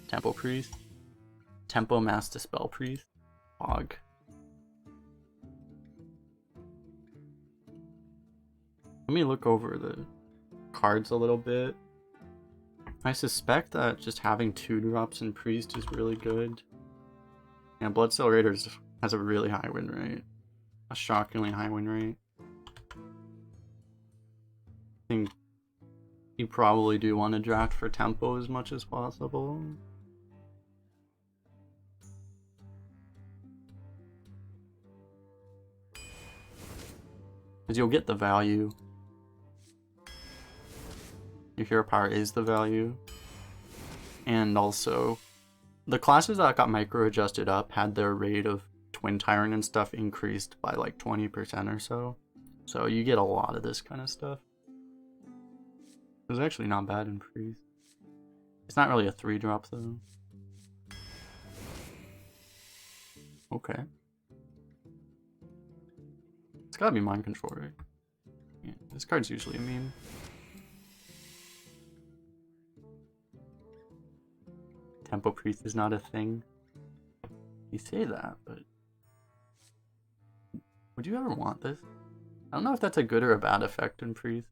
Tempo Priest. Tempo Mass Dispel Priest. Fog. Let me look over the cards a little bit. I suspect that just having 2-drops in Priest is really good. Yeah, Bloodsteel Raiders has a really high win rate. A shockingly high win rate. I think you probably do want to draft for tempo as much as possible. Because you'll get the value. Your hero power is the value. And also, the classes that got micro adjusted up had their rate of Twin Tyrant and stuff increased by like 20% or so. So you get a lot of this kind of stuff. It was actually not bad in Priest. It's not really a 3-drop though. Okay. It's gotta be Mind Control, right? Yeah, this card's usually a meme. Tempo Priest is not a thing. You say that, but would you ever want this? I don't know if that's a good or a bad effect in Priest.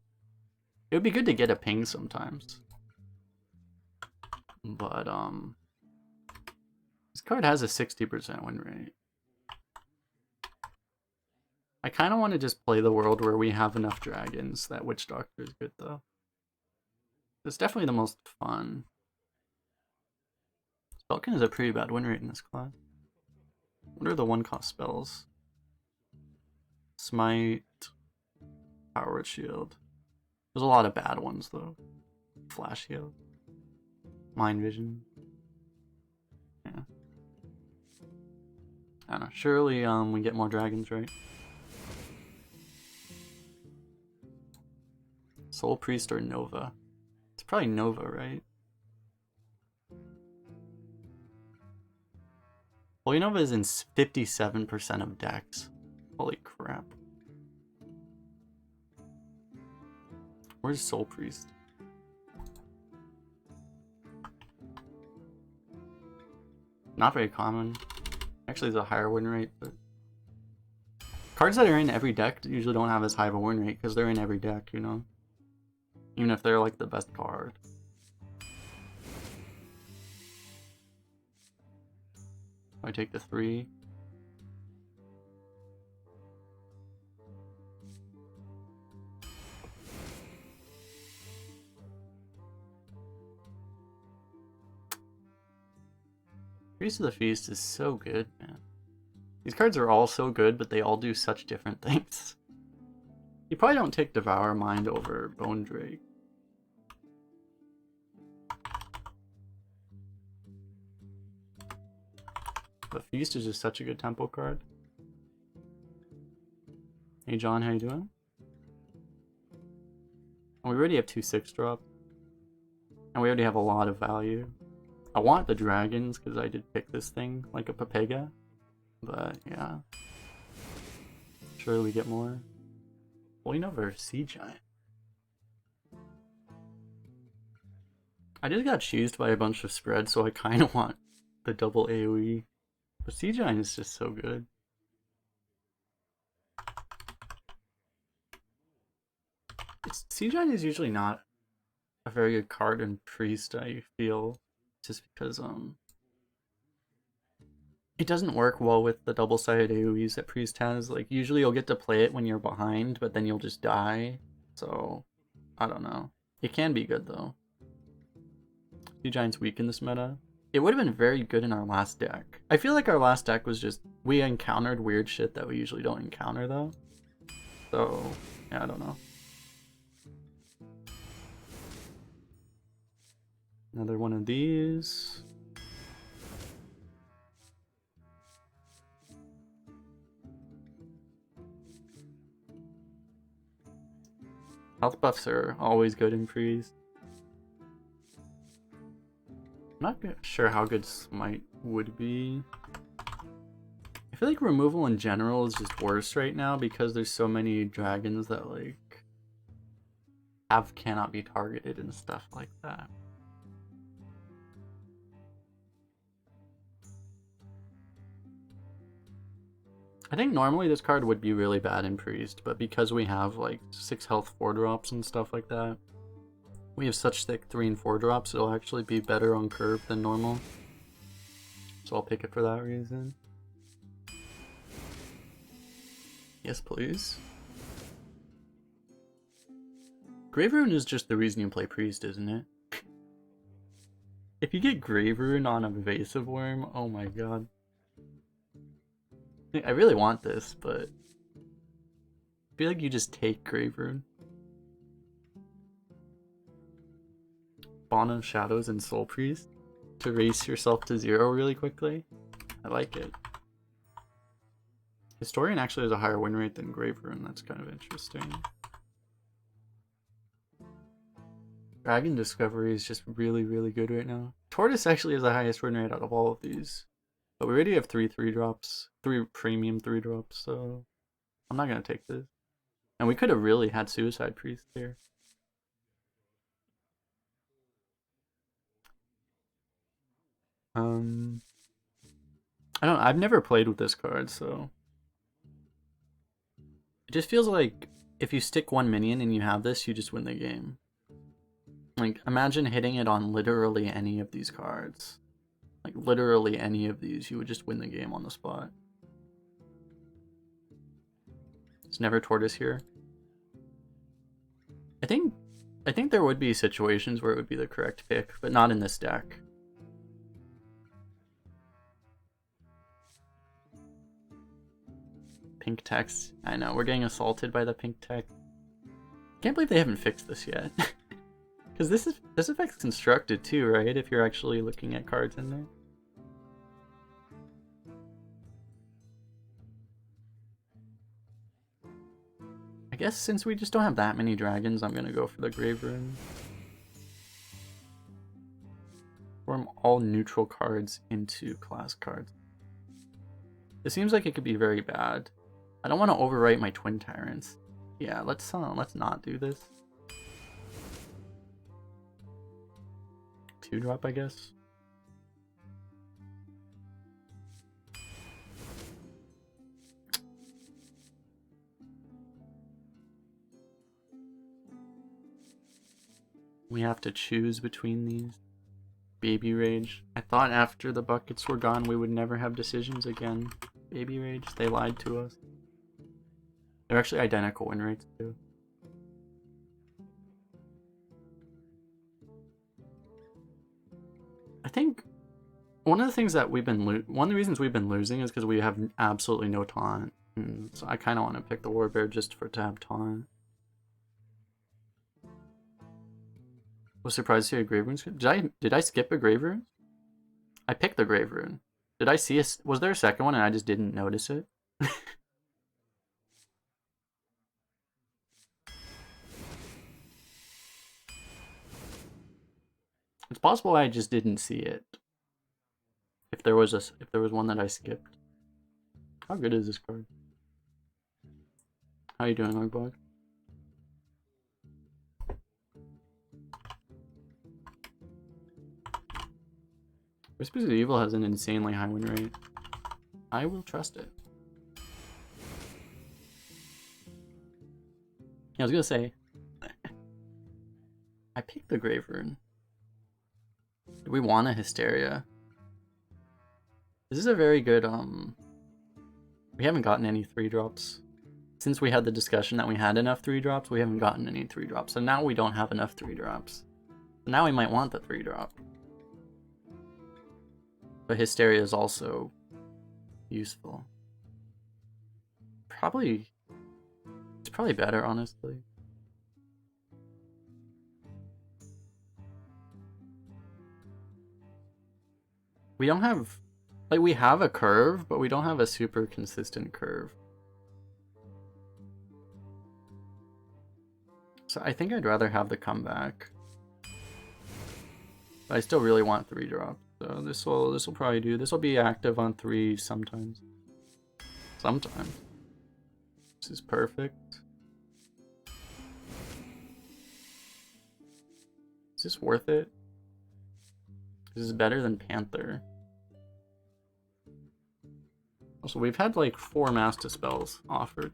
It would be good to get a ping sometimes. But, this card has a 60% win rate. I kind of want to just play the world where we have enough dragons. That Witch Doctor is good, though. It's definitely the most fun. Spellkin is a pretty bad win rate in this class. What are the 1-cost spells? Smite, Power Shield. There's a lot of bad ones though. Flash Heal, Mind Vision. Yeah. I don't know. Surely we get more dragons, right? Soul Priest or Nova? It's probably Nova, right? Holy Nova is in 57% of decks. Holy crap. Where's Soul Priest? Not very common. Actually, there's a higher win rate, but cards that are in every deck usually don't have as high of a win rate because they're in every deck, you know? Even if they're like the best card. I take the 3. Priest of the Feast is so good, man. These cards are all so good, but they all do such different things. You probably don't take Devour Mind over Bone Drake. The Feast is just such a good tempo card. Hey John, how you doing? We already have 2 6-drop. And we already have a lot of value. I want the dragons because I did pick this thing like a Papega. But yeah. Surely we get more. Holy Nova Sea Giant. I just got cheesed by a bunch of spreads, so I kind of want the double AoE. But Sea Giant is just so good. Sea Giant is usually not a very good card in Priest, I feel. Just because it doesn't work well with the double-sided AoEs that Priest has. Like, usually you'll get to play it when you're behind, but then you'll just die. So, I don't know. It can be good, though. Sea Giant's weak in this meta. It would have been very good in our last deck. I feel like our last deck was just... we encountered weird shit that we usually don't encounter, though. So, yeah, I don't know. Another one of these. Health buffs are always good in Priest. I'm not sure how good Smite would be. I feel like removal in general is just worse right now because there's so many dragons that like cannot be targeted and stuff like that. I think normally this card would be really bad in Priest, but because we have like 6 health 4 drops and stuff like that, we have such thick 3 and 4 drops, it'll actually be better on curve than normal. So I'll pick it for that reason. Yes, please. Grave Rune is just the reason you play Priest, isn't it? If you get Grave Rune on a Evasive Worm, oh my god. I really want this, but I feel like you just take Grave Rune. Spawn of Shadows and Soul Priest to race yourself to 0 really quickly. I like it. Historian actually has a higher win rate than Grave Rune, that's kind of interesting. Dragon Discovery is just really, really good right now. Tortoise actually has the highest win rate out of all of these. But we already have 3 3-drops, 3 premium 3-drops, so I'm not going to take this. And we could have really had Suicide Priest here. I've never played with this card, so it just feels like if you stick 1 minion and you have this, you just win the game. Like, imagine hitting it on literally any of these cards. Like, literally any of these, you would just win the game on the spot. There's never Tortoise here. I think there would be situations where it would be the correct pick, but not in this deck. Pink text. I know, we're getting assaulted by the pink text. Can't believe they haven't fixed this yet. Because this effect's constructed too, right? If you're actually looking at cards in there. I guess since we just don't have that many dragons, I'm gonna go for the Grave Rune. Form all neutral cards into class cards. It seems like it could be very bad. I don't want to overwrite my twin tyrants. Yeah, let's not do this. 2-drop, I guess. We have to choose between these. Baby Rage. I thought after the buckets were gone we would never have decisions again. Baby Rage, they lied to us. They're actually identical win rates too. I think one of the things that one of the reasons we've been losing is because we have absolutely no taunt. And so I kind of want to pick the Warbear just for it to have taunt. Was surprised to see a Grave Rune. Did I skip a Grave Rune? I picked the Grave Rune. Did I see was there a second one and I just didn't notice it? It's possible I just didn't see it. If there was one that I skipped. How good is this card? How you doing, Ogbog? Whispers of Evil has an insanely high win rate. I will trust it. Yeah, I was gonna say, I picked the Grave Rune. Do we want a Hysteria? This is a very good, we haven't gotten any 3-drops. Since we had the discussion that we had enough 3-drops, we haven't gotten any 3-drops. So now we don't have enough 3-drops. So now we might want the 3-drop. But Hysteria is also useful. It's probably better, honestly. We don't have, like, we have a curve, but we don't have a super consistent curve. So I think I'd rather have the comeback. But I still really want 3-drop. So this will probably do. This will be active on 3 sometimes. Sometimes. This is perfect. Is this worth it? This is better than Panther. Also, we've had like 4 Master Spells offered.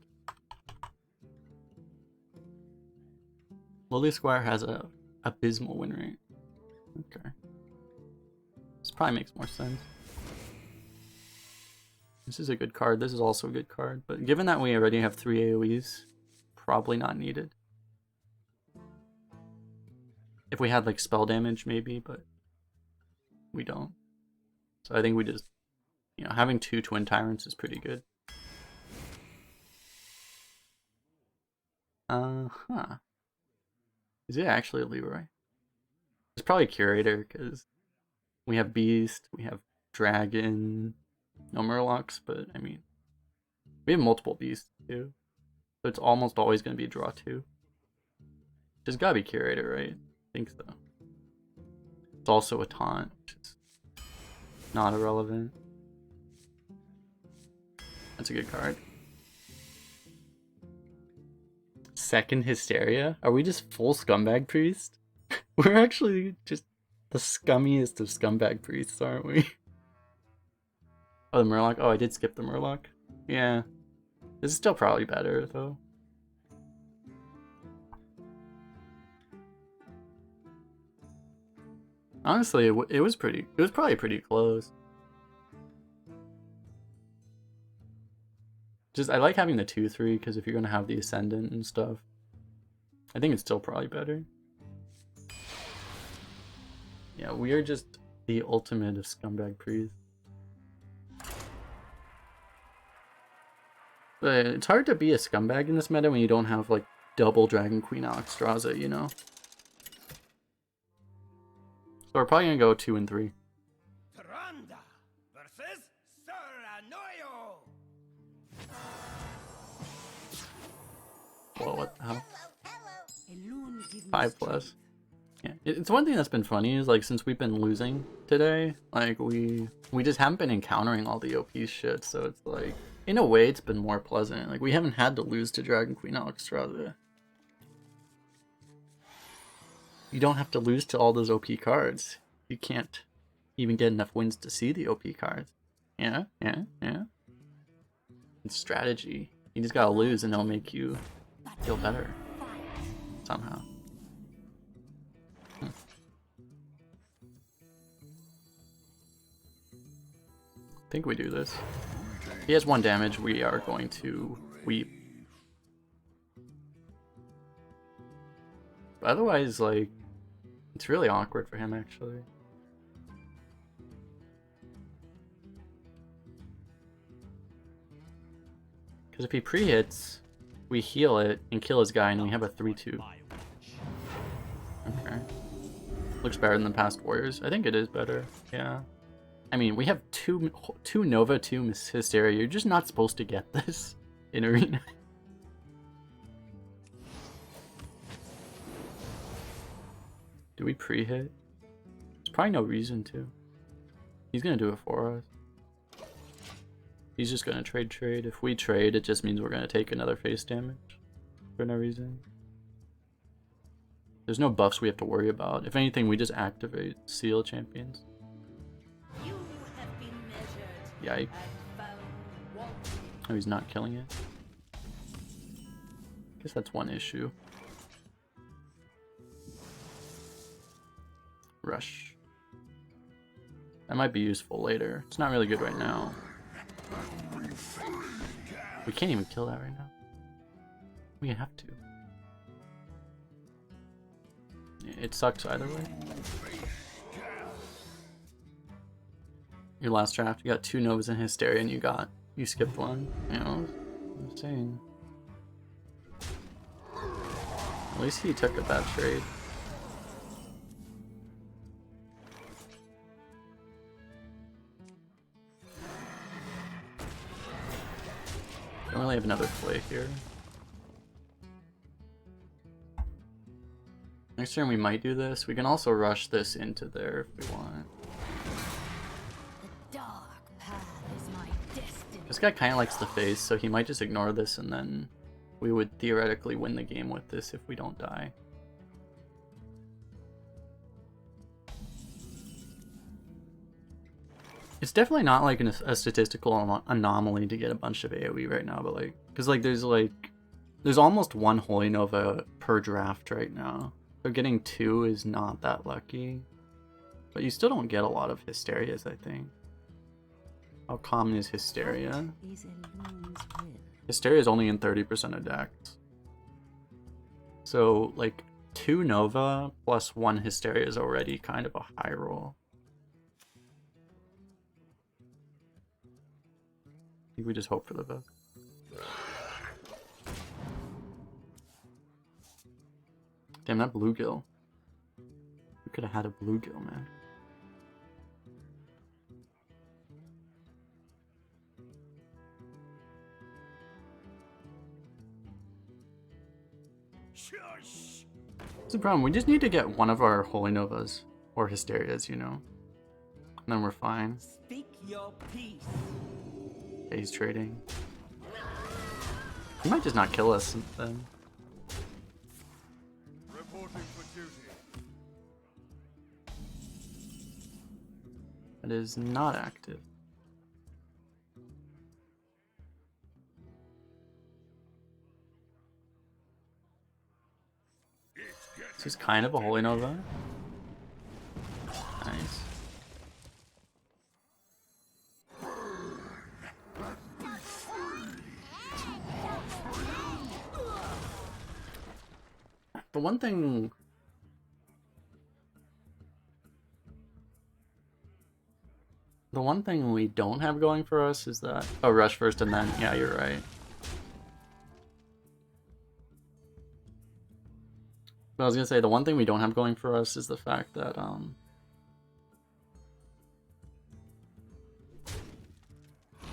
Lily Squire has a abysmal win rate. Okay. This probably makes more sense. This is a good card. This is also a good card. But given that we already have 3 AoEs, probably not needed. If we had like spell damage maybe, but we don't. So I think we just, you know, having 2 Twin Tyrants is pretty good. Huh. Is it actually a Leroy? It's probably a Curator, because we have Beast, we have Dragon, no Murlocs, but I mean, we have multiple Beasts too. So it's almost always going to be draw 2. It's gotta be Curator, right? I think so. It's also a Taunt, which is not irrelevant. That's a good card. Second Hysteria? Are we just full Scumbag Priest? We're actually just the scummiest of Scumbag Priests, aren't we? Oh, the Murloc? Oh, I did skip the Murloc. Yeah. This is still probably better, though. Honestly, it was probably pretty close. Just, I like having the 2-3, because if you're gonna have the Ascendant and stuff, I think it's still probably better. Yeah, we are just the ultimate of Scumbag Priests. But it's hard to be a scumbag in this meta when you don't have, like, double Dragon Queen Alexstrasza, you know? So we're probably gonna go 2 and 3. Whoa, what the hell? 5+. Yeah, it's one thing that's been funny is, like, since we've been losing today, like, we just haven't been encountering all the OP shit, so it's like, in a way, it's been more pleasant. Like, we haven't had to lose to Dragon Queen Alexstrasza. You don't have to lose to all those OP cards. You can't even get enough wins to see the OP cards. Yeah. It's strategy. You just gotta lose and it'll make you feel better. Somehow. I think we do this. He has 1 damage, we are going to weep. But otherwise, like, it's really awkward for him, actually. Because if he pre-hits, we heal it and kill his guy, and we have a 3-2. Okay. Looks better than the past Warriors. I think it is better, yeah. I mean, we have two Nova, 2 Hysteria. You're just not supposed to get this in Arena. Do we pre-hit? There's probably no reason to. He's gonna do it for us. He's just gonna trade. If we trade, it just means we're gonna take another face damage for no reason. There's no buffs we have to worry about. If anything, we just activate Seal Champions. Yikes. Oh, he's not killing it. Guess that's one issue. Rush. That might be useful later. It's not really good right now. We can't even kill that right now. We have to. It sucks either way. Your last draft, you got 2 Novas and Hysteria, and you skipped 1. You know, insane. At least he took a bad trade. Don't really have another play here. Next turn we might do this. We can also rush this into there if we want. This guy kind of likes the face, so he might just ignore this, and then we would theoretically win the game with this if we don't die. It's definitely not like a statistical anomaly to get a bunch of AoE right now, but like, because like there's almost one Holy Nova per draft right now. So getting 2 is not that lucky. But you still don't get a lot of Hysterias, I think. How common is Hysteria? Hysteria is only in 30% of decks. So, like, 2 Nova plus 1 Hysteria is already kind of a high roll. I think we just hope for the best. Damn, that bluegill. We could have had a bluegill, man. That's the problem. We just need to get one of our Holy Novas or Hysterias, you know. And then we're fine. Speak your peace. Okay, he's trading. He might just not kill us then. Reporting for duty. That is not active. This is kind of a Holy Nova. Nice. The one thing... The one thing we don't have going for us is that... Oh, rush first and then... Yeah, you're right. But I was gonna say, the one thing we don't have going for us is the fact that,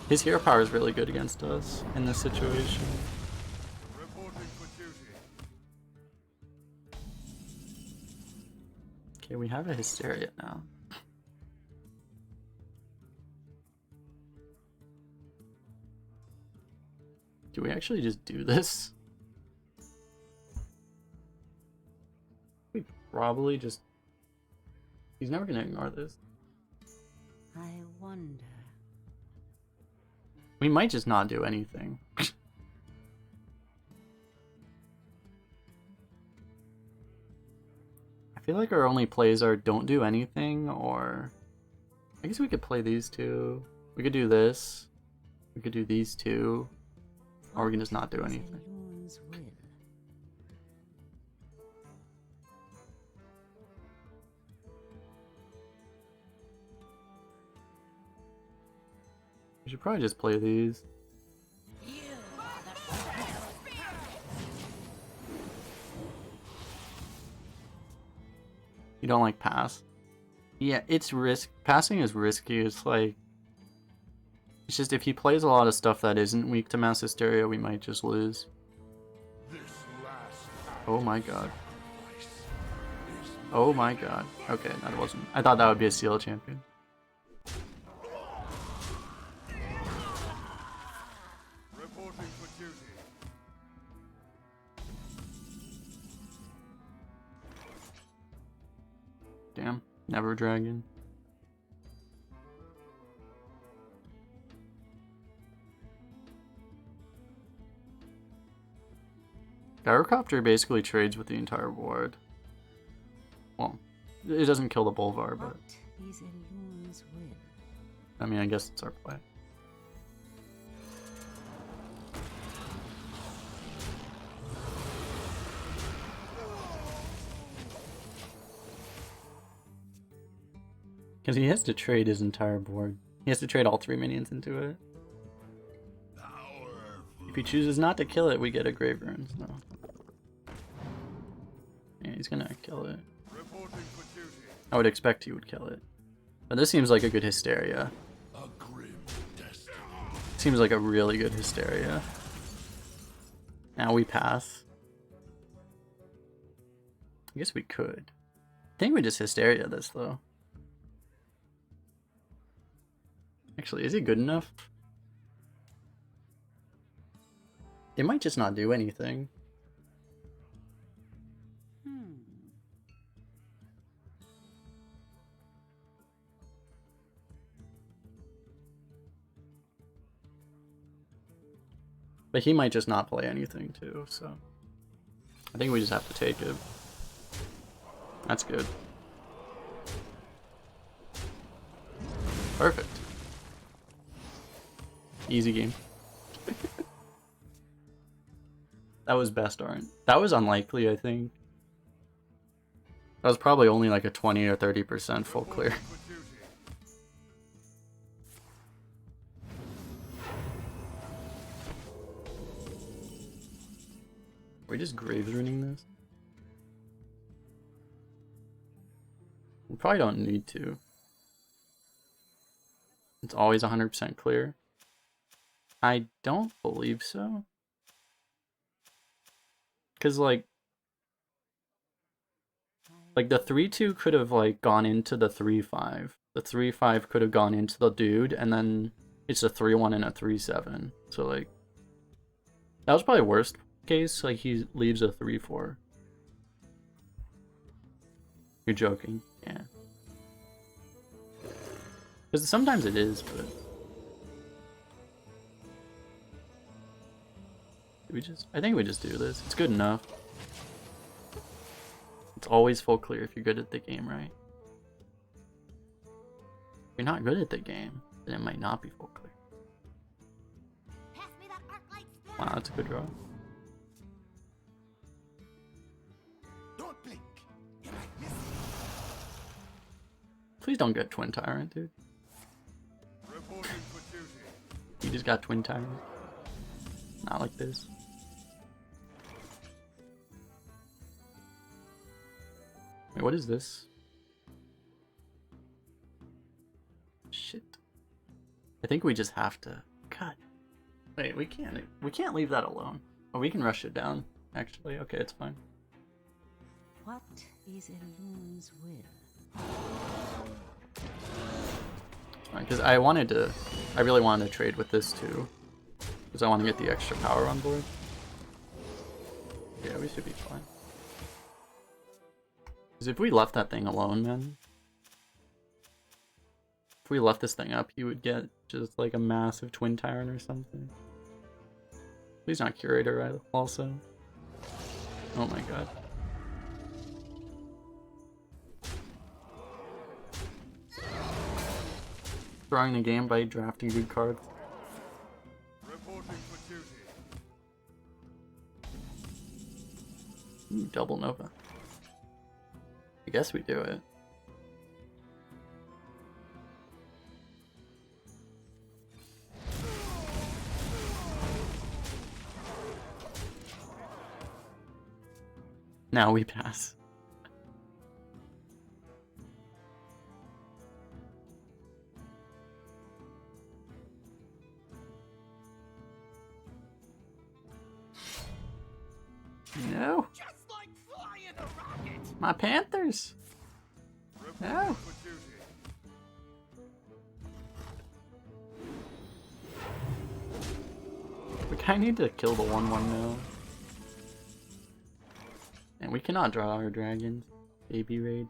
his hero power is really good against us in this situation. Reporting for duty. Okay, we have a Hysteria now. Do we actually just do this? We probably just... He's never gonna ignore this. I wonder. We might just not do anything. I feel like our only plays are don't do anything, or... I guess we could play these two. We could do this. We could do these two. Or we can just not do anything. We should probably just play these. You don't like pass? Yeah, it's passing is risky. It's like... It's just if he plays a lot of stuff that isn't weak to Mass Hysteria, we might just lose. Oh my god. Oh my god. Okay, that wasn't... I thought that would be a Seal champion. Reporting for duty. Damn. Never dragon. Gyrocopter basically trades with the entire board. Well, it doesn't kill the Bolvar, but... I mean, I guess it's our play. Because he has to trade his entire board. He has to trade all 3 minions into it. If he chooses not to kill it, we get a Grave Runes, so... Yeah, he's gonna kill it. I would expect he would kill it. But this seems like a good Hysteria. Seems like a really good Hysteria. Now we pass. I guess we could. I think we just Hysteria this, though. Actually, is he good enough? It might just not do anything. But he might just not play anything too, so I think we just have to take it. That's good. Perfect. Easy game. That was best art. That was unlikely, I think. That was probably only like a 20 or 30% full clear. Are we just graves ruining this? We probably don't need to. It's always 100% clear. I don't believe so. Cause like the 3-2 could have like gone into the 3-5. The 3-5 could have gone into the dude, and then it's a 3-1 and a 3-7. So like that was probably worst case. Like he leaves a 3-4. You're joking, yeah. Because sometimes it is, but I think we just do this. It's good enough. It's always full clear if you're good at the game, right? If you're not good at the game, then it might not be full clear. Pass me that arc light spell. Wow, that's a good draw. Don't blink. You might miss. Please don't get Twin Tyrant, dude. Reporting for duty. You just got Twin Tyrant. Not like this. Wait, what is this? Shit. I think we just have to. God. Wait, we can't leave that alone. Oh, we can rush it down. Actually, okay, it's fine. What is Elun's will? Because I really wanted to trade with this too. Because I want to get the extra power on board. Yeah, we should be fine. Because if we left that thing alone, man. If we left this thing up, he would get just like a massive Twin Tyrant or something. Please not Curator also. Oh my god. Drawing the game by drafting good cards. Reporting for duty. Ooh, double Nova. I guess we do it. Now we pass. No. Just like flying a rocket. My Panthers. Reporting No. for duty. We kinda need to kill the 1/1 now. And we cannot draw our dragons. Baby Rage.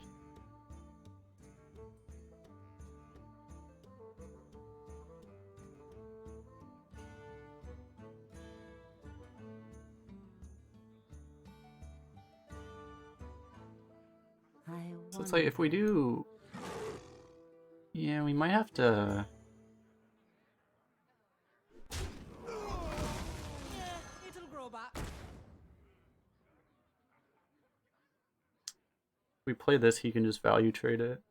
So it's like if we do... Yeah, we might have to... It'll grow back. If we play this, he can just value trade it.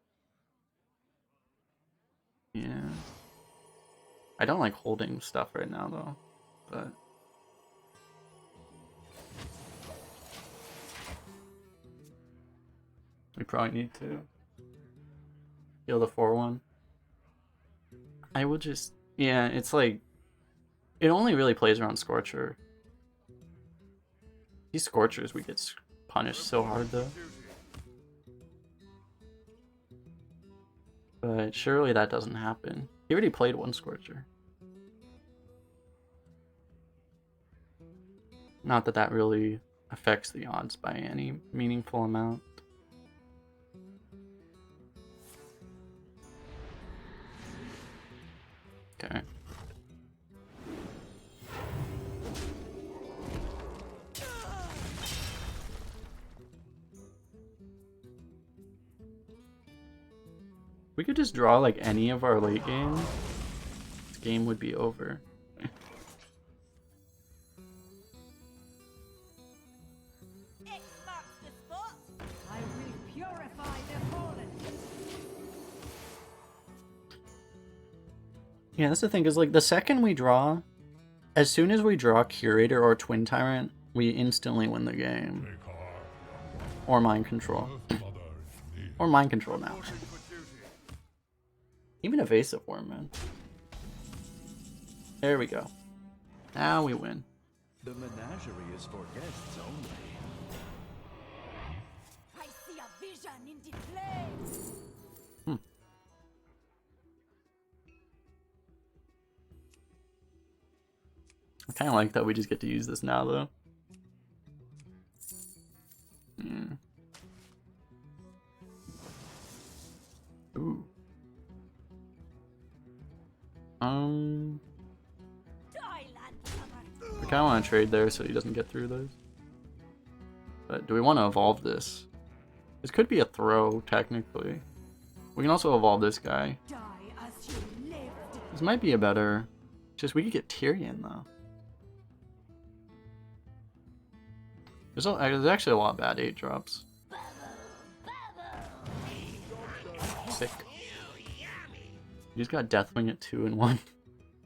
Yeah. I don't like holding stuff right now though, but... We probably need to kill the 4/1. I will just... Yeah, it's like... It only really plays around Scorcher. These Scorchers, we get punished so hard though. But surely that doesn't happen. He already played one Scorcher. Not that that really affects the odds by any meaningful amount. Okay. We could just draw like any of our late game. This game would be over. X marks the spot. I will purify the fallen. Yeah, that's the thing, is like the second we draw, as soon as we draw Curator or Twin Tyrant, we instantly win the game. Or Mind Control. Or Mind Control now. Even Evasive Worm, man. There we go. Now we win. The menagerie is for guests only. I see a vision in the flames. I kind of like that we just get to use this now, though. Hmm. Ooh. I kind of want to trade there so he doesn't get through those. But do we want to evolve this? This could be a throw, technically. We can also evolve this guy. Die as you lived. This might be a better... Just, we could get Tyrion, though. There's actually a lot of bad 8-drops. Sick. You just got Deathwing at 2 and 1.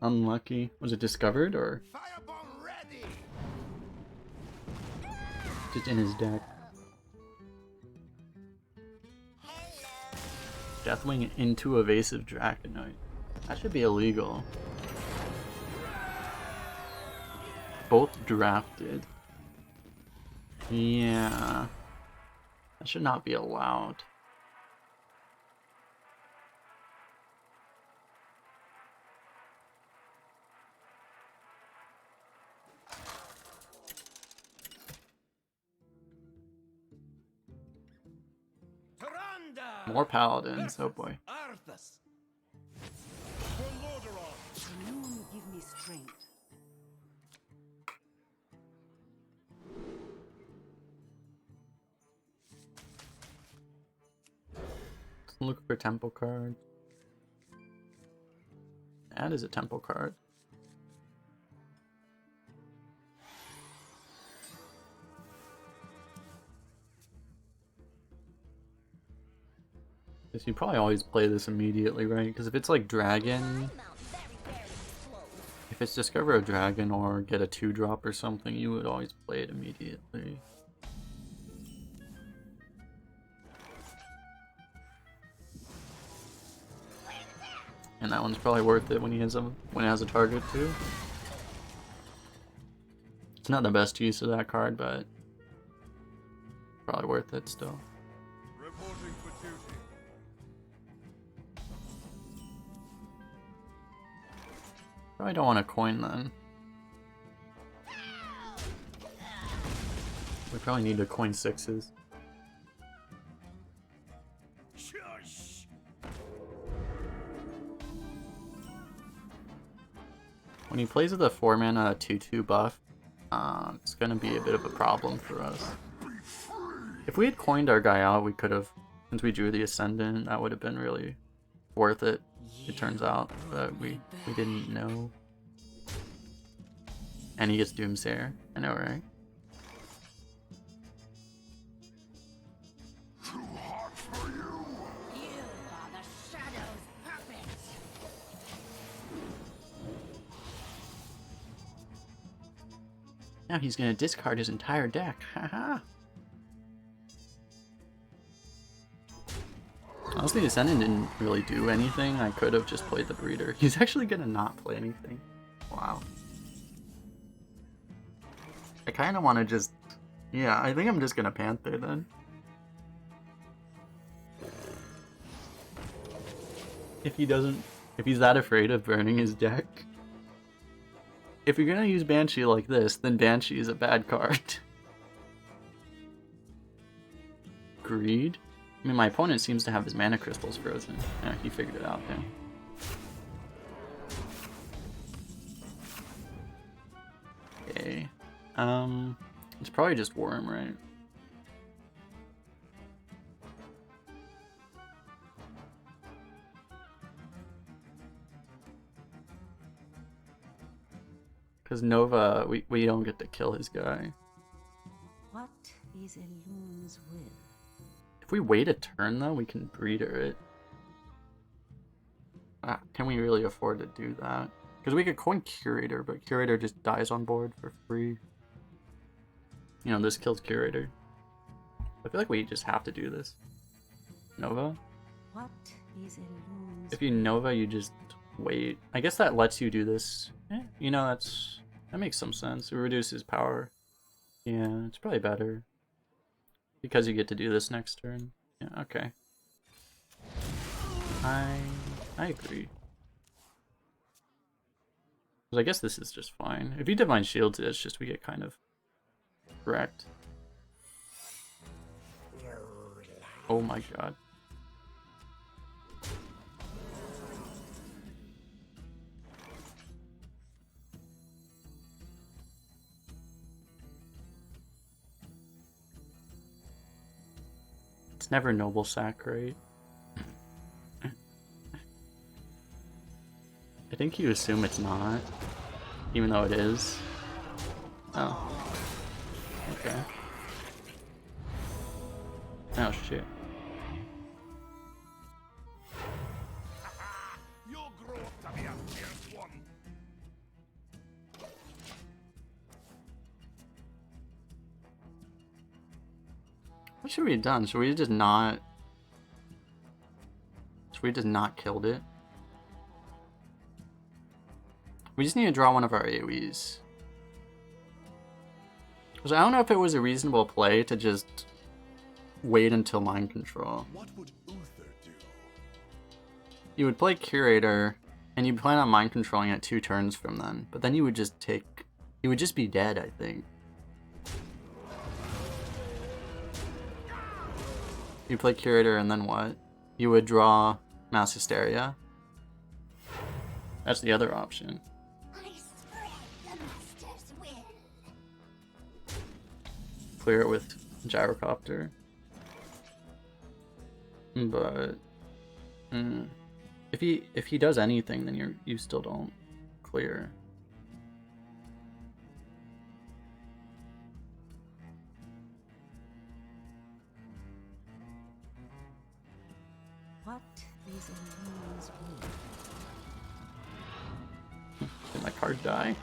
Unlucky. Was it discovered, or Firebomb ready. just in his deck? Deathwing into Evasive Draconite. That should be illegal. Both drafted. Yeah. That should not be allowed. Tyrande. More paladins, oh boy. Arthas. Noon give me strength. Let's look for temple cards. That is a temple card. Guess you probably always play this immediately, right? Because if it's like dragon, if it's discover a dragon or get a 2-drop or something, you would always play it immediately. And that one's probably worth it when he has when it has a target too. It's not the best use of that card, but probably worth it still. Reporting for duty. Probably don't want to coin then. We probably need to coin 6s. Shush. When he plays with a 4-mana 2/2 buff, it's gonna be a bit of a problem for us. If we had coined our guy out, we could have, since we drew the Ascendant, that would have been really worth it, it turns out, but we didn't know. And he gets Doomsayer, I know, right? You are the shadow's puppet. Now he's gonna discard his entire deck, haha! Honestly, the Ascendant didn't really do anything. I could have just played the Breeder. He's actually gonna not play anything. Wow. I kind of want to just... Yeah, I think I'm just gonna Panther then. If he doesn't... If he's that afraid of burning his deck. If you're gonna use Banshee like this, then Banshee is a bad card. Greed? I mean, my opponent seems to have his mana crystals frozen. Yeah, he figured it out, yeah. Okay. It's probably just Worm, right? Because Nova, we don't get to kill his guy. What is a loon's will? If we wait a turn though, we can breeder it. Can we really afford to do that? Because we could coin Curator, but Curator just dies on board for free. You know, this kills Curator. I feel like we just have to do this. Nova? What is a loon's If you Nova, you just wait. I guess that lets you do this. You know, that makes some sense. It reduces power. Yeah, it's probably better. Because you get to do this next turn. Yeah, okay. I agree. 'Cause I guess this is just fine. If he Divine Shields it, it's just we get kind of wrecked. Oh my god. It's never Noble Sack, right? I think you assume it's not, even though it is. Oh. Okay. Oh shit. You'll grow up to be a fierce one. What should we have done? Should we just not... Should we just not killed it? We just need to draw one of our AoEs. Because I don't know if it was a reasonable play to just wait until Mind Control. What would Uther do? You would play Curator, and you plan on Mind Controlling it 2 turns from then. But then you would just take... You would just be dead, I think. You play Curator, and then what? You would draw Mass Hysteria. That's the other option. I spread the master's will. Clear it with Gyrocopter. But if he does anything, then you still don't clear. What is a loon's will? Did my card die?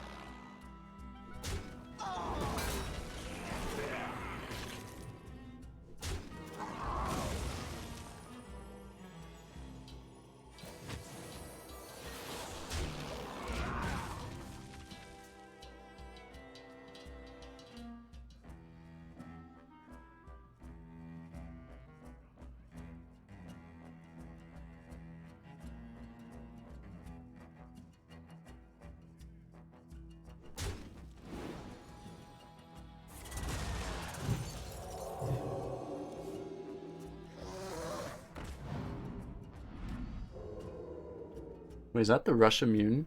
Wait, is that the Rush Immune?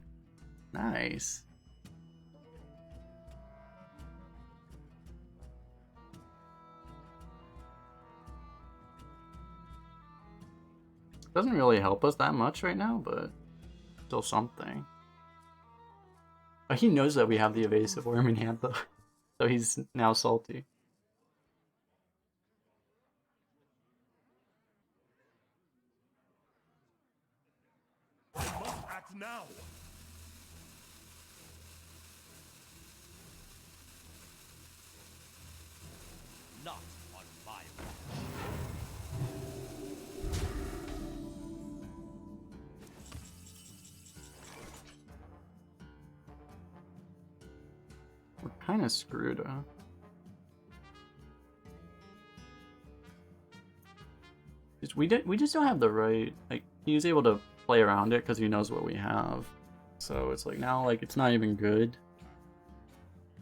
Nice. Doesn't really help us that much right now, but still something. Oh, he knows that we have the Evasive Worm in hand though, so he's now salty. I must act now. Not on my watch. We're kind of screwed, huh? We just don't have the right, like, he was able to play around it because he knows what we have. So it's like now, like, it's not even good.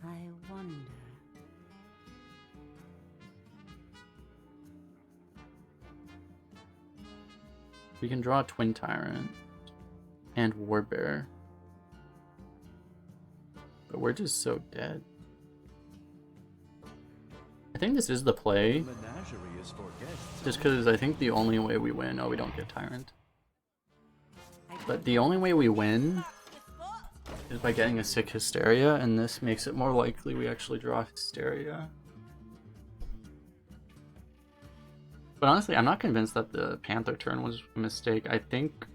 I wonder. We can draw Twin Tyrant and Warbear. But we're just so dead. I think this is the play. The menagerie is for guests. Just because I think the only way we win... Oh, we don't get Tyrant. But the only way we win is by getting a sick hysteria, and this makes it more likely we actually draw hysteria. But honestly, I'm not convinced that the Panther turn was a mistake. I think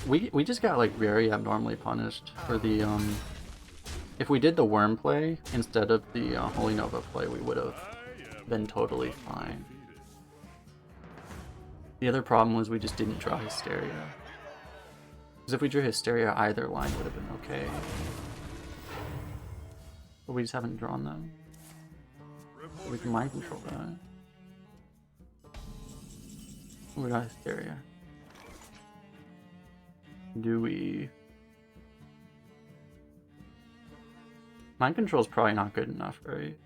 we just got like very abnormally punished for the if we did the worm play instead of the Holy Nova play, we would have been totally fine. The other problem was we just didn't draw hysteria. Because if we drew hysteria, either line would have been okay. But we just haven't drawn them. So we can mind control that. We got hysteria. Do we... Mind control is probably not good enough, right?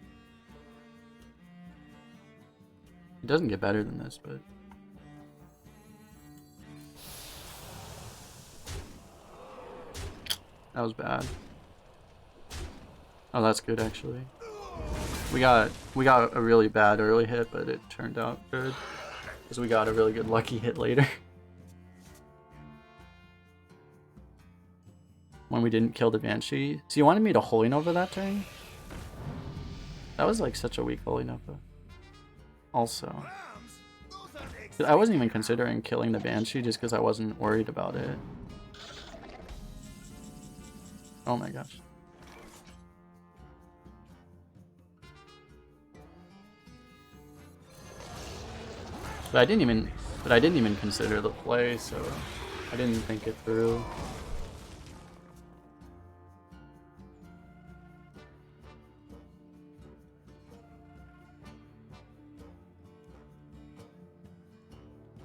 It doesn't get better than this, but... That was bad. Oh, that's good actually. We got a really bad early hit, but it turned out good. Because we got a really good lucky hit later. When we didn't kill the Banshee. So you wanted me to Holy Nova that turn? That was like such a weak Holy Nova. Also. I wasn't even considering killing the Banshee just because I wasn't worried about it. Oh my gosh. But I didn't even consider the play, so I didn't think it through.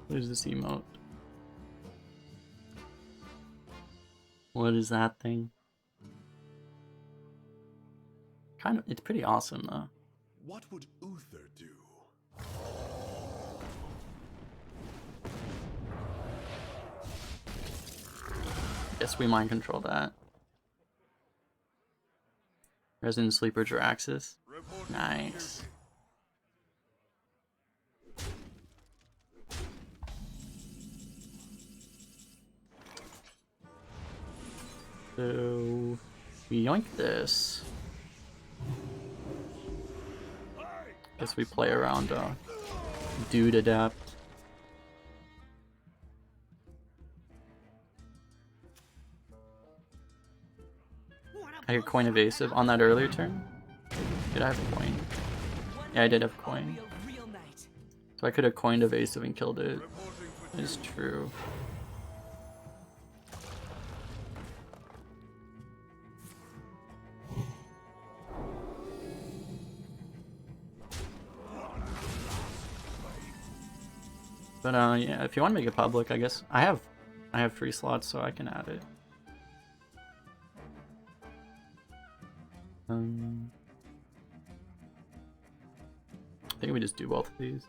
There's this emote. What is that thing? Kind of, it's pretty awesome though. What would Uther do? Guess we mind control that. Resident Sleeper Jiraxis. Nice. So we yoink this. Guess we play around Dude Adapt. I could coin evasive on that earlier turn. Did I have a coin? Yeah, I did have a coin. So I could have coined evasive and killed it. It's true. But yeah, if you want to make it public, I guess I have free slots, so I can add it. I think we just do both of these.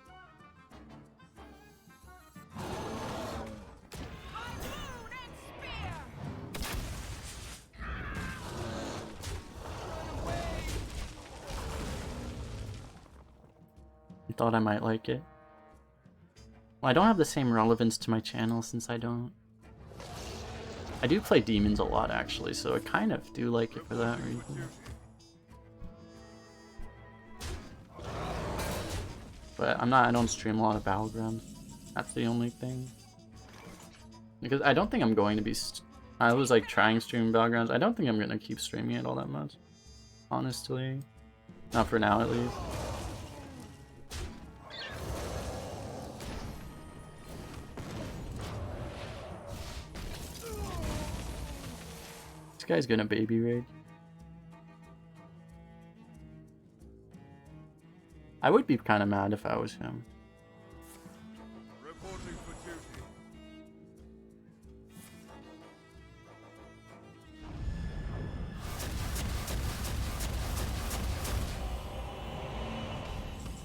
I thought I might like it. Well, I don't have the same relevance to my channel since I don't. I do play demons a lot actually, so I kind of do like it for that reason. But I don't stream a lot of Battlegrounds. That's the only thing. Because I don't think I'm going to be, I was like trying streaming Battlegrounds. I don't think I'm going to keep streaming it all that much. Honestly. Not for now at least. This guy's gonna baby raid. I would be kind of mad if I was him. Reporting for duty.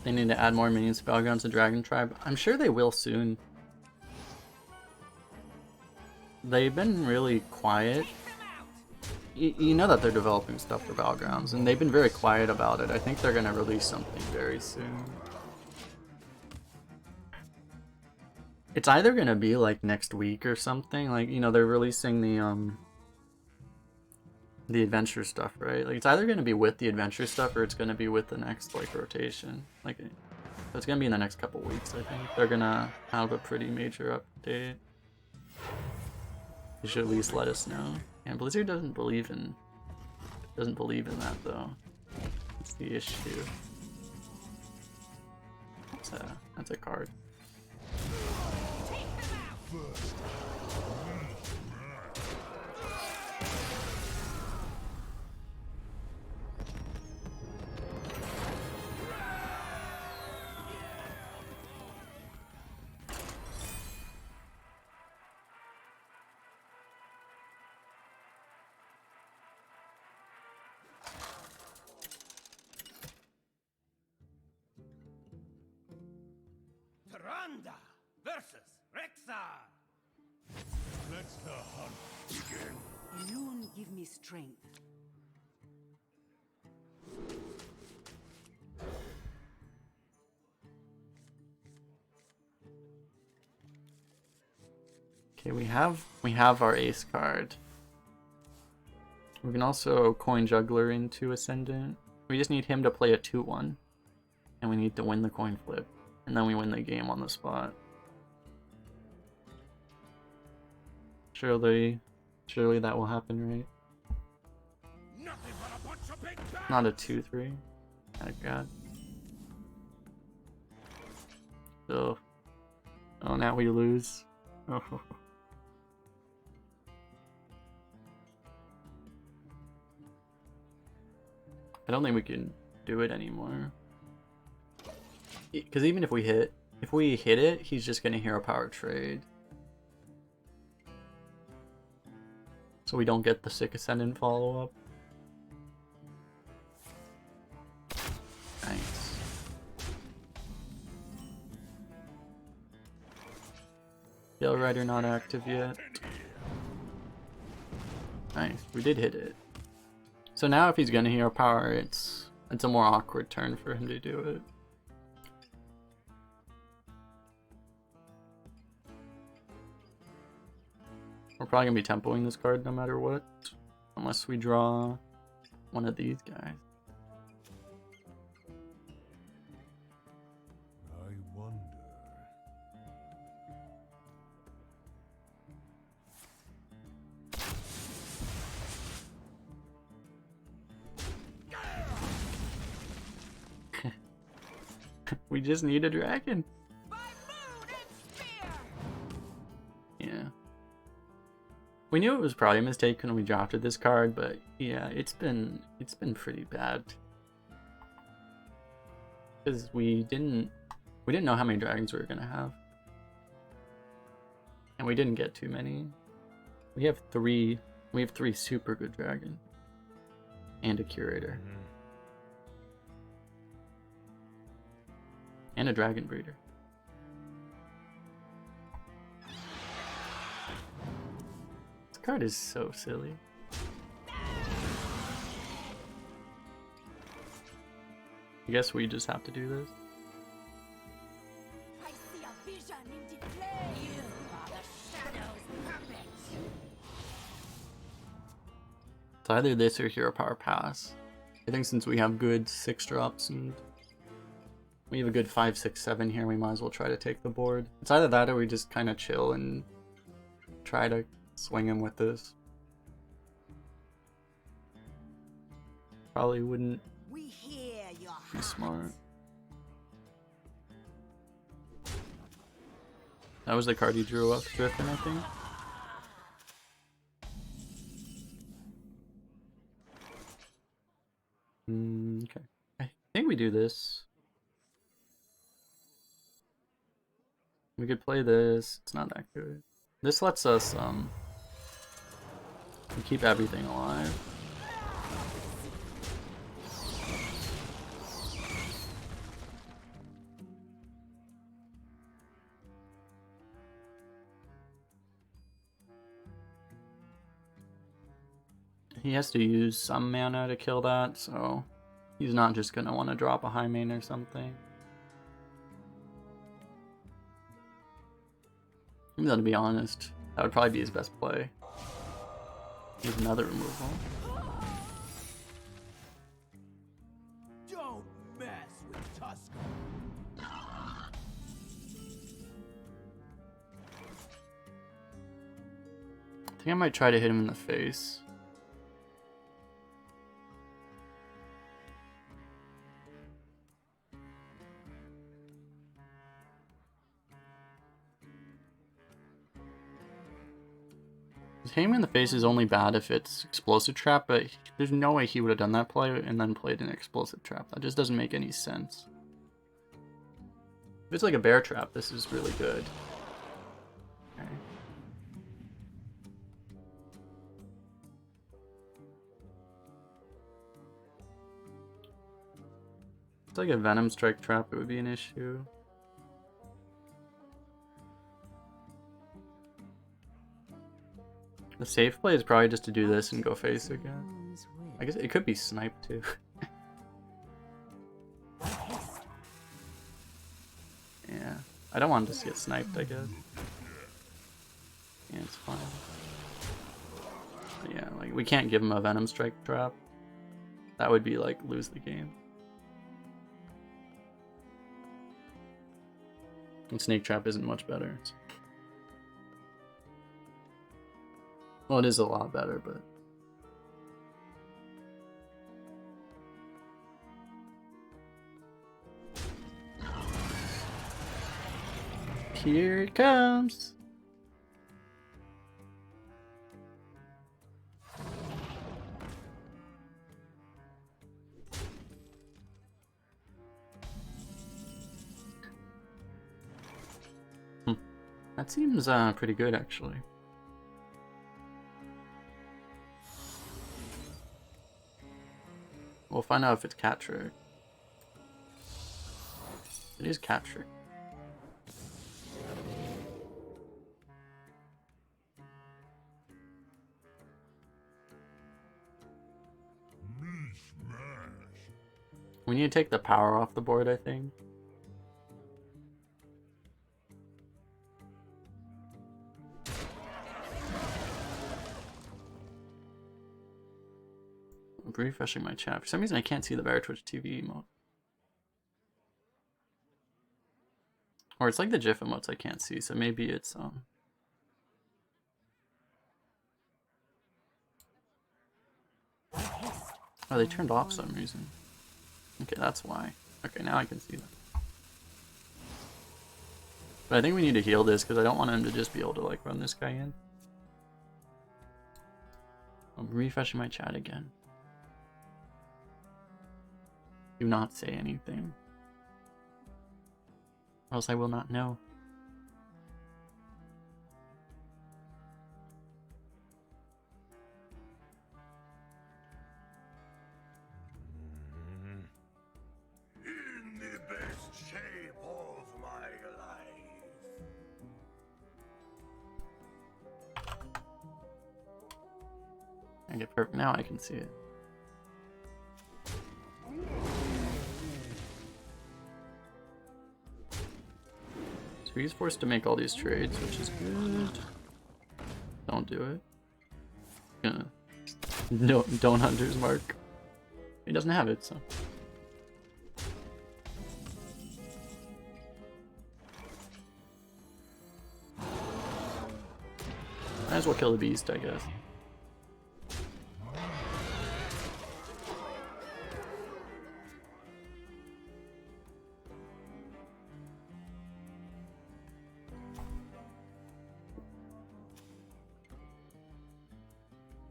They need to add more minions to Battlegrounds and Dragon Tribe. I'm sure they will soon. They've been really quiet. You know that they're developing stuff for Battlegrounds, and they've been very quiet about it. I think they're gonna release something very soon. It's either gonna be like next week or something. Like, you know, they're releasing the the adventure stuff, right? Like, it's either going to be with the adventure stuff or it's going to be with the next, like, rotation. Like, so it's going to be in the next couple weeks, I think. They're going to have a pretty major update. They should at least let us know. And Blizzard doesn't believe in that, though. That's the issue. That's a card. Tyrant versus Rexar. Let the hunt begin. Elune, give me strength. Okay, we have our ace card. We can also coin juggler into Ascendant. We just need him to play a 2-1. And we need to win the coin flip. And then we win the game on the spot. Surely that will happen, right? Nothing but a bunch of big bags. Not a 2-3. Oh god. So, oh, now we lose. Oh. I don't think we can do it anymore. Because even if we hit it, he's just gonna hero power trade. So we don't get the sick ascendant follow up. Nice. Gale Rider not active yet. Nice, we did hit it. So now if he's gonna hero power, it's a more awkward turn for him to do it. We're probably gonna be tempoing this card no matter what, unless we draw one of these guys. I wonder. We just need a dragon. By moon and spear. Yeah. We knew it was probably a mistake when we drafted this card, but yeah, it's been pretty bad. Because we didn't know how many dragons we were gonna have. And we didn't get too many. We have three super good dragons. And a curator. And a dragon breeder. This card is so silly. I guess we just have to do this. I see a vision in the flame. You are the shadow's puppet. It's either this or hero power pass. I think since we have good 6 drops and we have a good 5, 6, 7 here, we might as well try to take the board. It's either that or we just kind of chill and try to swing him with this. Probably wouldn't We hear your be heart. smart. That was the card he drew up, Griffin, I think. Okay. I think we do this. We could play this. It's not that good. This lets us keep everything alive. He has to use some mana to kill that, so he's not just gonna want to drop a high main or something. Even though, to be honest, that would probably be his best play. Here's another removal. think I might try to hit him in the face. Hitting him in the face is only bad if it's explosive trap, but there's no way he would have done that play and then played an explosive trap. That just doesn't make any sense. If it's like a bear trap, this is really good. Okay. If it's like a venom strike trap, it would be an issue. The safe play is probably just to do this and go face again. I guess it could be sniped too. Yeah, I don't want to just get sniped, I guess. Yeah, it's fine. But yeah, like we can't give him a venom strike trap. That would be like lose the game. And snake trap isn't much better. Well, it is a lot better, but... Here it comes! That seems pretty good, actually. We'll find out if it's cat trick. It is cat trick. We need to take the power off the board, I think. I'm refreshing my chat. For some reason I can't see the Bear Twitch TV emote. Or it's like the GIF emotes I can't see, so maybe it's Oh, they turned off for some reason. Okay, that's why. Okay, now I can see them. But I think we need to heal this because I don't want him to just be able to like run this guy in. I'm refreshing my chat again. Do not say anything, or else I will not know. In the best shape of my life. I get perfect. Now I can see it. So he's forced to make all these trades, which is good. Don't do it. Yeah. No, don't Hunter's Mark. He doesn't have it, so. Might as well kill the beast, I guess.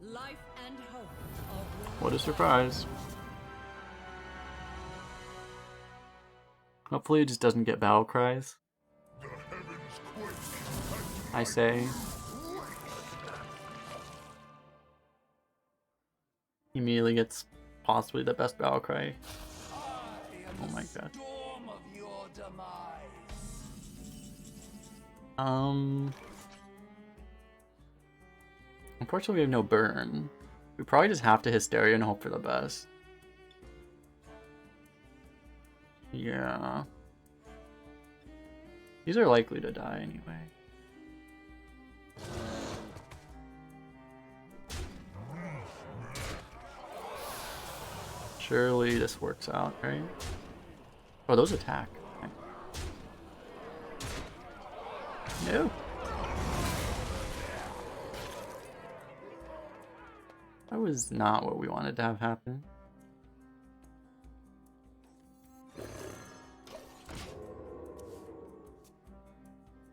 Life and hope What a surprise. Hopefully it just doesn't get battle cries. I say. He immediately gets possibly the best battle cry. Oh my god. Unfortunately we have no burn. We probably just have to hysteria and hope for the best. Yeah. These are likely to die anyway. Surely this works out, right? Oh, those attack. Okay. No. That was not what we wanted to have happen.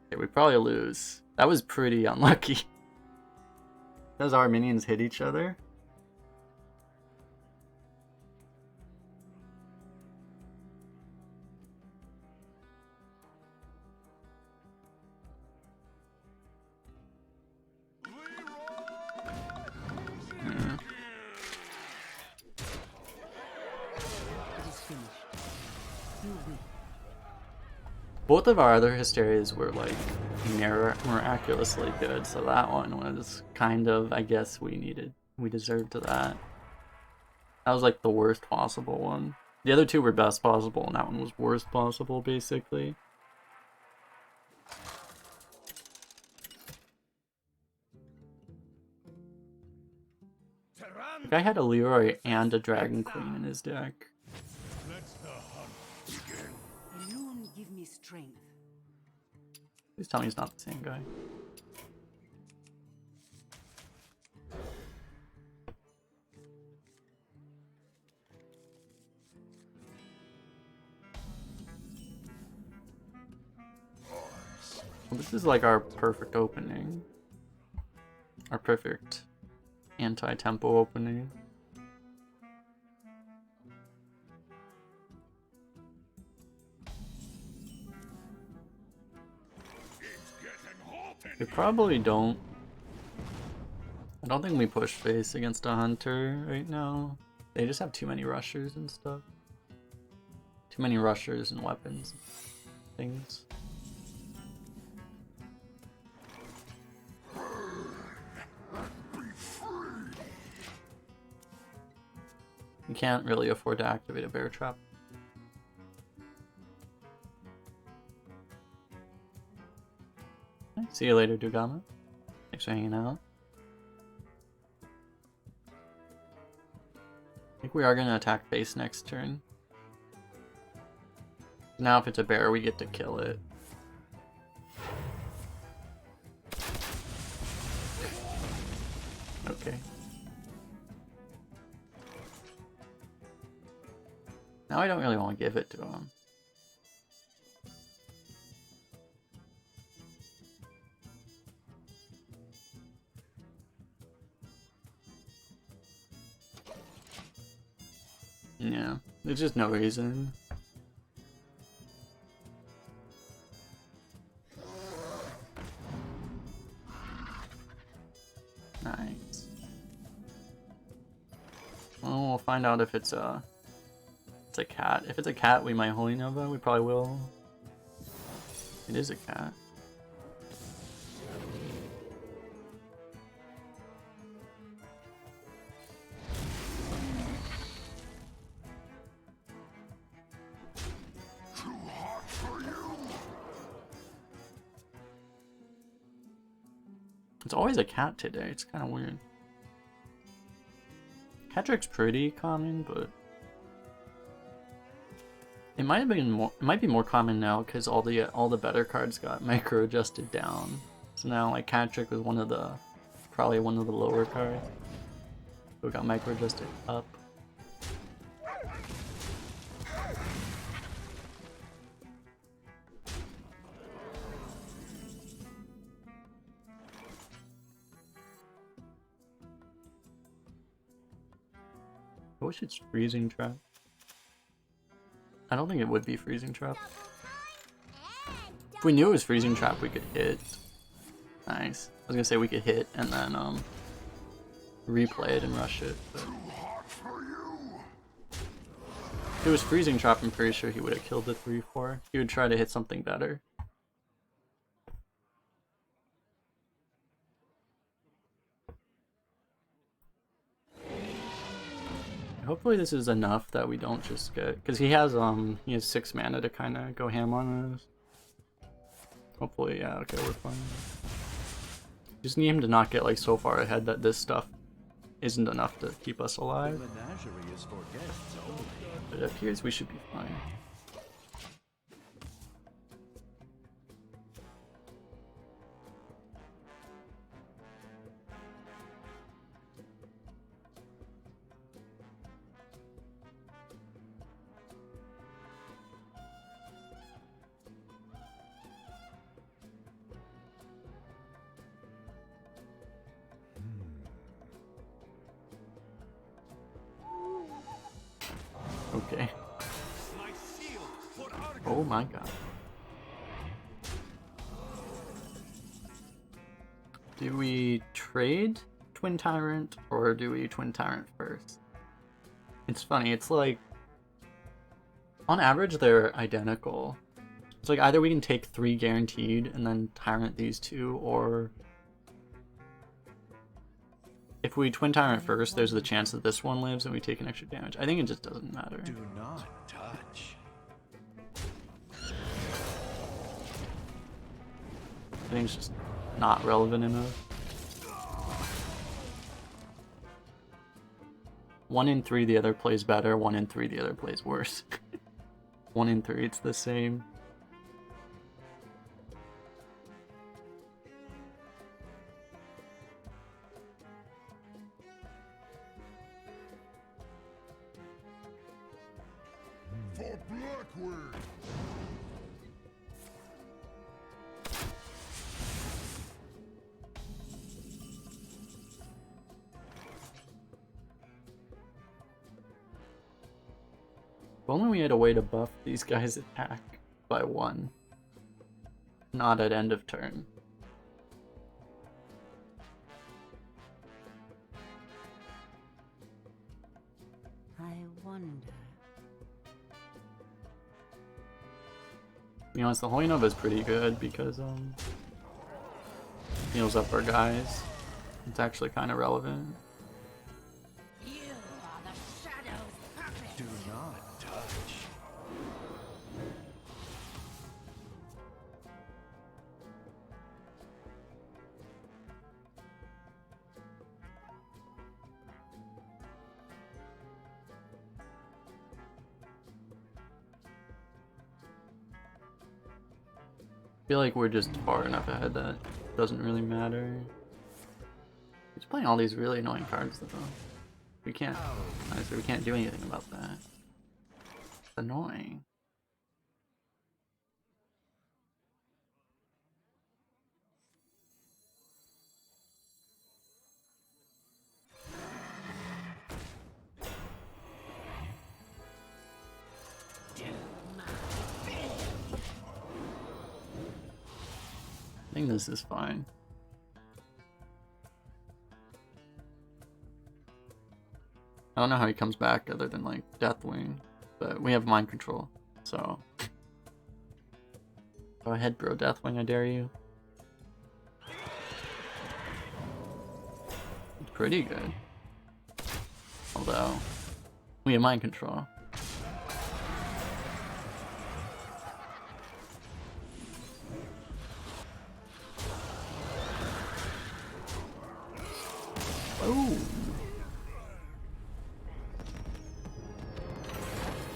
Okay, we probably lose. That was pretty unlucky. Does our minions hit each other? It is finished. You win. Both of our other hysterias were like miraculously good, so that one was kind of, I guess we deserved that. That was like the worst possible one. The other two were best possible, and that one was worst possible, basically. Tyrant, The guy had a Leroy and a Dragon Queen in his deck. let the hunt begin. Alone give me strength. Please tell me he's not the same guy. Well, this is like our perfect opening. Our perfect anti-tempo opening. It's getting hot in We here. probably don't. I don't think we push face against a hunter right now. They just have too many rushers and stuff. Too many rushers and weapons and things. You can't really afford to activate a bear trap. See you later, Dugama. Thanks for hanging out. I think we are going to attack face next turn. Now if it's a bear, we get to kill it. Okay. Now I don't really want to give it to him. Yeah, there's just no reason. Nice. Well, we'll find out if it's a cat. If it's a cat, we might Holy Nova. We probably will. It is a cat. It's always a cat today. It's kind of weird. Catrick's pretty common, but it might have been more. It might be more common now because all the better cards got micro adjusted down. So now like Catrick was probably one of the lower cards who got micro adjusted up. I wish it's freezing trap. I don't think it would be freezing trap. If we knew it was freezing trap, we could hit. Nice. I was gonna say we could hit and then replay it and rush it. But if it was freezing trap, I'm pretty sure he would have killed the 3/4. He would try to hit something better. Hopefully this is enough that we don't just get, because he has 6 mana to kind of go ham on us. Hopefully, yeah, okay, we're fine. Just need him to not get like so far ahead that this stuff isn't enough to keep us The alive. menagerie is for guests only. But it appears we should be fine. Okay. My shield for Argus. Oh my god. Do we trade Twin Tyrant or do we Twin Tyrant first? It's funny, it's like on average they're identical. It's like either we can take 3 guaranteed and then Tyrant these 2, or if we Twin Tyrant first, there's the chance that this one lives and we take an extra damage. I think it just doesn't matter. Do not touch. I think it's just not relevant enough. 1 in 3 the other plays better, 1 in 3 the other plays worse. 1 in 3 it's the same. For Blackwood. If only we had a way to buff these guys' attack by 1. Not at end of turn. I wonder. To be honest, the Holy Nova is pretty good because heals up our guys. It's actually kind of relevant. You are the shadow's puppet. Do not touch. I feel like we're just far enough ahead that it doesn't really matter. He's playing all these really annoying cards though. We can't honestly we can't do anything about that. It's annoying. I think this is fine. I don't know how he comes back other than like Deathwing, but we have mind control, so go ahead, bro. Deathwing, I dare you. It's pretty good, although we have mind control. Oh.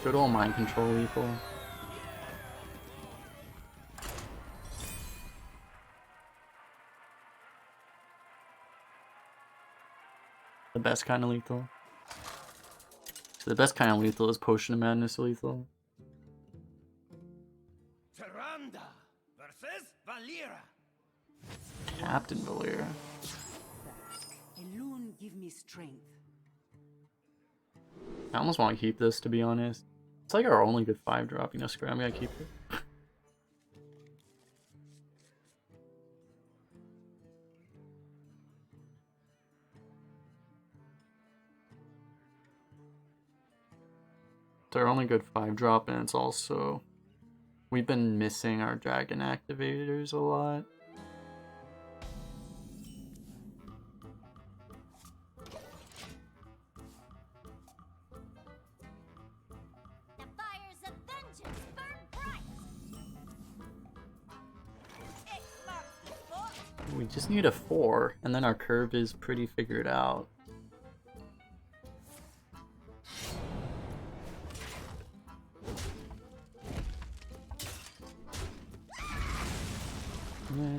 Good old mind control lethal. The best kind of lethal. So the best kind of lethal is Potion of Madness lethal. Tyrant versus Valera. Captain Valera. A loon give me strength. I almost want to keep this, to be honest. It's like our only good 5-drop, you know, screw it, I'm gonna keep it. It's our only good 5-drop, and it's also... We've been missing our dragon activators a lot. The fires of vengeance burn bright. X marks the spot. We just need a 4, and then our curve is pretty figured out.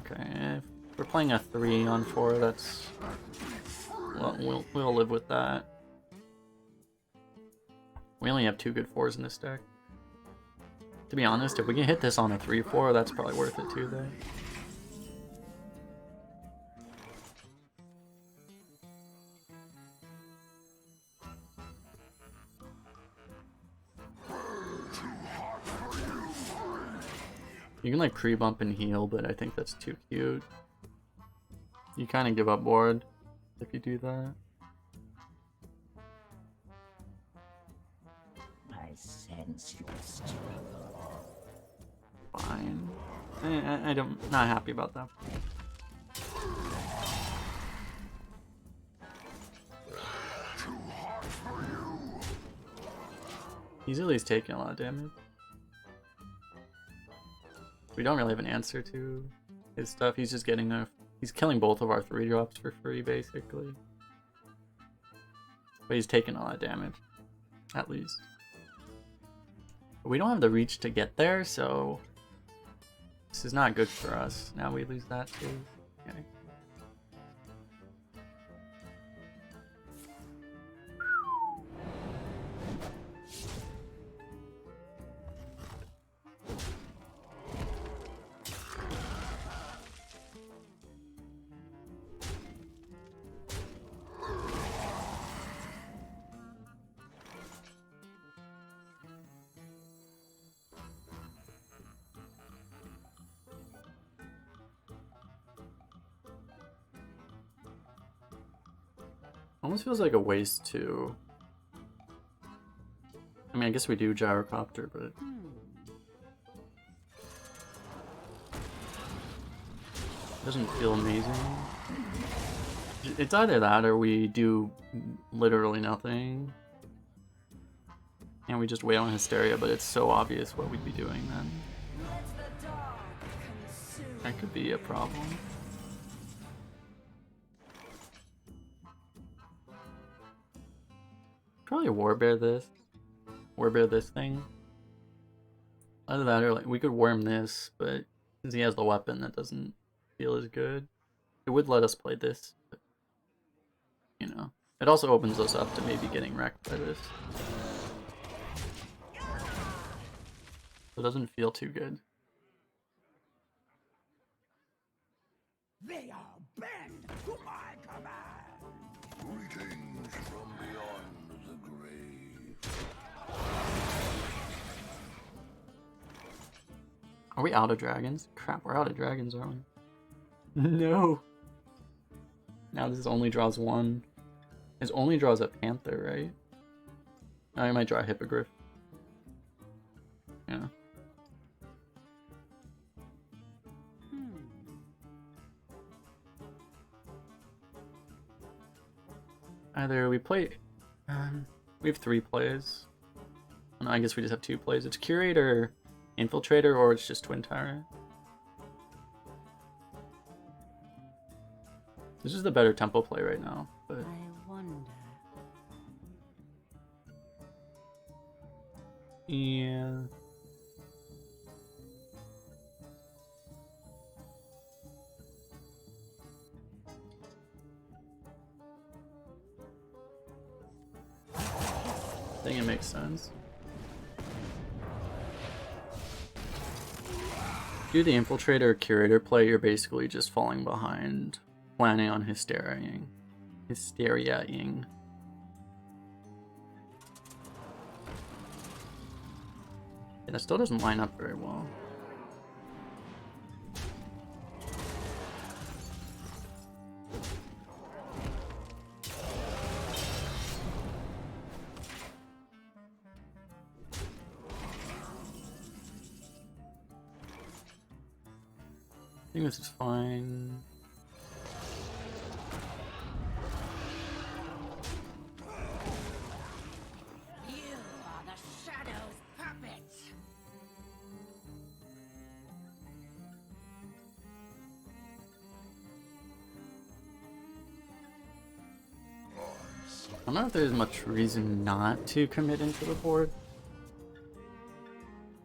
Okay, if we're playing a 3 on 4, that's... Well, we'll live with that. We only have 2 good 4s in this deck. To be honest, if we can hit this on a 3-4, that's probably worth it too, though. You can like pre-bump and heal, but I think that's too cute. You kind of give up board if you do that. I sense your struggle. Fine. I don't, not happy about that. He's at least taking a lot of damage. We don't really have an answer to his stuff. He's just getting a... He's killing both of our 3-drops for free, basically. But he's taking a lot of damage. At least. But we don't have the reach to get there, so... This is not good for us. Now we lose that too. Okay. Almost feels like a waste to... I mean, I guess we do gyrocopter, but... It doesn't feel amazing. It's either that or we do literally nothing. And we just wait on hysteria, but it's so obvious what we'd be doing then. Let the dark consume. That could be a problem. Probably warbear this thing. Either that or like we could worm this, but since he has the weapon, that doesn't feel as good. It would let us play this, but, you know. It also opens us up to maybe getting wrecked by this. It doesn't feel too good. They are bent to my command. Greetings from beyond the grave. Are we out of dragons? Crap, we're out of dragons, aren't we? No! Now this only draws one. This only draws a panther, right? I might draw a hippogriff. Yeah. Either we play... we have 3 plays. Oh, no, I guess we just have 2 plays. It's Curator, Infiltrator, or it's just Twin Tyrant. This is the better tempo play right now, but... I wonder. Yeah... I think it makes sense. Do the Infiltrator or Curator play, you're basically just falling behind, planning on hysteriaing. Hysteriaing. Yeah, that still doesn't line up very well. I think this is fine. You are the shadow's puppet. I don't know if there's much reason not to commit into the board.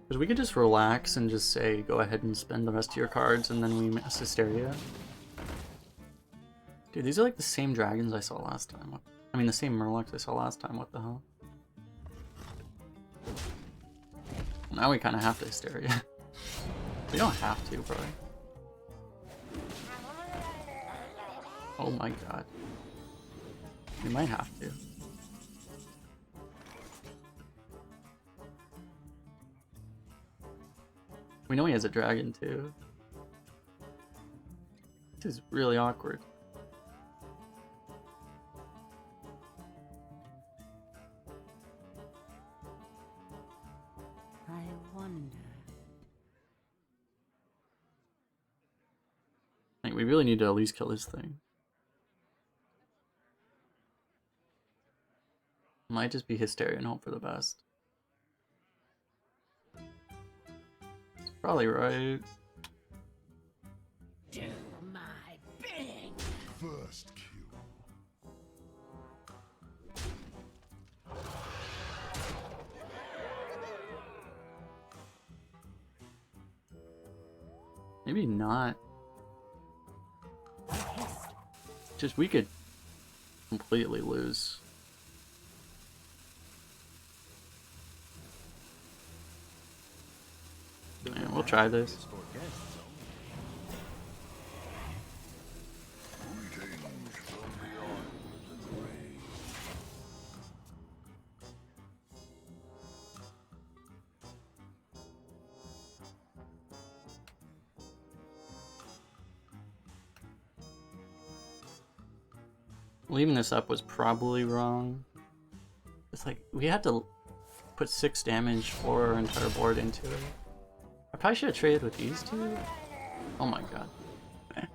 Because we could just relax and just say, go ahead and spend the rest of your cards and then we mass hysteria. Dude, these are like the same dragons I saw last time. I mean, the same Murlocs I saw last time, what the hell? Now we kind of have to hysteria. We don't have to, bro. Oh my god. We might have to. We know he has a dragon too. This is really awkward. I wonder. Like, we really need to at least kill this thing. Might just be hysteria and hope for the best. It's probably right. Do my bidding. First kill. Maybe not. Just we could completely lose. Yeah, we'll try this. Greetings from beyond the grave. Leaving this up was probably wrong. It's like, we had to put 6 damage for our entire board into it. I probably should have traded with these two. Oh my god. Eh.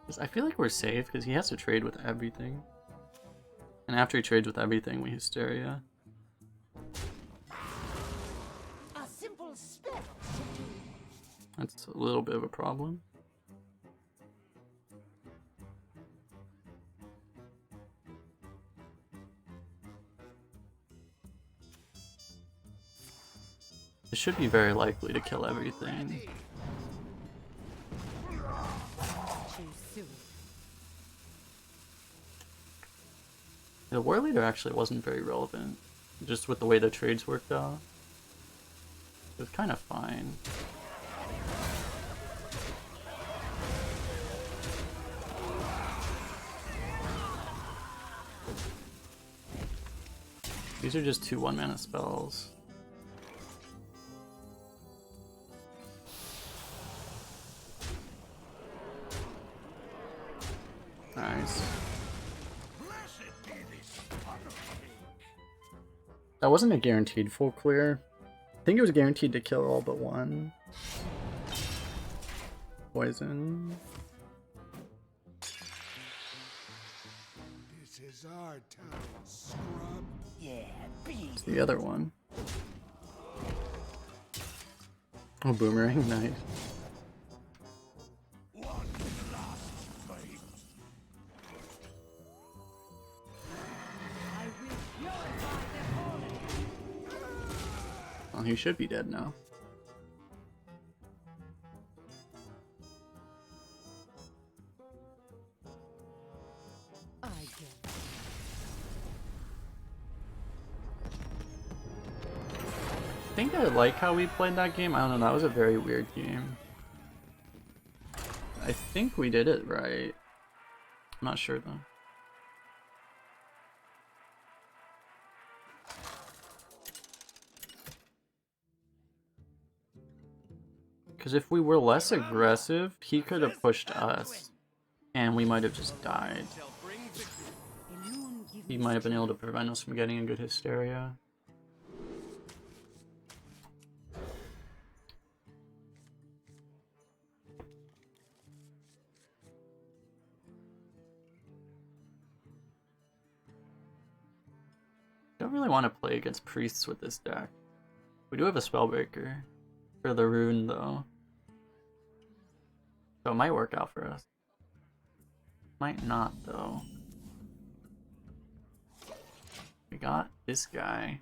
'Cause I feel like we're safe because he has to trade with everything. And after he trades with everything, we hysteria. A simple spell should do. That's a little bit of a problem. It should be very likely to kill everything. Too soon. The war leader actually wasn't very relevant, just with the way the trades worked out. It was kind of fine. These are just 2 1-mana spells. Nice. That wasn't a guaranteed full clear. I think it was guaranteed to kill all but one. Poison. This is our town, scrub. Yeah, be It's the other one. Oh, boomerang, nice. One last fight. I will purify the fallen. Well, he should be dead now. I get I think I like how we played that game. I don't know, that was a very weird game. I think we did it right. I'm not sure though. Because if we were less aggressive, he could have pushed us. And we might have just died. Elune give He me might have been able to prevent us from getting a good hysteria. Don't really want to play against priests with this deck. We do have a spellbreaker for the rune though. So it might work out for us. Might not though. We got this guy.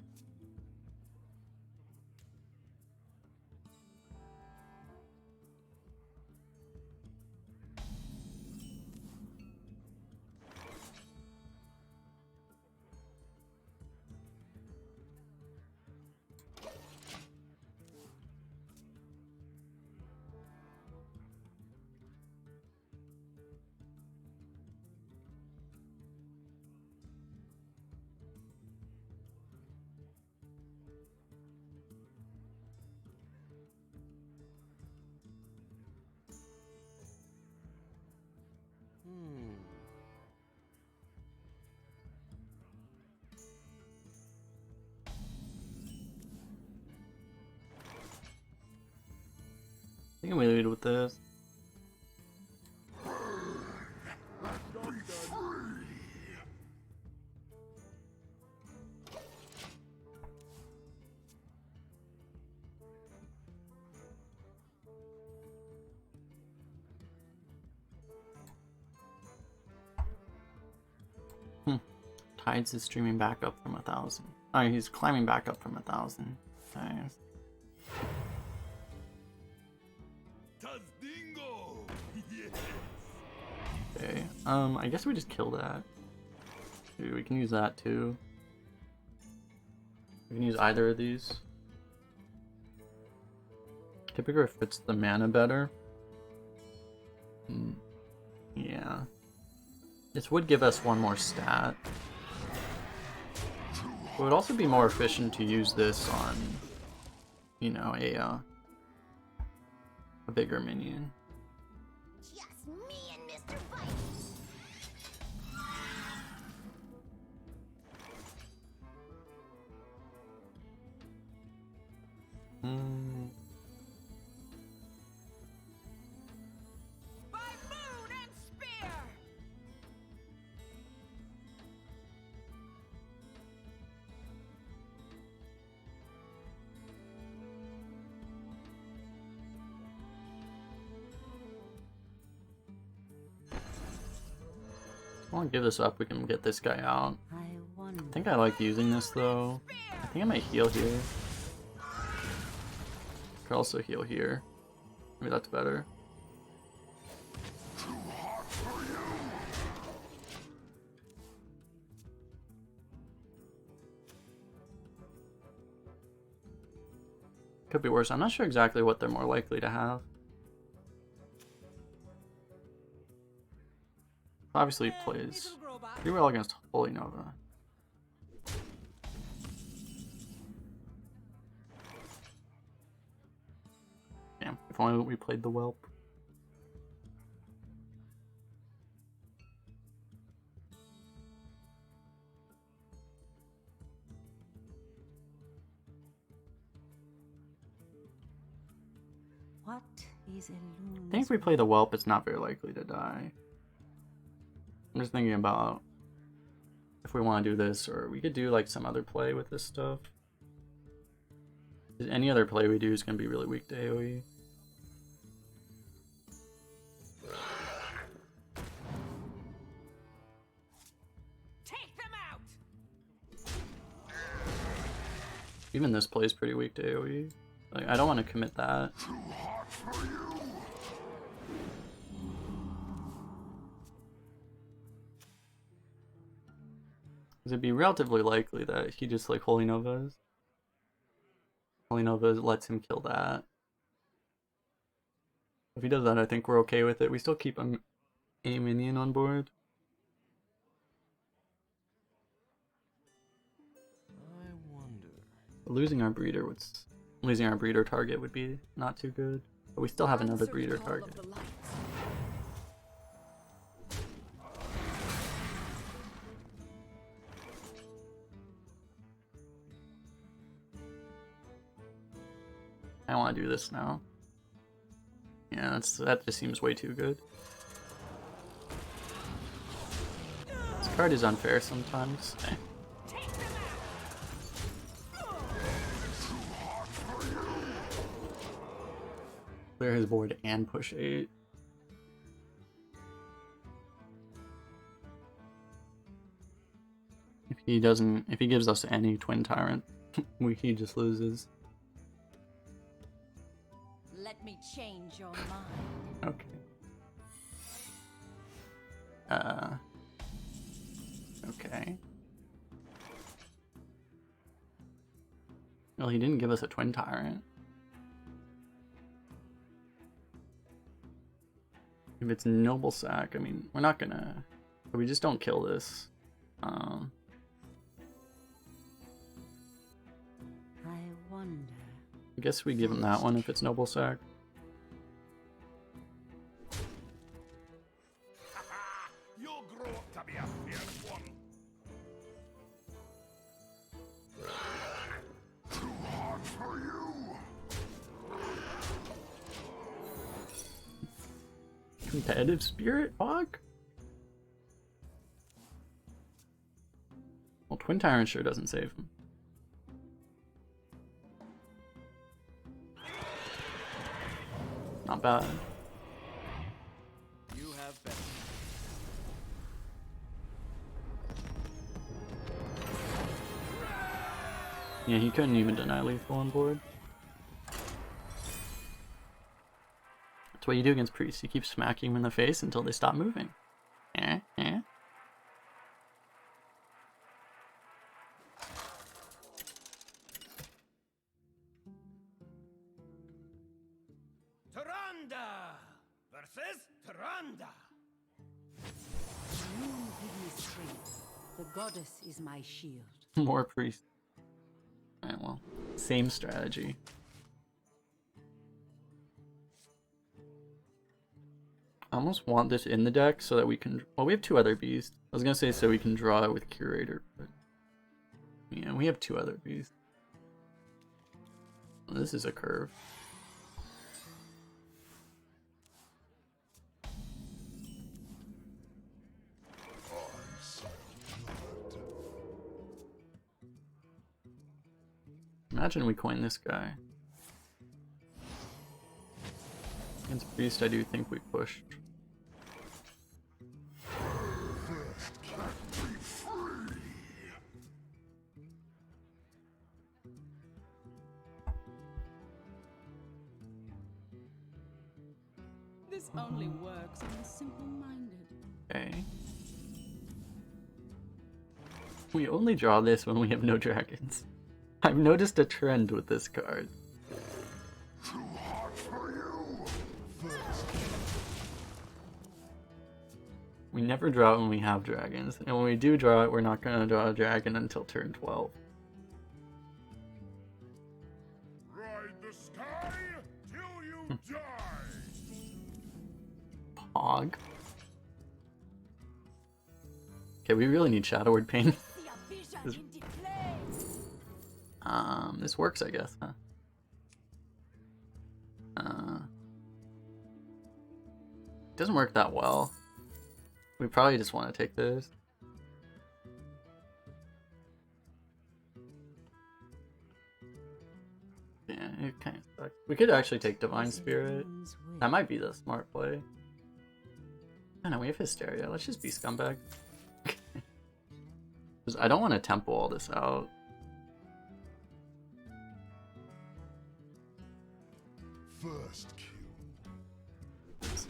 think we lead with this. Tides is streaming back up from 1,000. Oh, he's climbing back up from 1,000. Nice. Tazdingo! Yes! Okay, I guess we just kill that. Dude, we can use that too. We can use either of these. Typically fits the mana better. Yeah. This would give us one more stat. It would also be more efficient to use this on, you know, a bigger minion. Just me and Mr. Bite. By moon and spear. I want to give this up, we can get this guy out. I wonder. I think I like using this though. I think I might heal here. Could also heal here. Maybe that's better. Could be worse. I'm not sure exactly what they're more likely to have. Obviously he plays pretty well against Holy Nova. Damn, if only we played the Whelp. What is a I loon's think if we play the Whelp, it's not very likely to die. I'm just thinking about if we want to do this, or we could do like some other play with this stuff. Any other play we do is going to be really weak to AoE. Take them out. Even this play is pretty weak to AoE. Like, I don't want to commit that. Because it'd be relatively likely that he just like Holy Novas. Holy Nova lets him kill that. If he does that, I think we're okay with it. We still keep a minion on board. I wonder. Losing our breeder target would be not too good. But we still have another breeder target. I want to do this now. Yeah, that just seems way too good. This card is unfair sometimes. Clear his board and push 8. If he gives us any Twin Tyrant, he just loses. Let me change your mind. Okay. Okay. Well, he didn't give us a Twin Tyrant. If it's Noble Sack, I mean, we're not gonna... We just don't kill this. I wonder. I guess we give him that one if it's Noble Sack. You'll grow up to be a fierce one. Too hard for you. Competitive spirit, fuck. Well, Twin Tyrant sure doesn't save him. Not bad. You have better. Yeah, he couldn't even deny lethal on board. That's what you do against priests. You keep smacking them in the face until they stop moving. Eh? Tyranda versus Tyranda. Moon give me strength. The goddess is my shield. More priests. Alright, well, same strategy. I almost want this in the deck so that we can... Well, we have 2 other beasts. I was gonna say so we can draw it with Curator, but... Yeah, we have 2 other beasts. Well, this is a curve. Imagine we coin this guy. Against Priest, I do think we pushed. This only works on the simple-minded. Okay. We only draw this when we have no dragons. I've noticed a trend with this card. Too hot for you. We never draw it when we have dragons, and when we do draw it, we're not going to draw a dragon until turn 12. Ride the sky till you die. Pog. Okay, we really need Shadow Word Pain. See a vision in the flames. This works, I guess, huh? Doesn't work that well. We probably just want to take this. Yeah, it kind of sucks. We could actually take Divine Spirit. That might be the smart play. I know, we have Hysteria. Let's just be Scumbag. 'Cause I don't want to tempo all this out. First kill.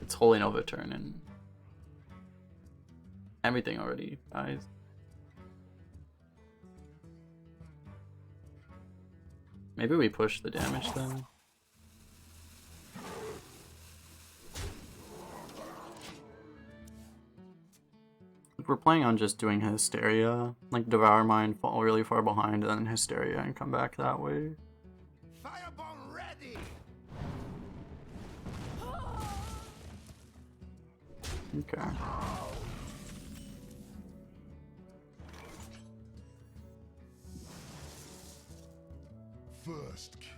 It's Holy Nova turn and everything already dies. Maybe we push the damage then. If we're planning on just doing Hysteria, like Devour Mine, fall really far behind, and then Hysteria and come back that way. Firebomb ready. Okay. First kill.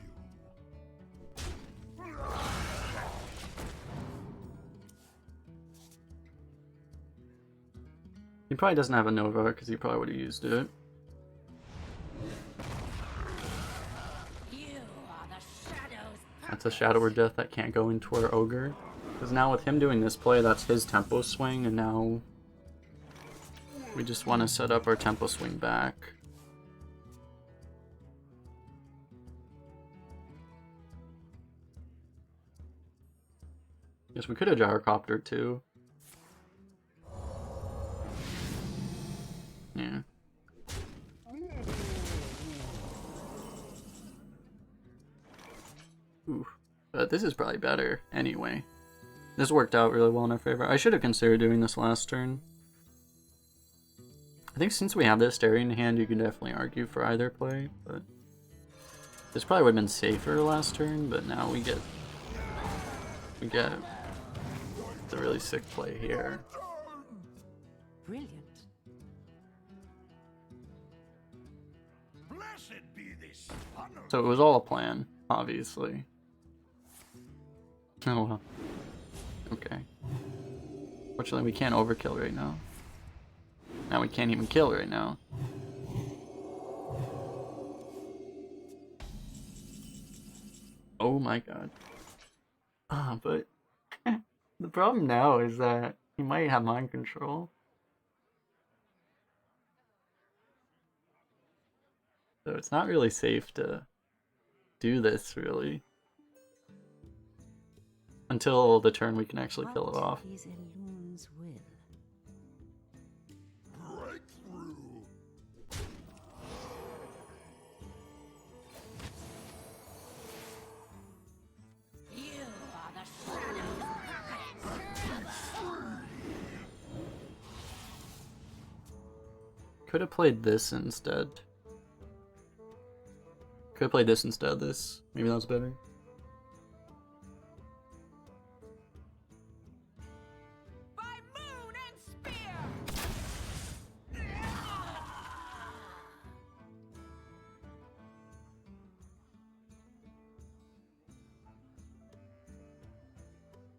He probably doesn't have a Nova because he probably would have used it. You are the shadows. That's a Shadow Word Death that can't go into our Ogre. Because now with him doing this play, that's his tempo swing, and now we just want to set up our tempo swing back. Guess we could have Gyrocopter too. Yeah. Ooh. But this is probably better anyway. This worked out really well in our favor. I should have considered doing this last turn. I think since we have this Hysteria in hand, you can definitely argue for either play, but this probably would have been safer last turn, but now we get the really sick play here. Brilliant. Blessed be this honor. So it was all a plan, obviously. Oh well. Okay. Unfortunately, we can't overkill right now. Now we can't even kill right now. Oh my god. But the problem now is that he might have mind control. So it's not really safe to do this, really. Until the turn we can actually kill it off. What is Elun's will? Breakthrough. You are the shadows. Could have played this instead. Could have played this instead of this. Maybe that's better. By moon and spear.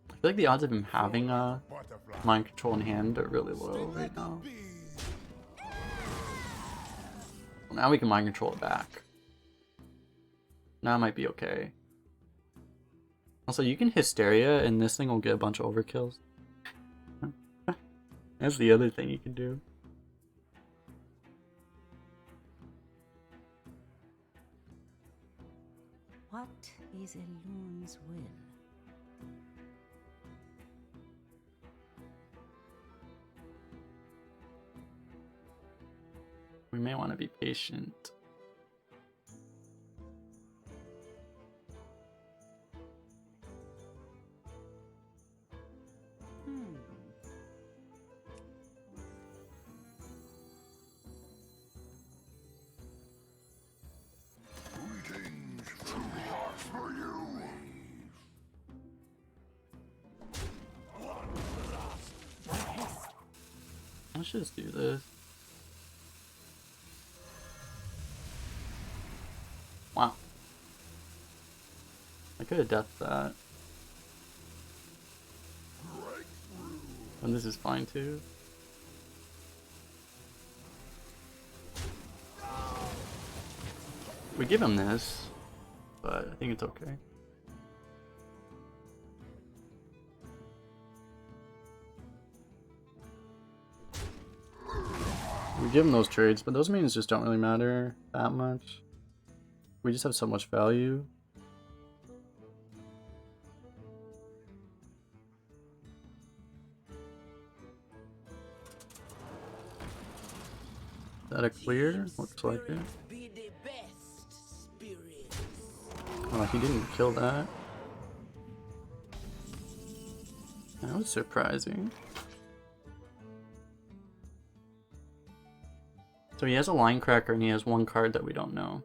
I feel like the odds of him having Butterfly. mind control in hand are really low right now. Well, now we can mind control it back. Now it might be okay. Also, you can hysteria and this thing will get a bunch of overkills. That's the other thing you can do. What is Elun's will? We may want to be patient. Greetings from the heart for you. Let's just do this. Wow. I could have deathed that. And this is fine too. We give him this, but I think it's okay. We give him those trades, but those minions just don't really matter that much. We just have so much value. Is that a clear? Looks like it. Be the best spirits. Oh, he didn't kill that. That was surprising. So he has a line cracker and he has one card that we don't know.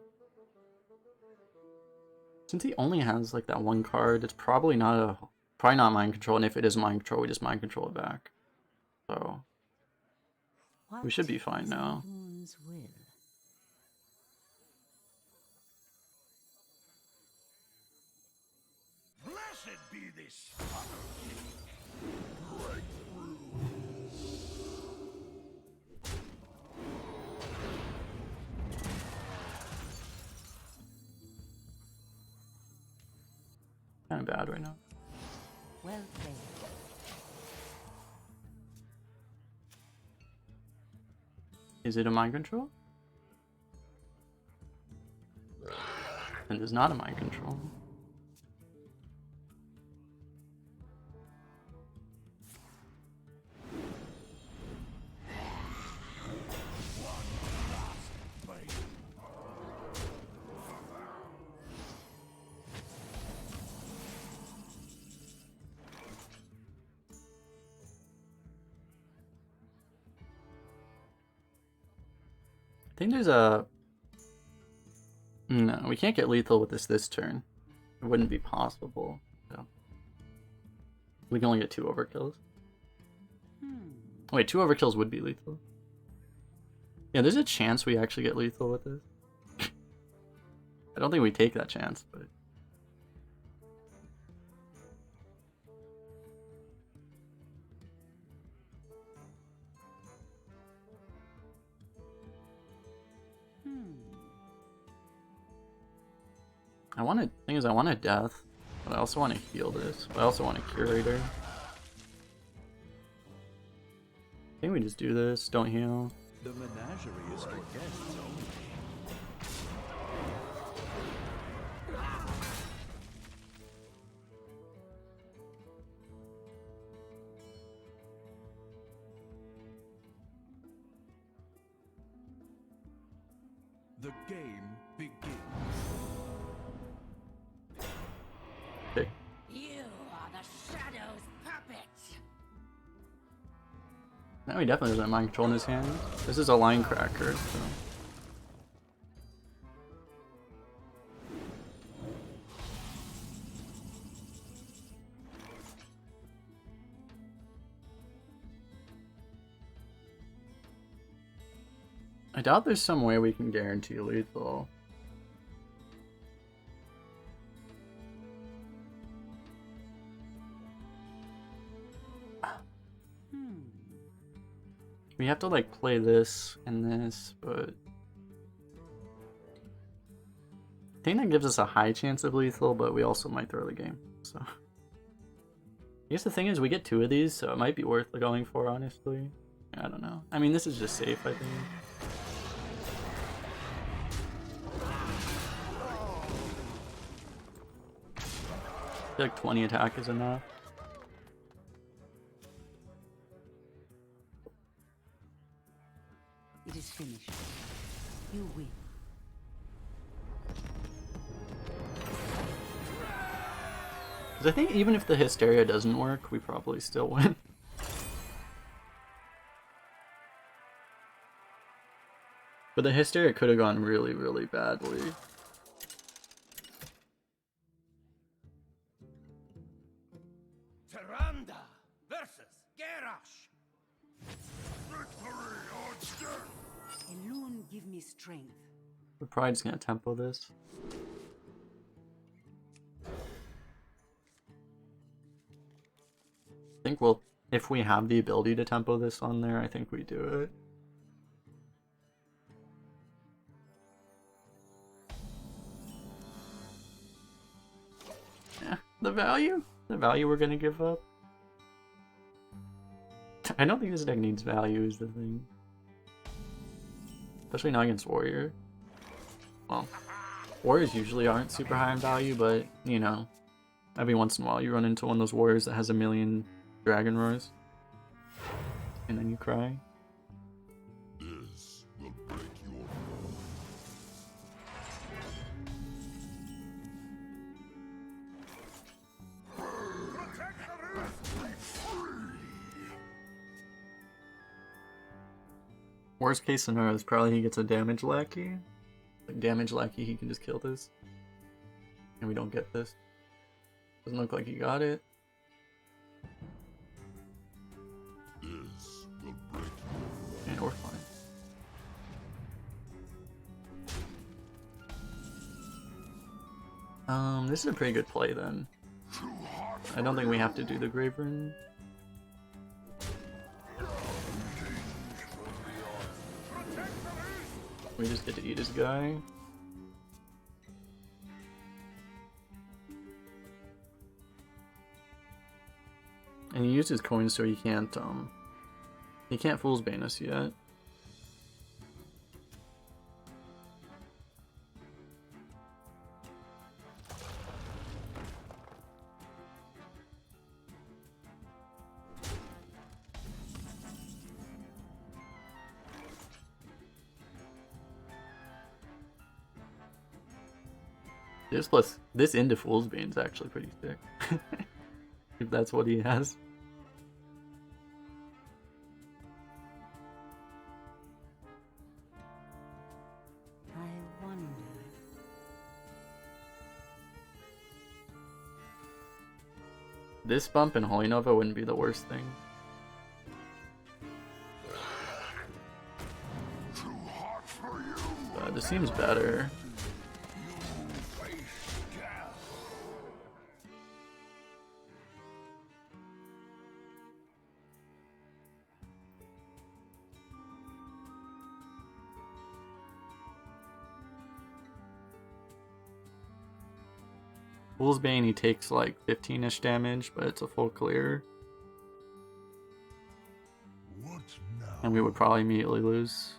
Since he only has like that one card, it's probably not mind control, and if it is mind control, we just mind control it back. So we should be fine now. Elun's will. Blessed be this fucker. Kind of bad right now. Well played. Is it a mind control? And it's not a mind control. I think there's a... No, we can't get lethal with this turn. It wouldn't be possible. So. We can only get 2 overkills. Wait, 2 overkills would be lethal. Yeah, there's a chance we actually get lethal with this. I don't think we take that chance, but... Thing is, I want a death, but I also want to heal this. But I also want a curator. I think we just do this. Don't heal. The menagerie is for guests only. The game begins. Pick. You are the shadow's puppet. No, he definitely doesn't mind controlling his hand. This is a line cracker, so. I doubt there's some way we can guarantee lethal. We have to like play this and this, but I think that gives us a high chance of lethal, but we also might throw the game. So I guess the thing is we get 2 of these, so it might be worth going for, honestly. I don't know. I mean, this is just safe, I think. I feel like 20 attack is enough. It is finished. You win. Because I think even if the hysteria doesn't work, we probably still win. But the hysteria could have gone really, really badly. Tyrant versus Garrosh. Victory or death. Elune, give me strength. We're probably just gonna tempo this. I think we'll, if we have the ability to tempo this on there, I think we do it. Yeah, the value we're gonna give up. I don't think this deck needs value is the thing. Especially not against warrior. Well, warriors usually aren't super high in value, but you know, every once in a while you run into one of those warriors that has a million dragon roars. And then you cry. This will break your fall. Protect the roof. Be free. Worst case scenario is probably he gets a damage lackey. Like damage lackey, he can just kill this. And we don't get this. Doesn't look like he got it. This will break your And we're fine. This is a pretty good play then. too hot. I don't think we have to do the Grave Rune. We just get to eat his guy. And he used his coins so he can't Fool's Bane us yet. This into Fool's Bane is actually pretty sick. If that's what he has. I wonder. This bump in Holy Nova wouldn't be the worst thing. Too hot for you. This seems better. You face death. Fool's Bane, he takes like 15-ish damage, but it's a full clear. What now? And we would probably immediately lose.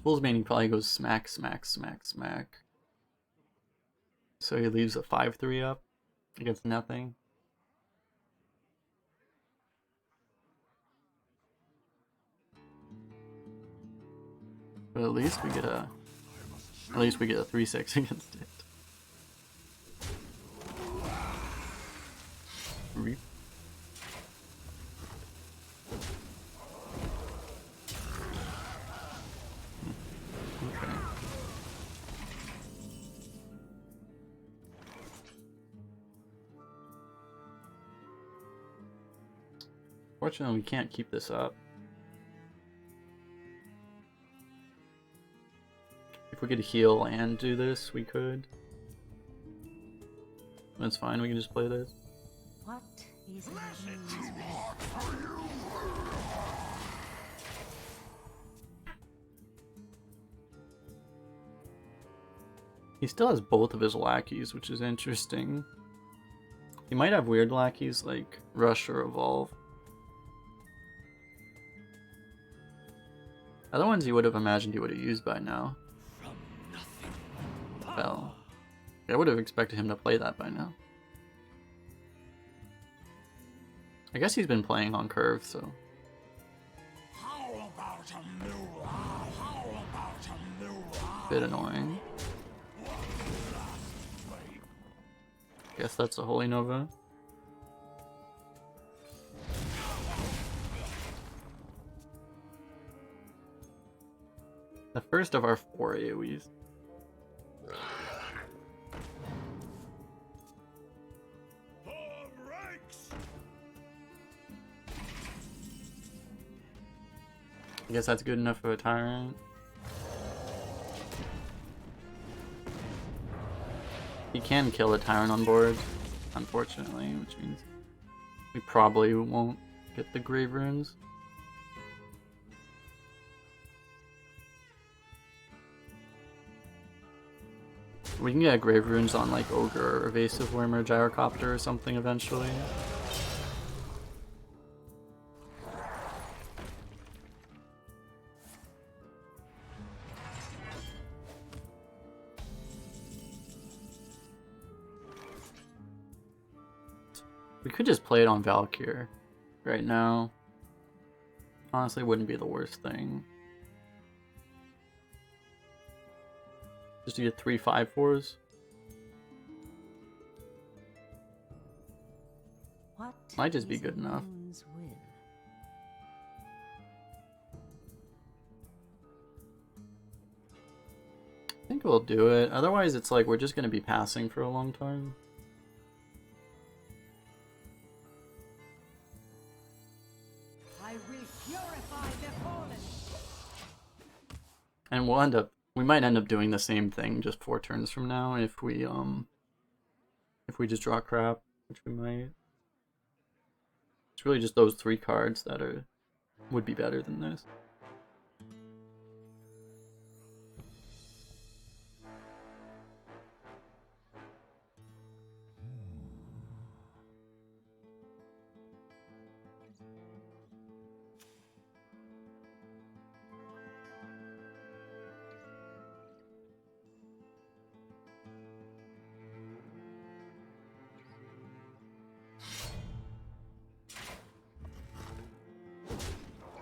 Fool's Bane, he probably goes smack, smack, smack, smack. So he leaves a 5-3 up against nothing. But at least we get a 3-6 against it. Reap. Okay. Fortunately, we can't keep this up. If we could heal and do this, we could. That's fine, we can just play this. What is illusion's will? He still has both of his lackeys, which is interesting. He might have weird lackeys like Rush or Evolve. Other ones you would have imagined he would have used by now. Well, I would have expected him to play that by now. I guess he's been playing on curve, so. How about a mirror? How about a mirror? Bit annoying. Guess that's a Holy Nova. The first of our 4 AoEs. I guess that's good enough for a Tyrant. He can kill a Tyrant on board, unfortunately, which means we probably won't get the Grave Runes. We can get Grave Runes on like Ogre or Evasive Worm or Gyrocopter or something eventually. We could just play it on Valkyr right now. Honestly, wouldn't be the worst thing. Just to get 3 5/4s. What Might just be is good enough. illusion's will? I think we'll do it. Otherwise, it's like we're just going to be passing for a long time. I will purify the fallen. And we might end up doing the same thing just 4 turns from now if we just draw crap, which we might. It's really just those 3 cards that would be better than this.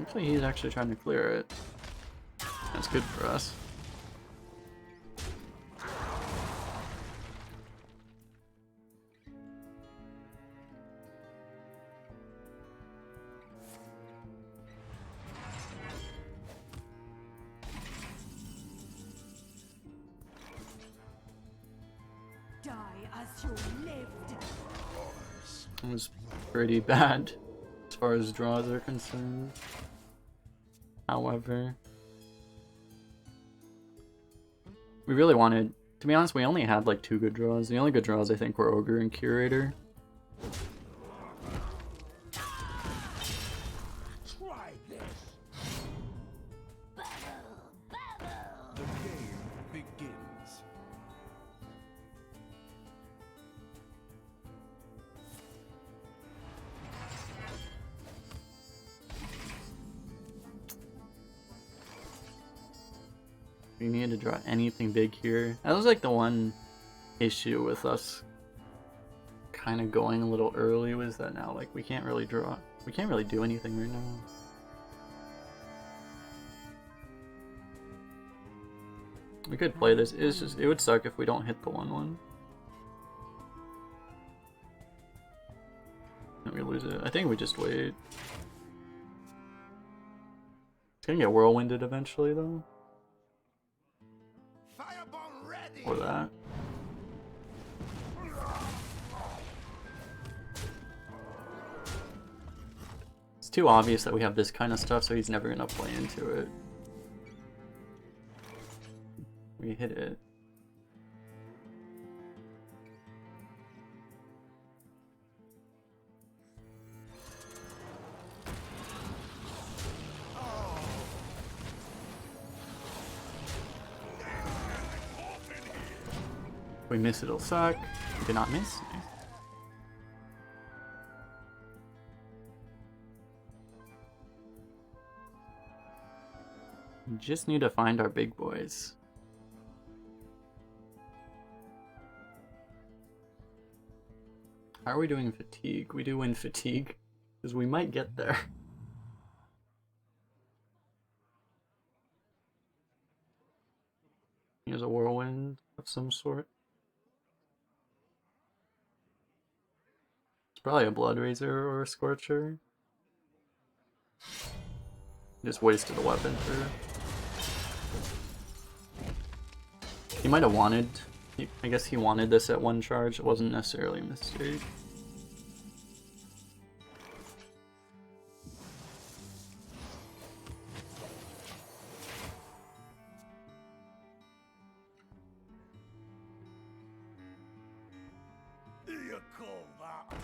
Looks like he's actually trying to clear it. That's good for us. Die as you lived. It was pretty bad as far as draws are concerned. However, we really wanted To be honest, we only had like 2 good draws. The only good draws I think were Ogre and Curator. Try this. The game begins. We needed to draw anything big here. That was like the one issue with us kind of going a little early, was that now like we can't really draw. We can't really do anything right now. We could play this. It's just, it would suck if we don't hit the 1/1. And we lose it. I think we just wait. It's gonna get whirlwinded eventually though. Firebomb ready. Or that. It's too obvious that we have this kind of stuff, so he's never gonna play into it. We hit it. If we miss, it'll suck. We did not miss. Nice. We just need to find our big boys. How are we doing in fatigue? We do win fatigue, because we might get there. Here's a whirlwind of some sort. It's probably a Blood Razor or a Scorcher. Just wasted a weapon for... He might have wanted... I guess he wanted this at 1 charge. It wasn't necessarily a mistake. You call that?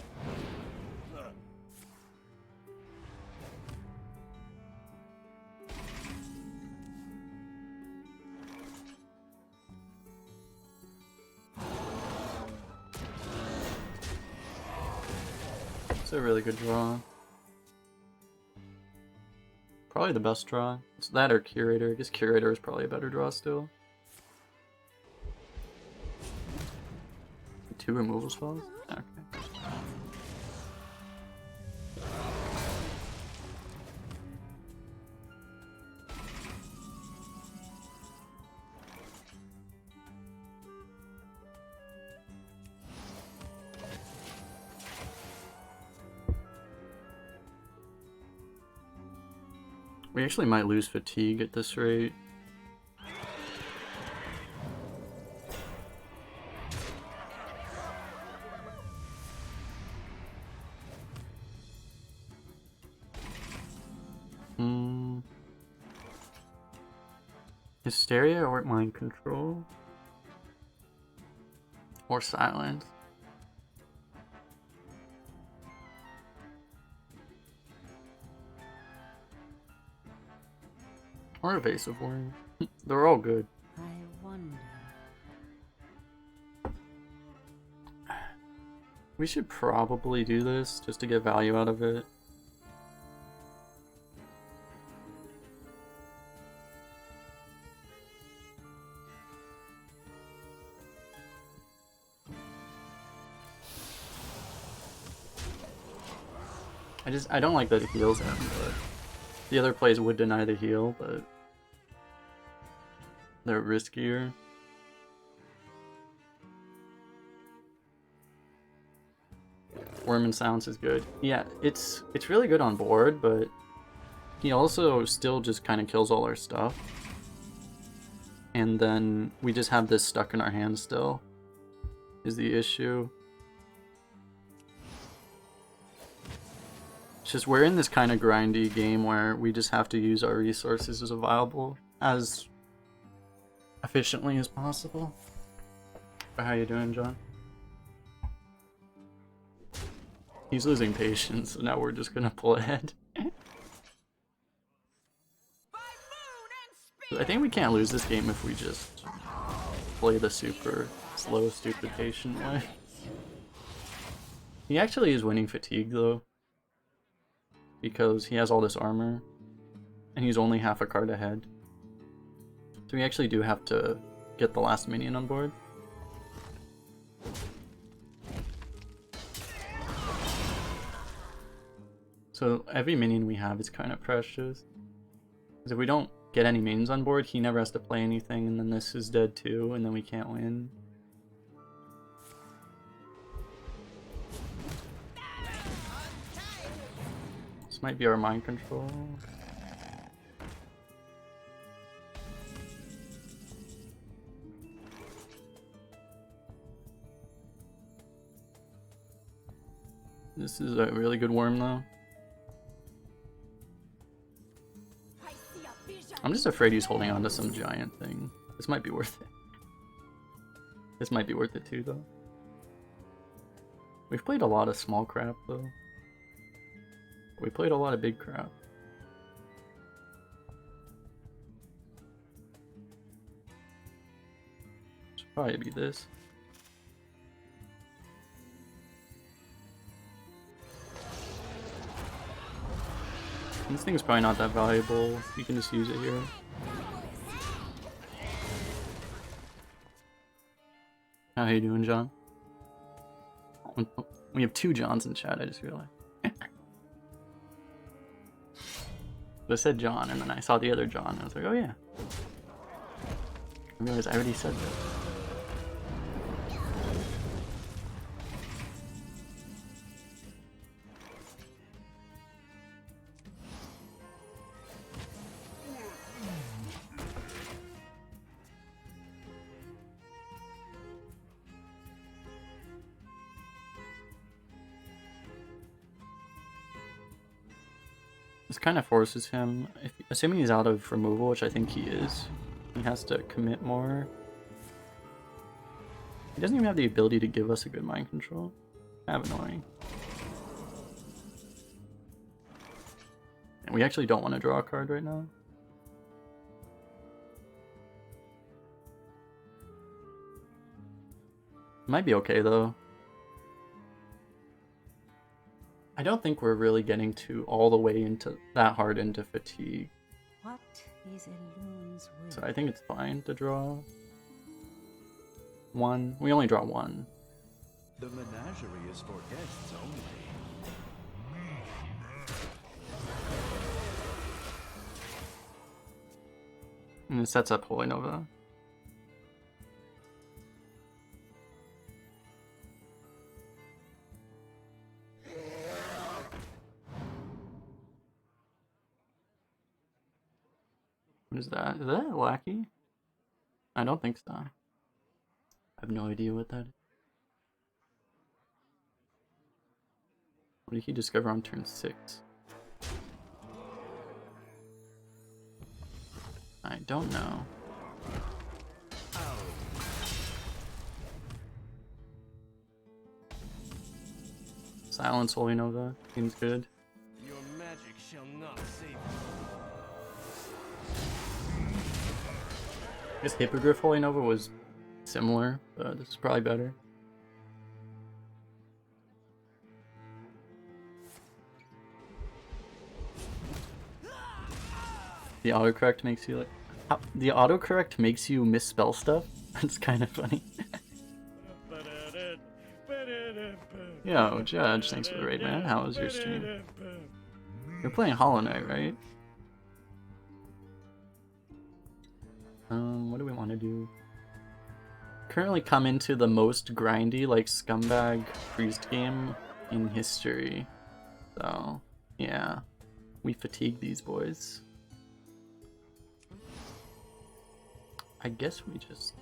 It's a really good draw. Probably the best draw. It's that or Curator. I guess Curator is probably a better draw still. 2 removal spells? Okay. We actually might lose fatigue at this rate. Hysteria or mind control? Or silence? Or evasive warning. They're all good. I wonder. We should probably do this just to get value out of it. I don't like that it heals him, but the other plays would deny the heal, but they're riskier. Worm and Silence is good. Yeah, it's really good on board, but he also still just kind of kills all our stuff. And then we just have this stuck in our hands still, is the issue. It's just we're in this kind of grindy game where we just have to use our resources as efficiently as possible. How you doing, John? He's losing patience, so now we're just gonna pull ahead. I think we can't lose this game if we just play the super slow, stupid, patient way. He actually is winning fatigue though, because he has all this armor, and he's only half a card ahead. So we actually do have to get the last minion on board. So every minion we have is kind of precious. Because if we don't get any minions on board, he never has to play anything, and then this is dead too, and then we can't win. This might be our mind control. This is a really good worm though. I'm just afraid he's holding on to some giant thing. This might be worth it. This might be worth it too though. We've played a lot of small crap though. We played a lot of big crap. Should probably be this. This thing's probably not that valuable. You can just use it here. How you doing, John? We have 2 Johns in chat, I just realized. I said John, and then I saw the other John, and I was like, oh yeah. I realized I already said that. This kind of forces him, assuming he's out of removal, which I think he is, he has to commit more. He doesn't even have the ability to give us a good mind control. Kind of annoying. And we actually don't want to draw a card right now. Might be okay though. I don't think we're really getting to all the way into that hard into fatigue. What is a loon's will? So I think it's fine to draw 1. We only draw 1. The menagerie is for guests only. And it sets up Holy Nova. What is that? Is that a lackey? I don't think so. I have no idea what that is. What did he discover on turn 6? I don't know. Silence Holy Nova. Seems good. Your magic shall not save you. I guess Hippogriff Holy Nova was similar, but this is probably better. The autocorrect makes you like... the autocorrect makes you misspell stuff? That's kind of funny. Yo, Judge, thanks for the raid, man. How was your stream? You're playing Hollow Knight, right? What do we want to do? Currently come into the most grindy, like, Scumbag Priest game in history. So, yeah. We fatigue these boys. I guess we just...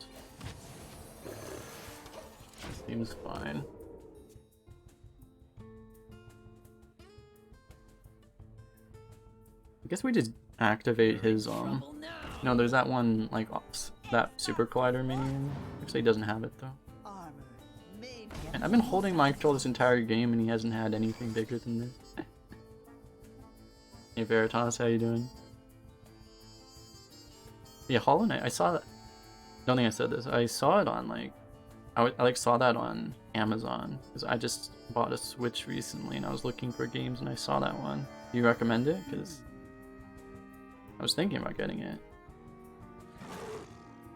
Seems fine. I guess we just activate his, No, there's that one, like, that Super Collider minion. Actually, he doesn't have it, though. And I've been holding mind control this entire game and he hasn't had anything bigger than this. Hey Veritas, how you doing? Yeah, Hollow Knight, I saw that. Don't think I said this. I saw it on like, I like saw that on Amazon because I just bought a Switch recently and I was looking for games and I saw that one. Do you recommend it? Because I was thinking about getting it.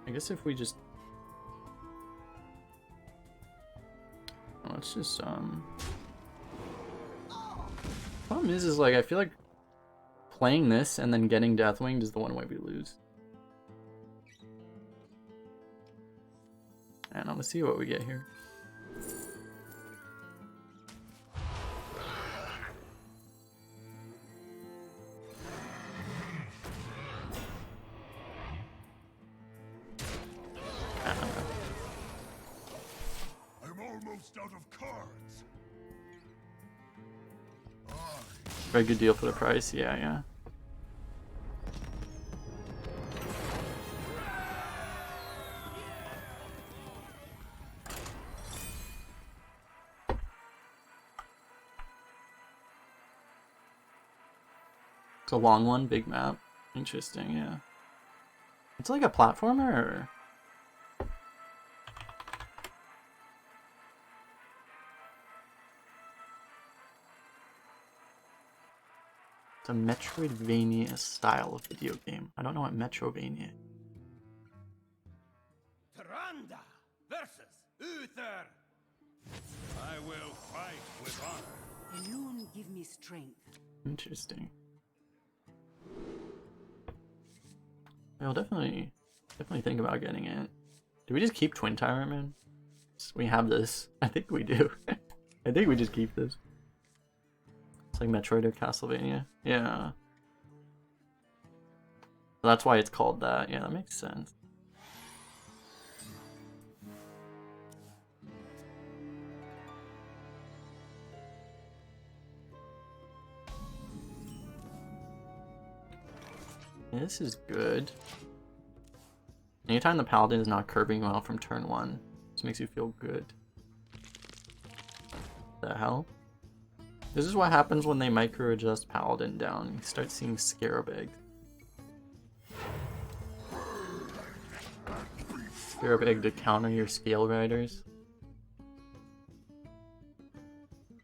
I guess if we just, let's just problem is like I feel like playing this and then getting Deathwinged is the one way we lose. And I'm gonna see what we get here. I'm almost out of cards. Very good deal for the price, yeah. It's a long one, big map. Interesting, yeah. It's like a platformer, or? It's a Metroidvania style of video game. I don't know what Metrovania is. Tyrant versus Uther. I will fight with honor. Alone give me strength. Interesting. I'll definitely think about getting it. Do we just keep Twin Tyrant, man? We have this. I think we do. I think we just keep this. It's like Metroid or Castlevania. Yeah. That's why it's called that. Yeah, that makes sense. Yeah, this is good. Anytime the Paladin is not curbing well from turn 1, this makes you feel good. The hell? This is what happens when they micro adjust Paladin down. You start seeing Scarab Egg. Scarab Egg to counter your Scale Riders.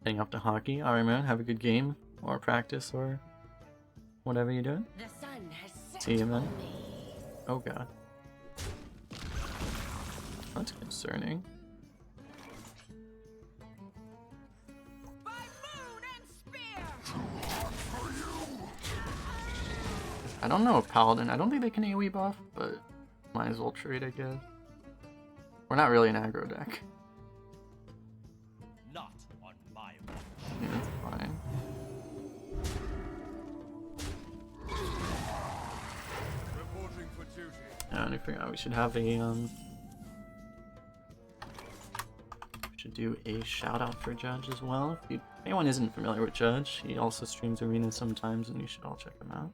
Heading up to hockey. Alright man, have a good game. Or practice or whatever you're doing. The sun has set See you man. on me. Oh god. That's concerning. By moon and spear. I don't know if Paladin, I don't think they can AoE buff, but might as well trade, I guess. We're not really an aggro deck. Not on my watch. Yeah, that's fine. Reporting for duty. Yeah, I need to figure out we should have a we should do a shout out for Judge as well. If anyone isn't familiar with Judge, he also streams Arena sometimes and you should all check him out.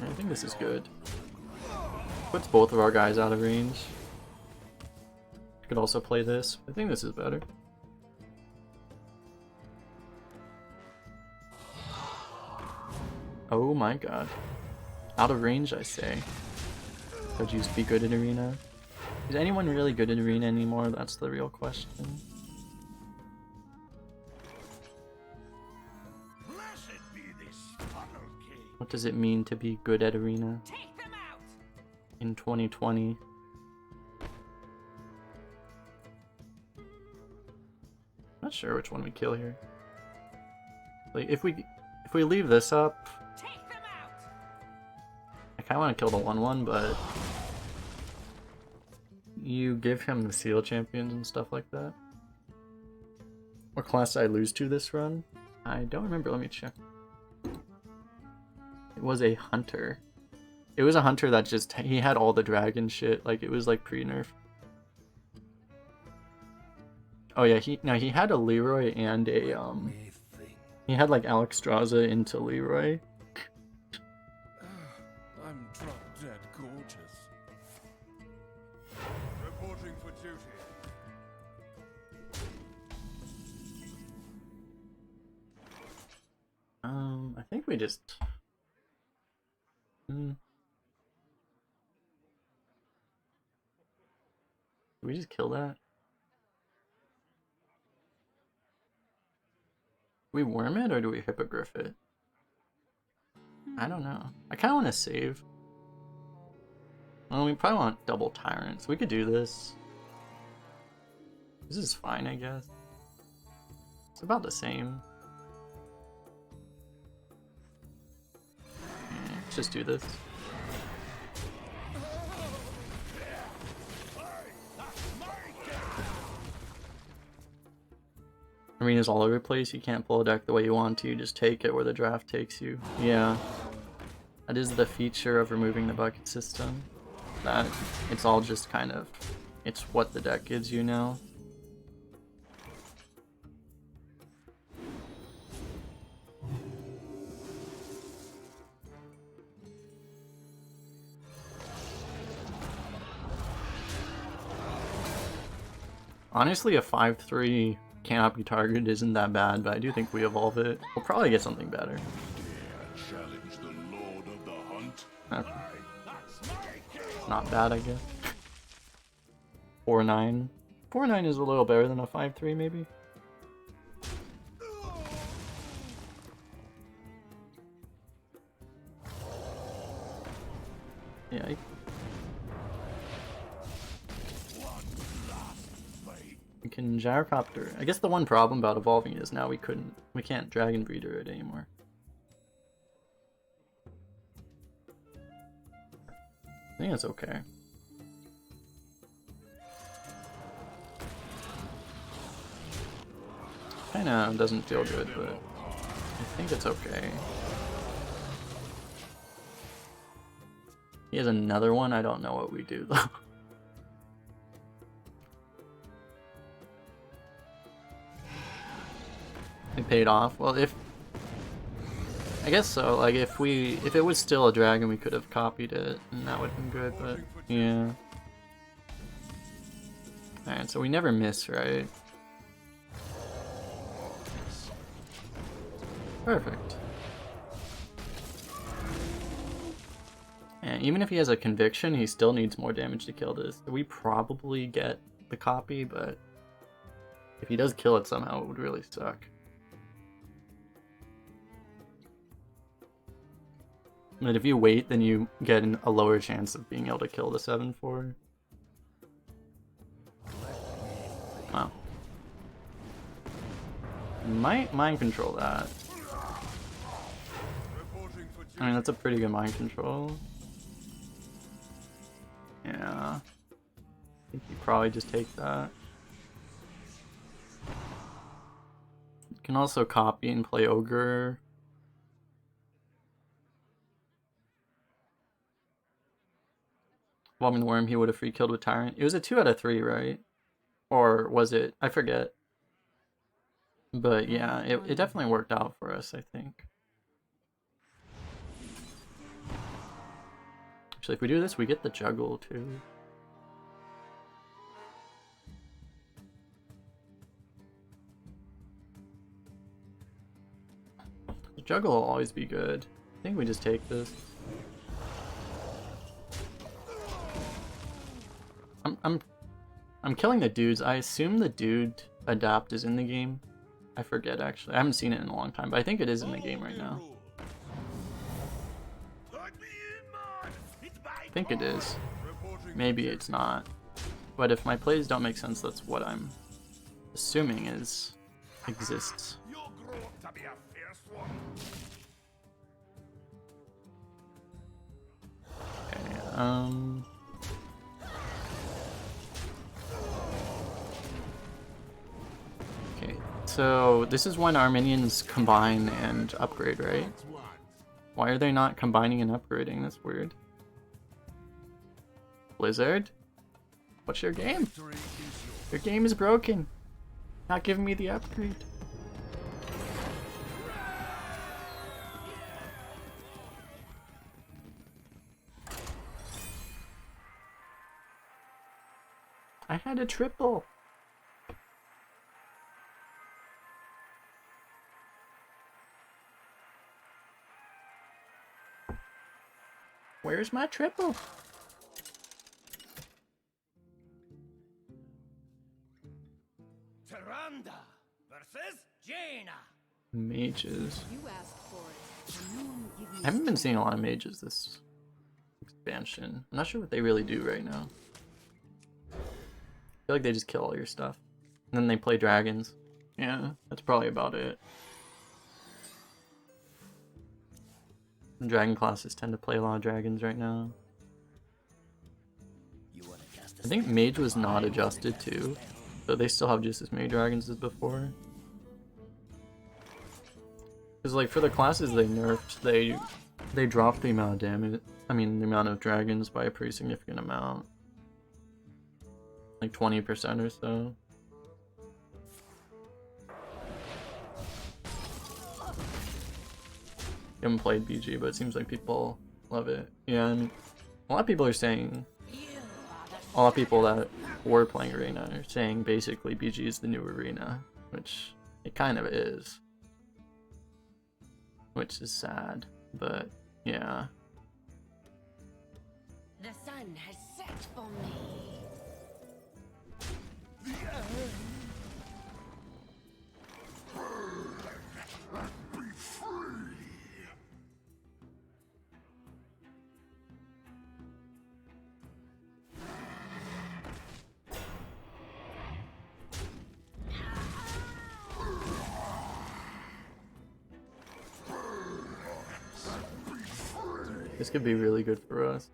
I think this is good. Puts both of our guys out of range. Could also play this. I think this is better. Oh my god. Out of range, I say. Could you be good at Arena? Is anyone really good at Arena anymore? That's the real question. Blessed be this funnel king. What does it mean to be good at Arena Take them out. in 2020? Not sure which one we kill here. Like if we leave this up, Take them out. I kind of want to kill the 1/1, but you give him the Seal Champions and stuff like that. What class did I lose to this run? I don't remember. Let me check. It was a hunter. It was a hunter that just he had all the dragon shit. Like it was like pre-nerf. Oh yeah, he had a Leroy and a he had like Alex Straza into Leroy. for duty. I think we just. Did we just kill that? Do we worm it or do we hippogriff it? I don't know. I kind of want to save. Well, we probably want double Tyrant, so we could do this. This is fine, I guess. It's about the same. Yeah, let's just do this. Arena's all over the place. You can't pull a deck the way you want to. You just take it where the draft takes you. Yeah. That is the feature of removing the bucket system. That it's all just kind of, it's what the deck gives you now. Honestly, a 5/3 cannot be targeted isn't that bad, but I do think we evolve it. We'll probably get something better. Challenge the Lord of the Hunt. Okay. Not bad, I guess. 4/9. 4/9 is a little better than a 5/3, maybe. Yeah. We can gyrocopter. I guess the one problem about evolving is now we can't dragon breeder it anymore. I think it's okay. Kinda doesn't feel good, but I think it's okay. He has another one, I don't know what we do though. It paid off. Well, I guess so. Like if it was still a dragon, we could have copied it, and that would have been good. But yeah. All right, so we never miss, right? Perfect. And even if he has a conviction, he still needs more damage to kill this. So we probably get the copy, but if he does kill it somehow, it would really suck. But if you wait, then you get a lower chance of being able to kill the 7/4. Wow. Might mind control that. I mean, that's a pretty good mind control. Yeah. I think you probably just take that. You can also copy and play Ogre. Involving the Worm, he would have free killed with Tyrant. It was a 2 out of 3, right? Or was it? I forget. But yeah, it definitely worked out for us, I think. Actually, if we do this, we get the juggle too. The juggle will always be good. I think we just take this. I'm killing the dudes. I assume the dude adapt is in the game. I forget actually. I haven't seen it in a long time, but I think it is in the game right now. I think it is. Maybe it's not. But if my plays don't make sense, that's what I'm assuming exists. Okay, okay, so this is when our minions combine and upgrade, right? Why are they not combining and upgrading? That's weird. Blizzard? What's your game? Your game is broken. Not giving me the upgrade. I had a triple. Where's my triple? Tyrant versus Jaina. Mages. You asked for it. The moon give me I haven't been strength. seeing a lot of mages this expansion. I'm not sure what they really do right now. I feel like they just kill all your stuff. And then they play dragons. Yeah, that's probably about it. Dragon classes tend to play a lot of dragons right now. I think mage was not adjusted too, so they still have just as many dragons as before. Because like for the classes they nerfed, they dropped the amount of damage. I mean the amount of dragons by a pretty significant amount, like 20% or so. I haven't played BG, but it seems like people love it. Yeah, I mean, a lot of people are saying, a lot of people that were playing Arena are saying basically BG is the new Arena, which it kind of is. Which is sad, but yeah. The sun has set for me. This could be really good for us.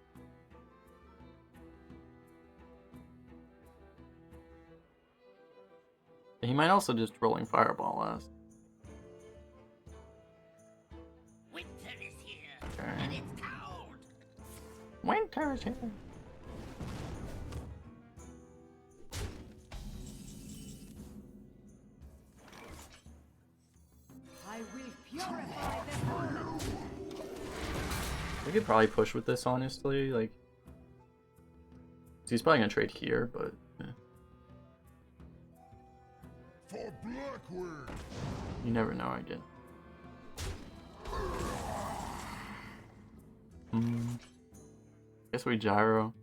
He might also just rolling Fireball last. Winter is here, Okay. and it's cold. Winter is here. I will purify the fallen. We could probably push with this, honestly. Like, he's probably gonna trade here, but eh, For Blackwood. you never know. I guess. Guess we gyro.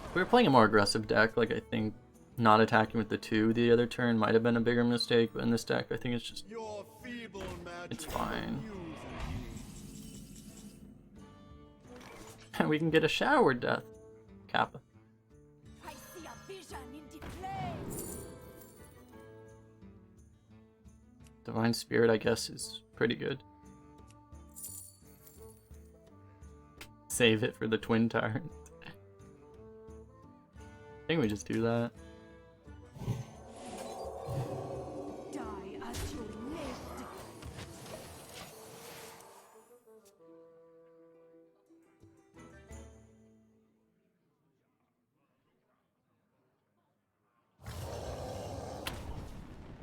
If we were playing a more aggressive deck, like I think not attacking with the 2 the other turn might have been a bigger mistake, but in this deck I think it's just, Your feeble magic. it's fine. And we can get a shower death. Kappa. I see a vision in the flames. Divine Spirit I guess is pretty good. Save it for the Twin Tyrant. I think we just do that. Die as you lived.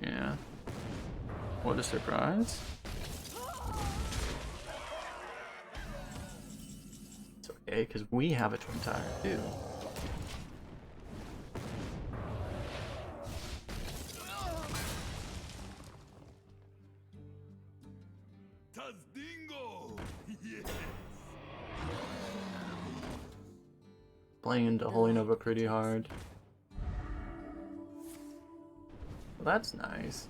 Yeah. What a surprise. It's okay, because we have a Twin Tyrant too. Tazdingo. Yes. Playing into Holy Nova pretty hard. Well, that's nice.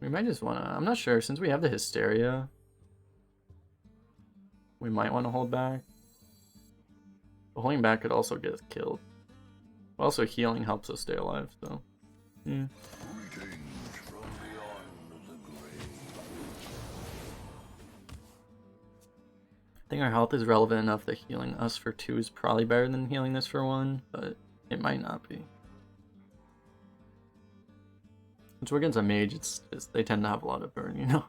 We might just wanna, I'm not sure, since we have the hysteria, we might want to hold back. But holding back could also get us killed. Also healing helps us stay alive, so yeah. Greetings from beyond the grave. I think our health is relevant enough that healing us for 2 is probably better than healing this for 1, but it might not be. Since we're against a mage, they tend to have a lot of burn, you know?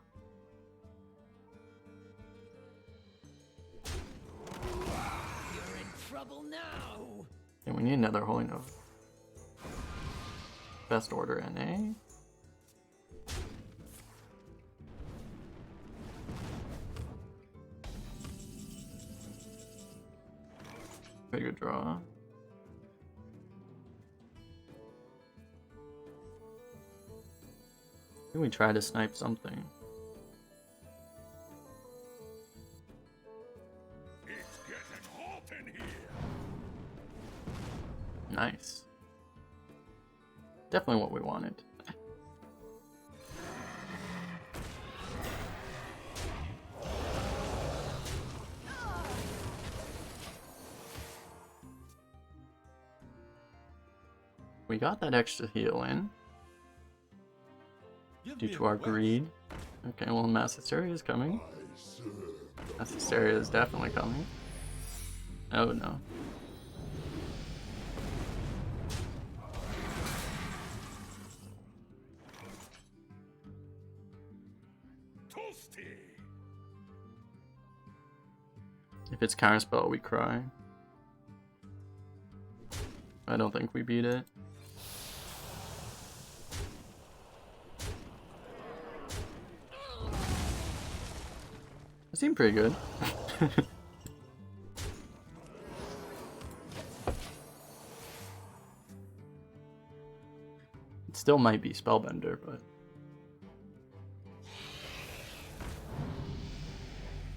You're in trouble now. And we need another Holy Nova. Best order NA. Pretty good draw. Can we try to snipe something? It's getting hot in here. Nice. Definitely what we wanted. We got that extra heal in. Due to our greed. Okay, well, mass hysteria is coming. Mass hysteria is definitely coming. Oh no. Toasty. If it's counterspell, we cry. I don't think we beat it. It seemed pretty good. It still might be Spellbender, but...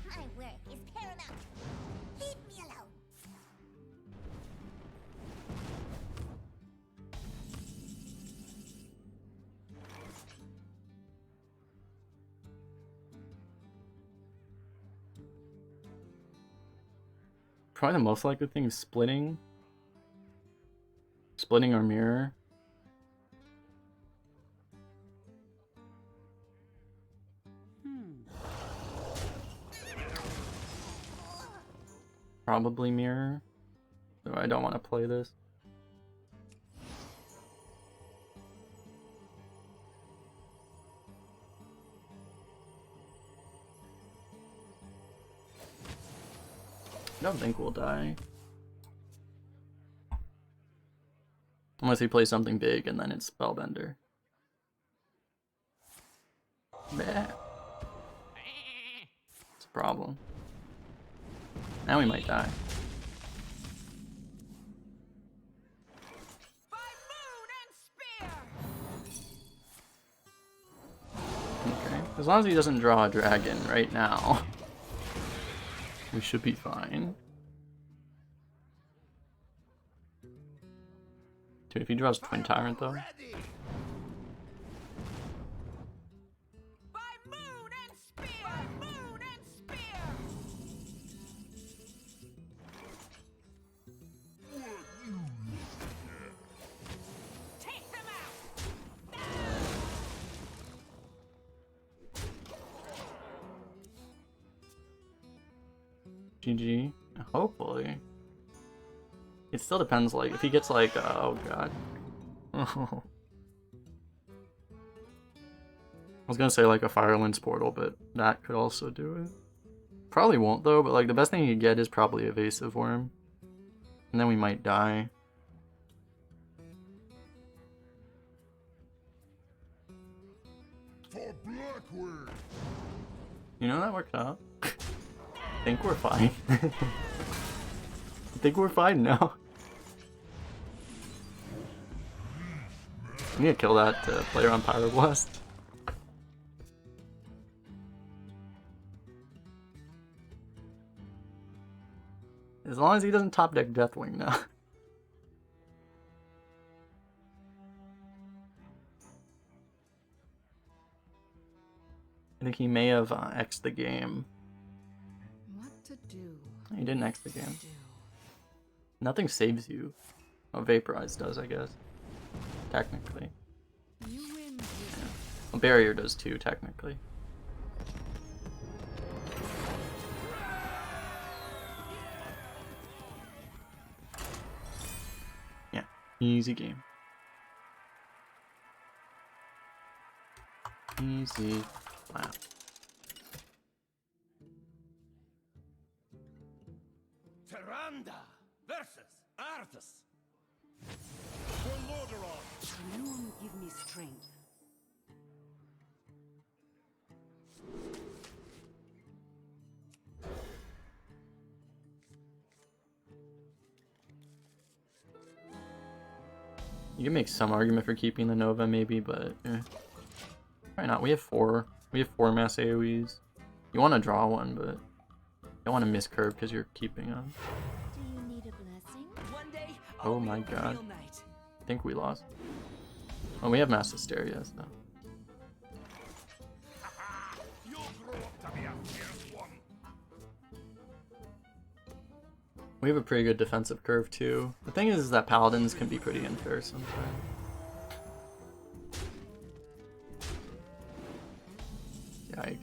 My work is paramount. Leave me alone. Probably the most likely thing is splitting. Splitting our mirror. Probably mirror. So I don't want to play this. I don't think we'll die. Unless he plays something big and then it's Spellbender. Bah. It's a problem. Now we might die. By moon and spear. Okay. As long as he doesn't draw a dragon right now, we should be fine. Dude, if he draws Twin Tyrant though. Ready. By moon and spear. By moon and spear. Take them out. GG. Hopefully. It still depends, like, if he gets like, oh god. I was gonna say like a Firelands portal, but that could also do it. Probably won't though, but like the best thing you get is probably Evasive Worm. And then we might die. For Blackwood. You know, that worked out. I think we're fine. I think we're fine now. We need to kill that player on Pyroblast. As long as he doesn't top deck Deathwing now. I think he may have X'd the game. What to do? He didn't X the game. Do. Nothing saves you. Oh, Vaporize does, I guess. Technically. You win. Well, Barrier does too, technically. Yeah, easy game. Easy. Wow. Tyranda versus Arthas. Loom give me strength. You can make some argument for keeping the Nova, maybe, but why not? We have four mass AoEs. You want to draw one, but you don't want to miss curve because you're keeping them. Do you need a blessing? One day, Oh I'll be my a god. real knight. I think we lost. Oh, we have mass hysteria, so. You'll grow up to be a fierce one. We have a pretty good defensive curve too. The thing is that paladins can be pretty unfair sometimes. Yikes.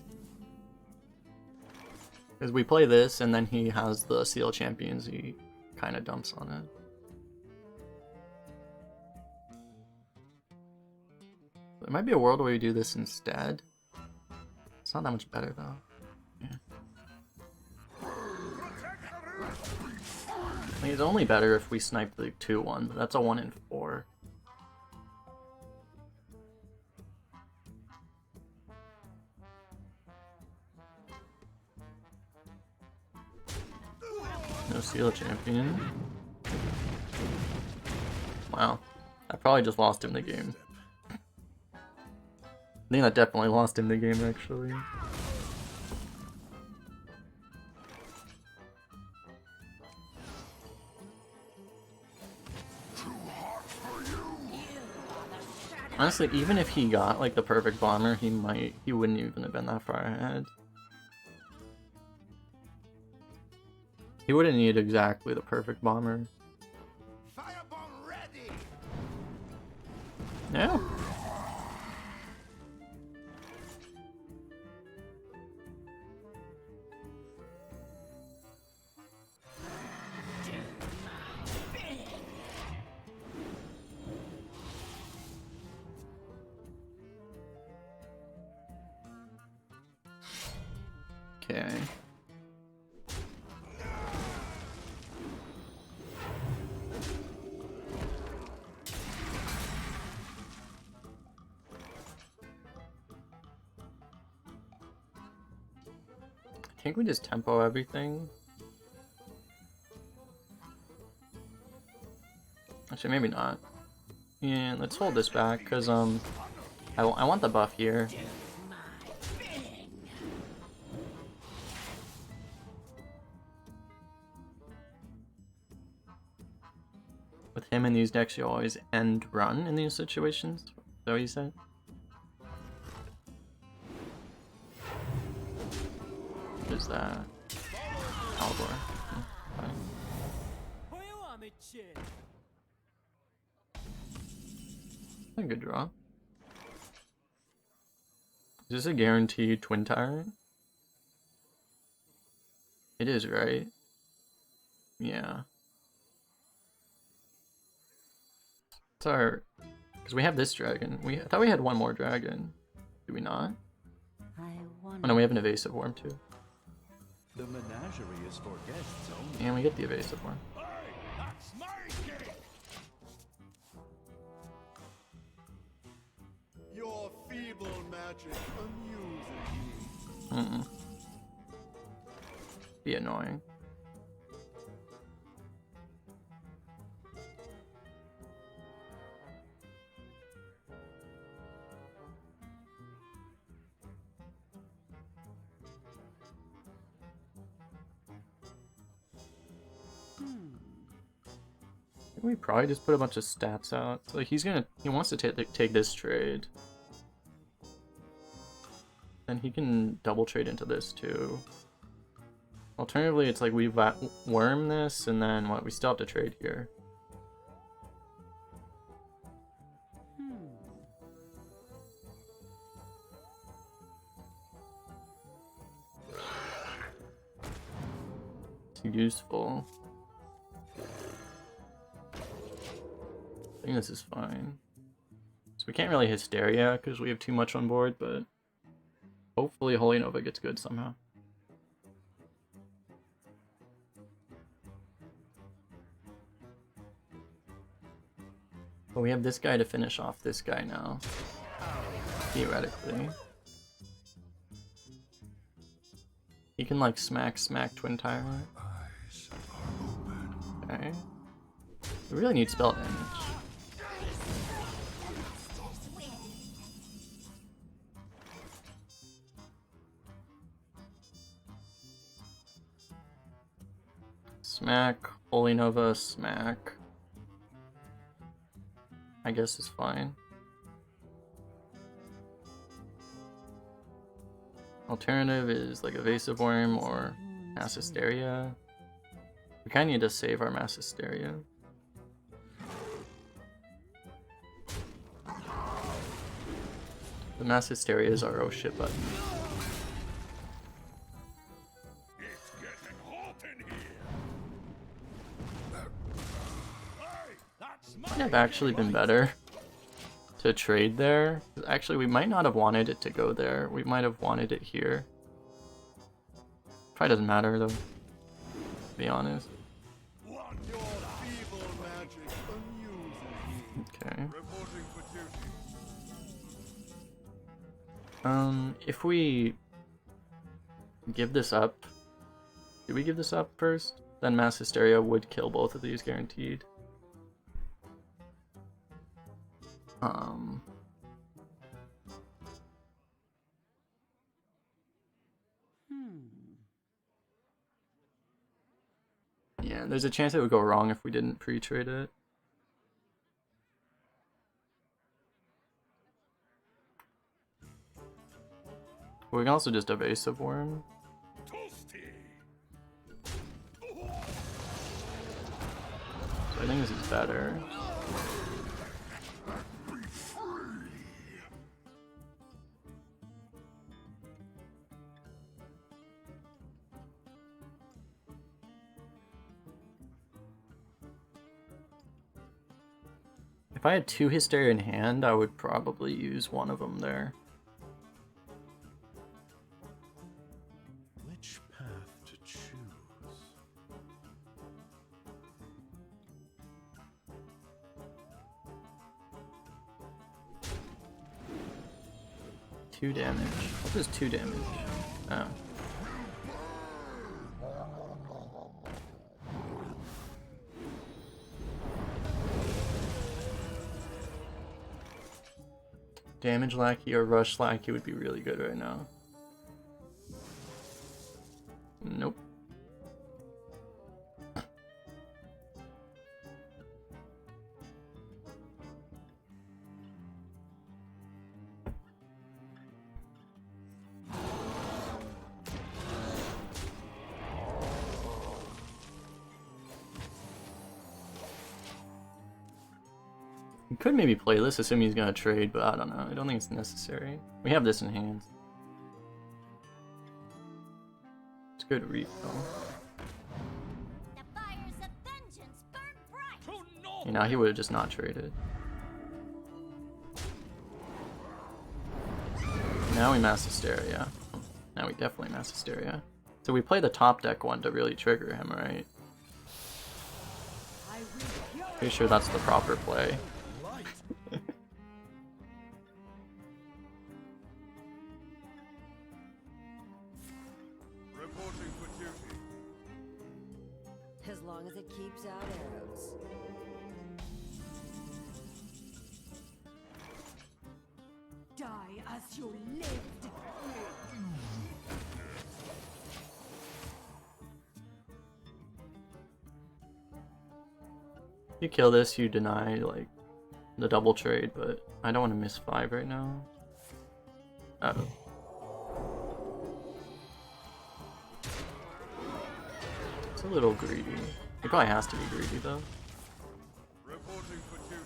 Because we play this and then he has the seal champions, he kind of dumps on it. There might be a world where we do this instead. It's not that much better though. Yeah. I mean, it's only better if we snipe the 2-1, but that's a 1 in 4. No seal champion. Wow. I probably just lost him the game. I think that definitely lost him the game, actually. Honestly, even if he got like the perfect bomber, he wouldn't even have been that far ahead. He wouldn't need exactly the perfect bomber. Firebomb ready. Yeah. Okay. I think we just tempo everything. Actually, maybe not. Yeah, let's hold this back, because I want the buff here. With him in these decks, you always end run in these situations. Is that what you said? What is that? Algor. Fine. Who you want me, shit? A good draw. Is this a guaranteed twin tyrant? It is, right? Yeah. It's our... Because we have this dragon. I thought we had one more dragon. Do we not? Oh no, we have an evasive worm too. The menagerie is for guests only. And we get the evasive worm. Hey, that's my gate. Your feeble magic amuses me. Be annoying. We probably just put a bunch of stats out. So he wants to take this trade. Then he can double trade into this too. Alternatively, it's like we worm this and then what? We still have to trade here. It's useful. I think this is fine. So we can't really hysteria because we have too much on board, but hopefully Holy Nova gets good somehow. But we have this guy to finish off this guy now, theoretically. He can like smack Twin Tyrant. Okay. We really need spell damage. Smack, Holy Nova, smack. I guess is fine. Alternative is like Evasive Worm or Mass Hysteria. We kinda need to save our Mass Hysteria. The Mass Hysteria is our oh shit button. It's getting hot in here. Might have actually been better to trade there. Actually, we might not have wanted it to go there. We might have wanted it here. Probably doesn't matter though, to be honest. Your feeble magic amuses me. Okay. Reporting for duty. If we give this up, do we give this up first? Then Mass Hysteria would kill both of these guaranteed. Yeah, there's a chance it would go wrong if we didn't pre-trade it. We can also just Evasive Worm. Toasty. So I think this is better. If I had 2 Hysteria in hand, I would probably use one of them there. Which path to choose? Two damage. What does 2 damage? Oh. Damage Lackey or Rush Lackey would be really good right now. Nope. We could maybe play this, assuming he's gonna trade, but I don't know. I don't think it's necessary. We have this in hand. It's good reap though. The fires of vengeance burn bright. You know, he would have just not traded. Now we Mass Hysteria. Now we definitely Mass Hysteria. So we play the top deck one to really trigger him, right? Pretty sure that's the proper play. Reporting for duty. As long as it keeps out arrows. Die as you lived. You kill this, you deny like the double trade, but I don't want to miss 5 right now. Uh-oh. It's a little greedy. He probably has to be greedy though. Reporting for duty.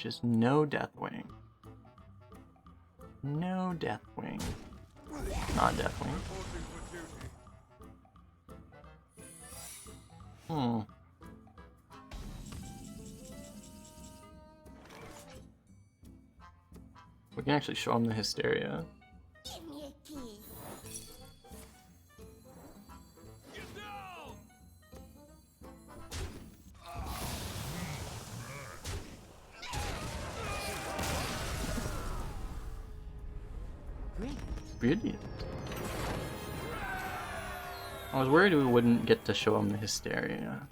just no Deathwing. No Deathwing. Not Deathwing. Reporting for duty. Hmm. We can actually show him the hysteria. Give me a key. Get down! Brilliant. I was worried we wouldn't get to show him the hysteria.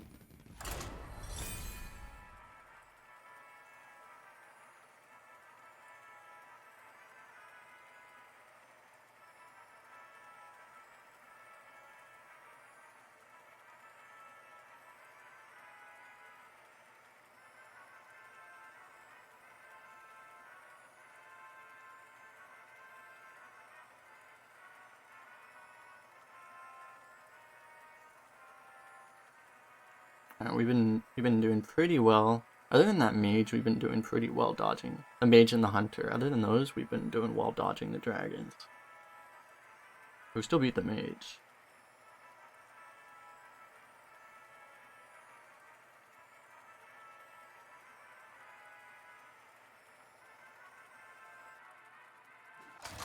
We've been doing pretty well. Other than that mage, we've been doing pretty well dodging. The mage and the hunter. Other than those, we've been doing well dodging the dragons. We still beat the mage.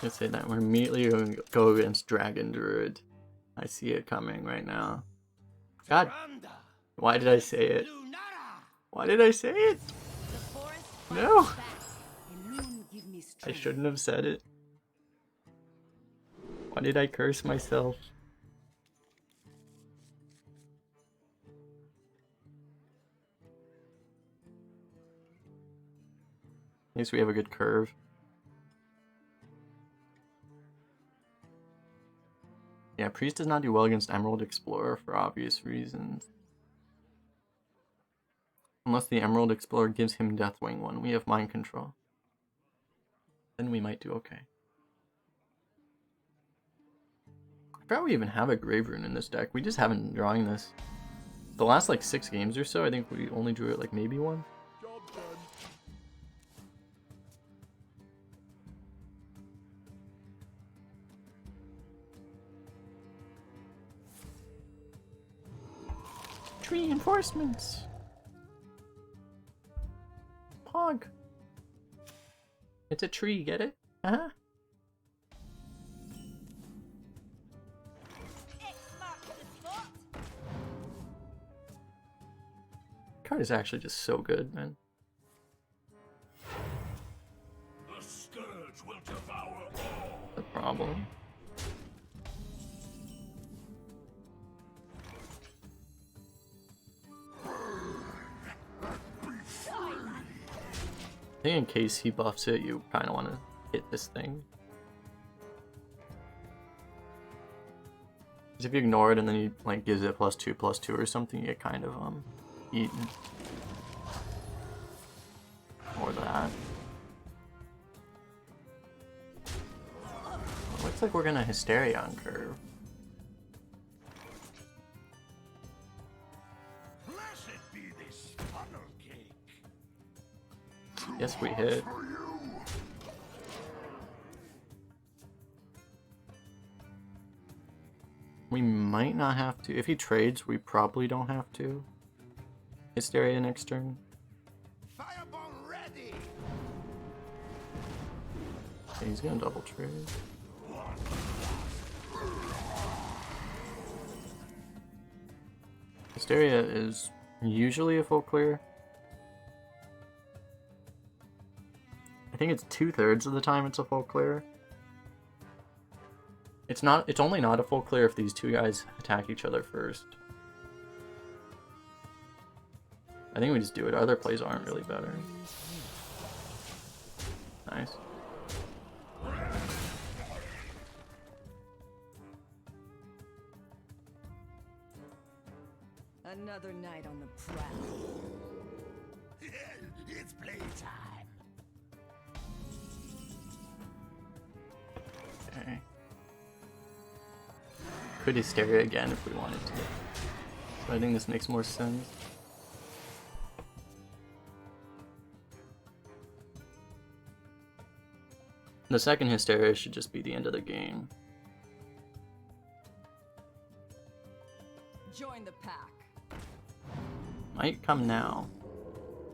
Let's say that we're immediately going to go against Dragon Druid. I see it coming right now. God, why did I say it? Why did I say it? The forest No, fights back. Alone give me I strength. shouldn't have said it. Why did I curse myself? At least we have a good curve. Yeah, Priest does not do well against Emerald Explorer for obvious reasons. Unless the Emerald Explorer gives him Deathwing when we have Mind Control. Then we might do okay. I forgot we even have a Grave Rune in this deck. We just haven't been drawing this. The last like 6 games or so, I think we only drew it like maybe one. Job done. Reinforcements. Pog. It's a tree, get it? Uh-huh. X marks the spot. Card is actually just so good, man. The scourge will devour all. The problem. I think in case he buffs it, you kind of want to hit this thing. Because if you ignore it and then he like gives it +2/+2 or something, you get kind of eaten. Or that. Looks like we're gonna Hysteria on curve. Blessed be this funnel cake. Yes, we hit. We might not have to. If he trades, we probably don't have to. Hysteria next turn. Firebomb ready. Okay, he's gonna double trade. Hysteria is usually a full clear. I think it's 2/3 of the time it's a full clear. It's not. It's only not a full clear if these two guys attack each other first. I think we just do it. Other plays aren't really better. Nice. Another night on the prowl. It's playtime. Okay. Could Hysteria again if we wanted to. But I think this makes more sense. The second hysteria should just be the end of the game. Join the pack. Might come now.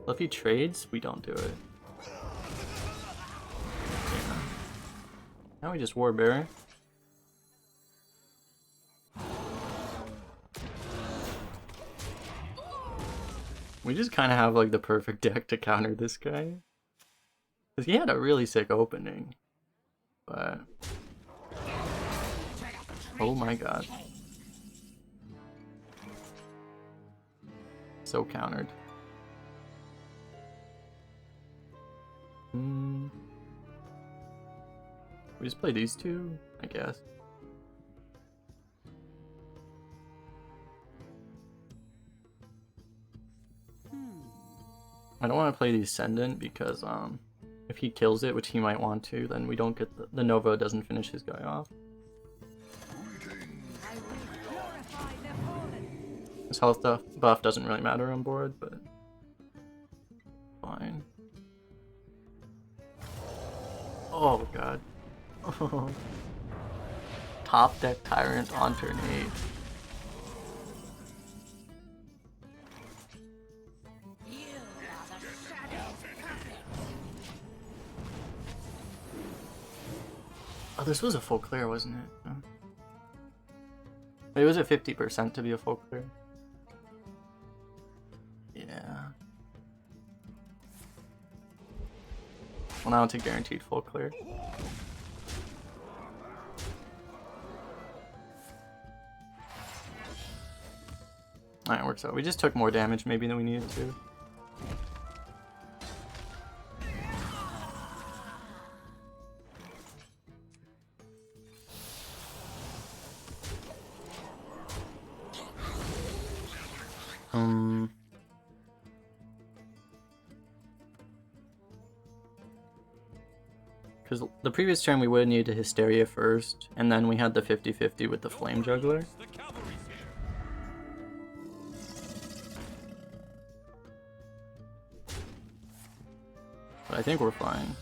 Well, if he trades, we don't do it. Yeah. Now we just Warbearer. We just kind of have like the perfect deck to counter this guy. Because he had a really sick opening. But... oh my god. So countered. We just play these two, I guess. I don't want to play the Ascendant because if he kills it, which he might want to, then we don't get the Nova doesn't finish his guy off. His health buff doesn't really matter on board, but fine. Oh god. Top deck Tyrant on turn 8. Oh, this was a full clear, wasn't it? Oh. It was at 50% to be a full clear. Yeah. Well, now it's a guaranteed full clear. Alright, it works out. We just took more damage maybe than we needed to. Because the previous turn we would have needed a Hysteria first, and then we had the 50-50 with the Flame Juggler. But I think we're fine.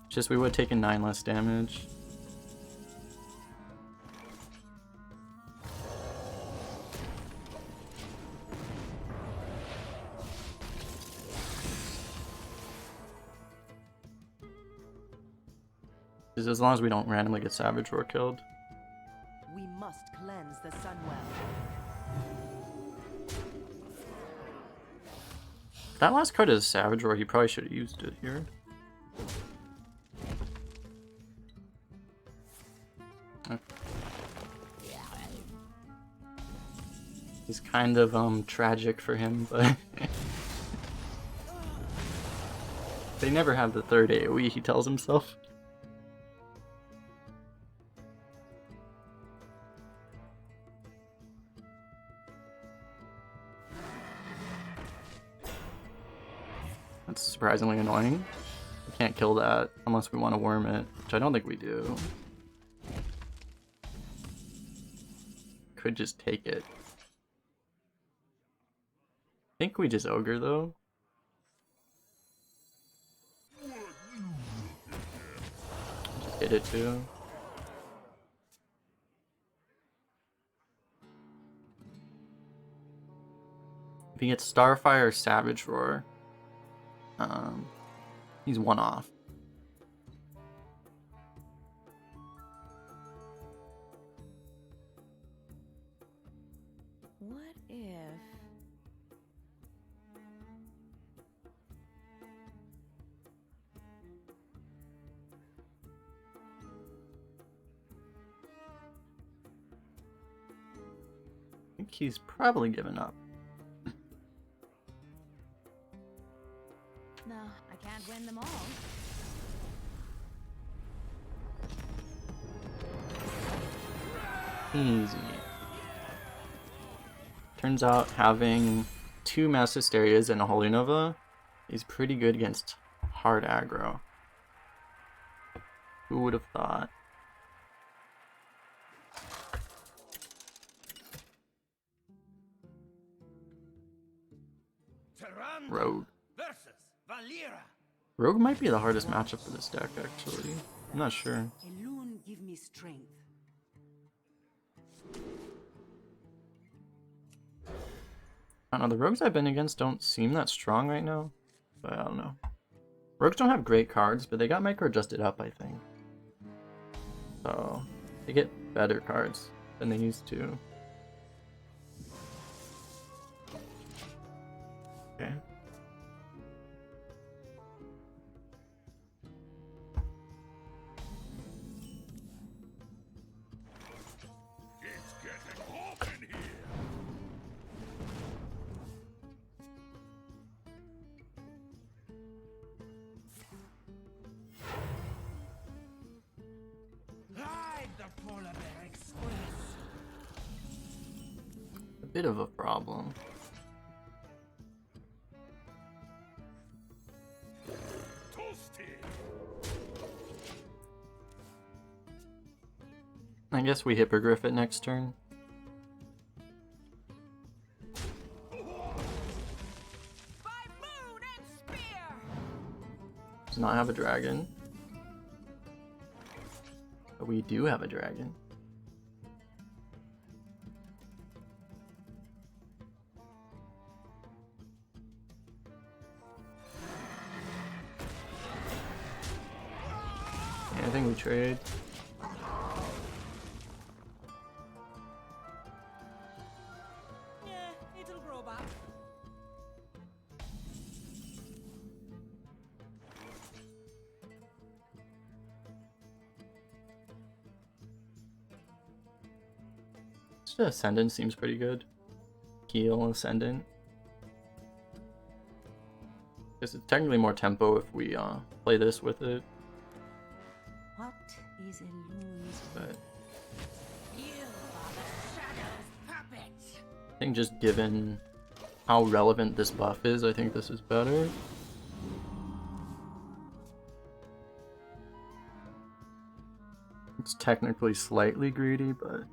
Just we would have taken 9 less damage. As long as we don't randomly get Savage Roar killed. We must cleanse the Sunwell. That last card is Savage Roar, he probably should have used it here. Okay. It's kind of tragic for him, but they never have the third AoE, he tells himself. That's surprisingly annoying. We can't kill that unless we want to worm it, which I don't think we do. Could just take it. I think we just Ogre though. Just hit it too. If he gets Starfire or Savage Roar, he's one off. What if... I think he's probably given up. No, I can't win them all. Easy. Turns out having 2 Mass Hysterias and a Holy Nova is pretty good against hard aggro. Who would have thought? Tyrant Rogue. versus Valera. Rogue might be the hardest matchup for this deck, actually. I'm not sure. A loon give me strength. I don't know, the rogues I've been against don't seem that strong right now. But I don't know. Rogues don't have great cards, but they got micro adjusted up, I think. So they get better cards than they used to. Okay. It's getting hot in here. Ride the polar bear express. A bit of a problem. Toasty. I guess we hippogriff it next turn. By moon and spear. Does not have a dragon. But we do have a dragon. Yeah, I think we trade. Yeah, it'll grow back. Just Ascendant seems pretty good. Heal, Ascendant. Guess it's technically more tempo if we play this with it, What is a loon's but You are the shadow's puppet. I think just given how relevant this buff is, I think this is better. It's technically slightly greedy, but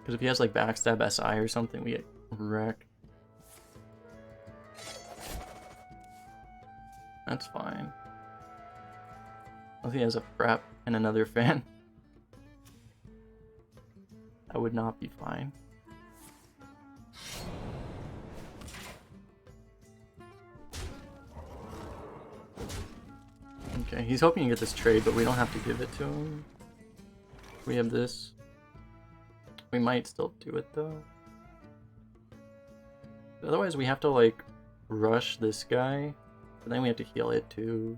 because if he has like backstab SI or something, we get wrecked. That's fine. Unless he has a prep and another fan. That would not be fine. Okay, he's hoping to get this trade, but we don't have to give it to him. We have this. We might still do it though. Otherwise we have to like rush this guy, but then we have to heal it too.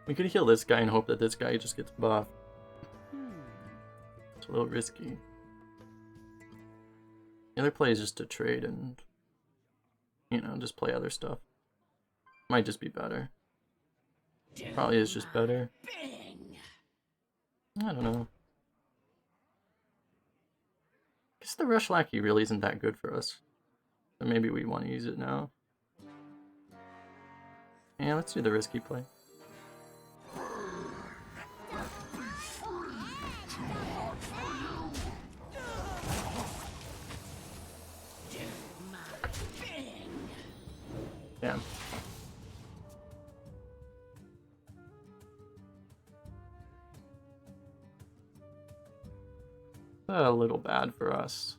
We could heal this guy and hope that this guy just gets buffed. It's a little risky. The other play is just to trade and, you know, just play other stuff. Might just be better. Probably is just better. Bing. I don't know. Guess the Rush Lackey really isn't that good for us. So maybe we want to use it now. Yeah, let's do the risky play. Damn. A little bad for us.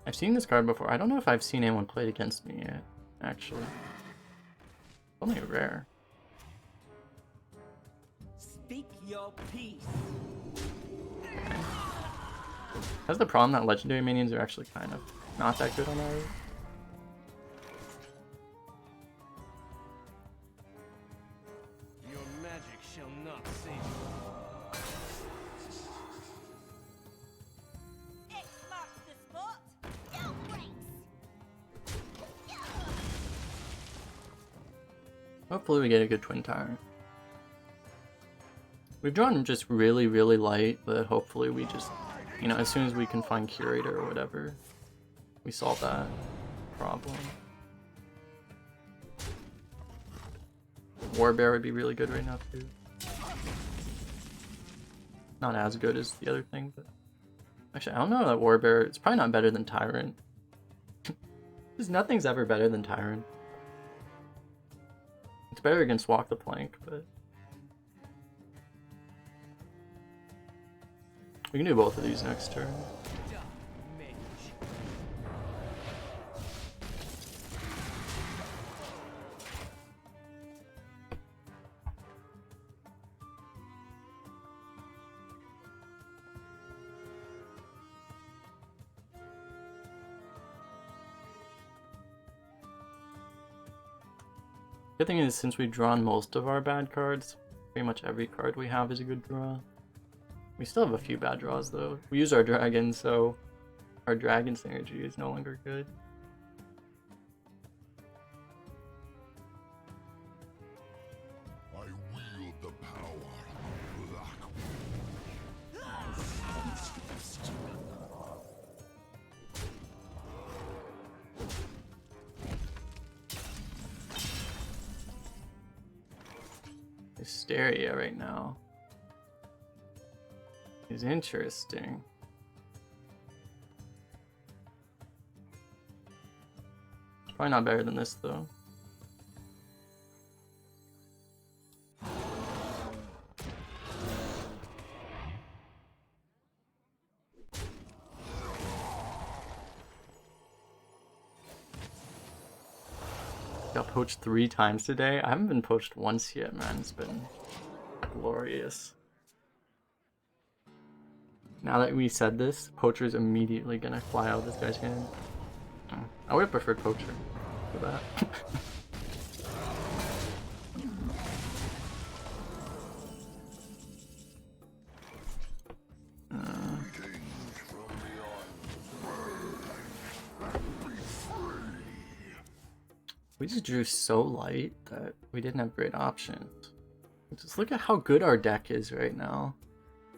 I've seen this card before. I don't know if I've seen anyone play it against me yet, actually. It's only rare. Speak your peace. That's the problem, that legendary minions are actually kind of not that good on ours. Your magic shall not save you. X marks the spot. No breaks. Hopefully we get a good Twin Tyrant. We've drawn just really, really light, but hopefully we just, you know, as soon as we can find Curator or whatever, we solve that problem. Warbear would be really good right now too. Not as good as the other thing, but actually I don't know that Warbear. It's probably not better than Tyrant. Because nothing's ever better than Tyrant. It's better against Walk the Plank, but we can do both of these next turn. Good thing is, since we've drawn most of our bad cards, pretty much every card we have is a good draw. We still have a few bad draws though. We use our dragon, so our dragon synergy is no longer good. I wield the power of black. Hysteria right now is interesting. Probably not better than this though. Got poached 3 times today. I haven't been poached once yet, man. It's been glorious. Now that we said this, Poacher's immediately gonna fly out of this guy's hand. I would have preferred Poacher for that. We just drew so light that we didn't have great options. Just look at how good our deck is right now.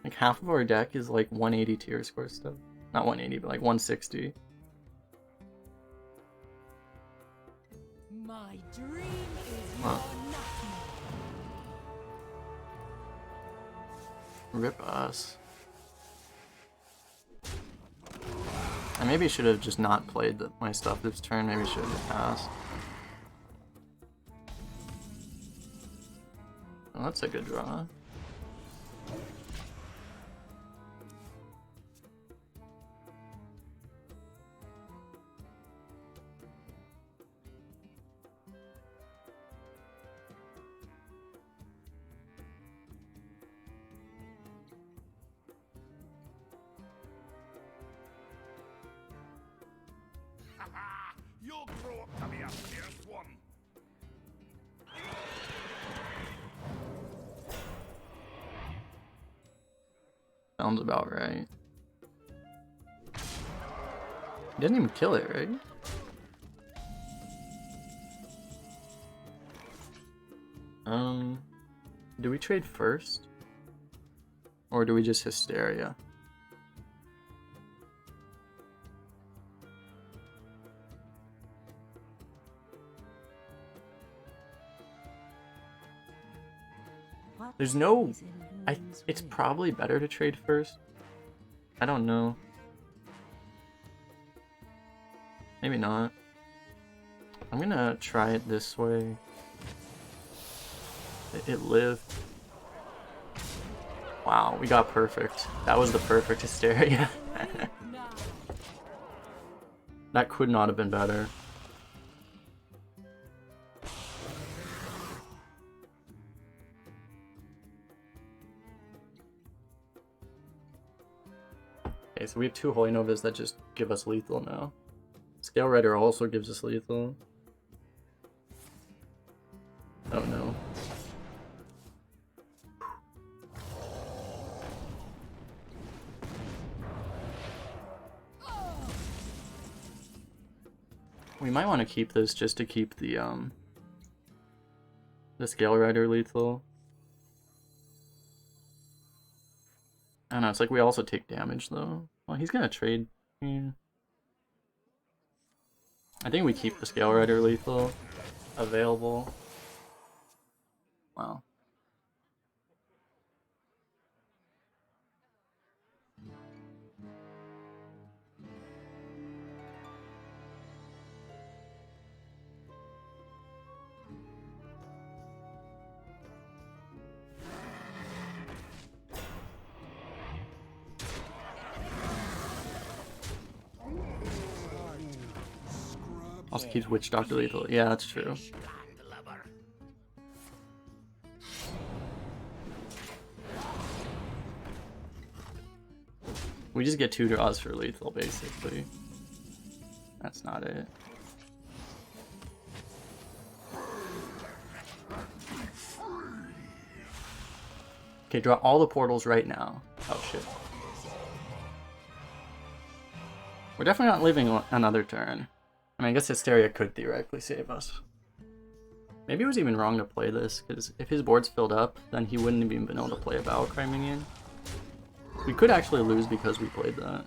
Like half of our deck is like 180 tier score stuff. Not 180, but like 160. My dream is Huh. your nightmare. Rip us. I maybe should have just not played my stuff this turn. Maybe should have passed. Oh, that's a good draw. You'll grow up to be a fierce one. Sounds about right. He didn't even kill it, right? Do we trade first? Or do we just hysteria? What There's no... is in Loon's It's way? probably better to trade first. I don't know. Maybe not. I'm gonna try it this way. It lived. Wow, we got perfect. That was the perfect hysteria. Now, That could not have been better. Okay, so we have 2 Holy Novas that just give us lethal now. Scale Rider also gives us lethal. Oh no. We might want to keep this just to keep the Scale Rider lethal. I don't know, it's like we also take damage though. Well, he's gonna trade. I think we keep the Scale Rider lethal available. Wow. Also keeps Witch Doctor lethal. Yeah, that's true. We just get 2 draws for lethal, basically. That's not it. Okay, draw all the portals right now. Oh shit. We're definitely not living another turn. I mean, I guess Hysteria could theoretically save us. Maybe it was even wrong to play this, because if his board's filled up, then he wouldn't have even been able to play a Battlecry minion. We could actually lose because we played that.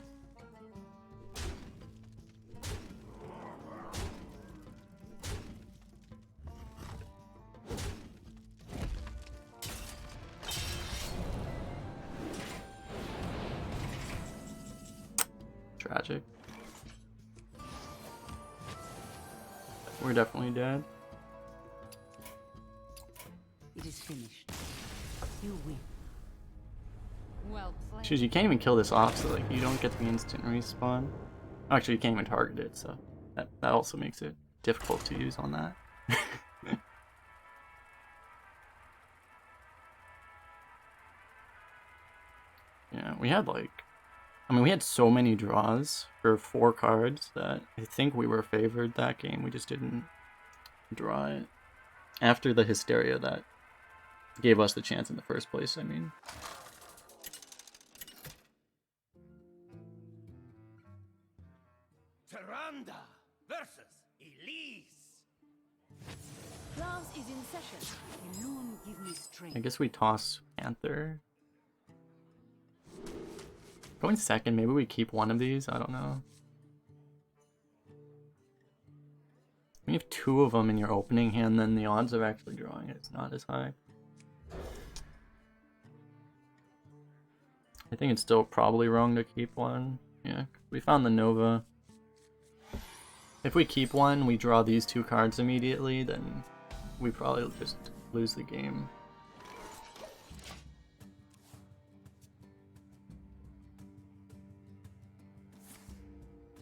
Tragic. We're definitely dead. It is finished. You win. Well played. Shoes, you can't even kill this off, so like you don't get the instant respawn. Actually, you can't even target it, so that also makes it difficult to use on that. Yeah, we had like, I mean, we had so many draws for 4 cards that I think we were favored that game. We just didn't draw it. After the Hysteria that gave us the chance in the first place, I mean. Tyrant versus Elise. Class is in session. Alone give me strength. I guess we toss Panther. Going second, maybe we keep one of these, I don't know. When you have 2 of them in your opening hand, then the odds of actually drawing it's not as high. I think it's still probably wrong to keep one. Yeah, we found the Nova. If we keep one, we draw these 2 cards immediately, then we probably just lose the game.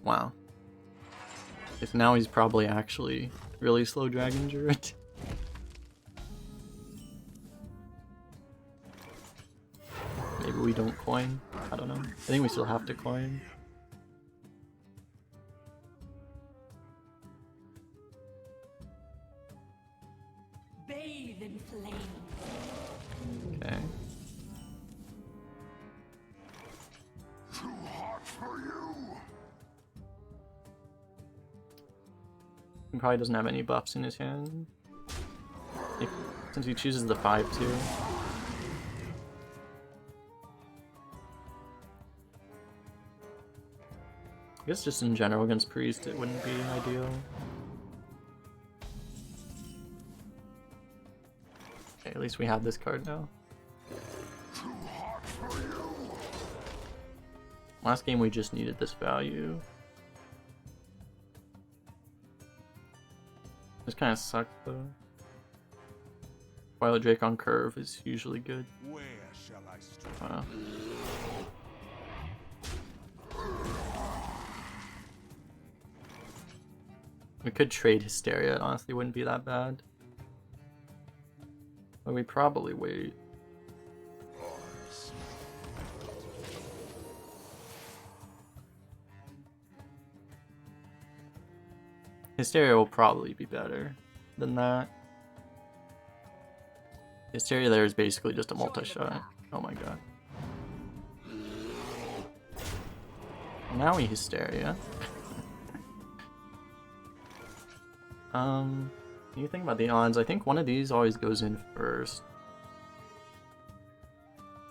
Wow. If now he's probably actually really slow Dragon Druid. Maybe we don't coin. I don't know. I think we still have to coin. Bathe in flame. Okay. Too hot for you. He probably doesn't have any buffs in his hand. Since he chooses the 5/2. I guess just in general against Priest it wouldn't be ideal. Okay, at least we have this card now. Too hot for you. Last game we just needed this value. This kind of sucked though. Twilight Drake on curve is usually good. Where shall I strike? Wow. We could trade Hysteria, it honestly wouldn't be that bad. But we probably wait. Hysteria will probably be better than that. Hysteria there is basically just a multi-shot. Oh my god. Now we Hysteria. You think about the odds. I think one of these always goes in first.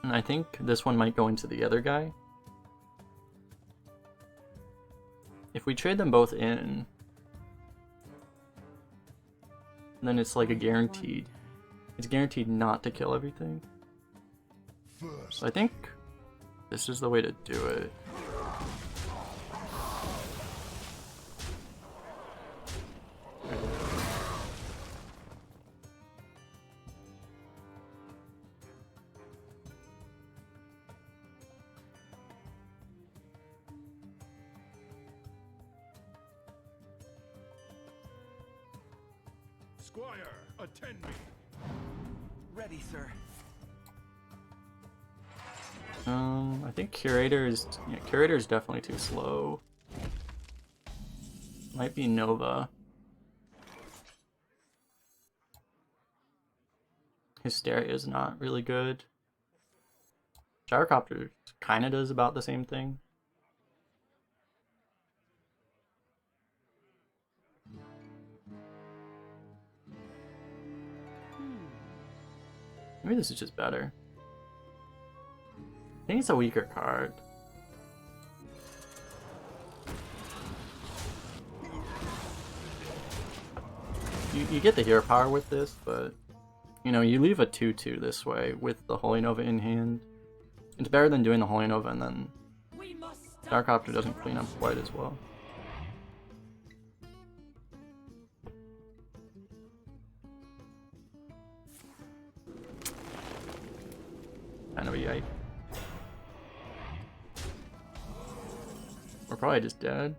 And I think this one might go into the other guy. If we trade them both in, then it's like a guaranteed It's guaranteed not to kill everything. So I think this is the way to do it. Squire, attend me. Ready, sir. I think Curator is definitely too slow. Might be Nova. Hysteria is not really good. Gyrocopter kind of does about the same thing. Maybe this is just better. I think it's a weaker card. You get the hero power with this, but you know, you leave a 2/2 this way with the Holy Nova in hand. It's better than doing the Holy Nova and then Gyrocopter doesn't clean up quite as well. Kind of a yike. We're probably just dead.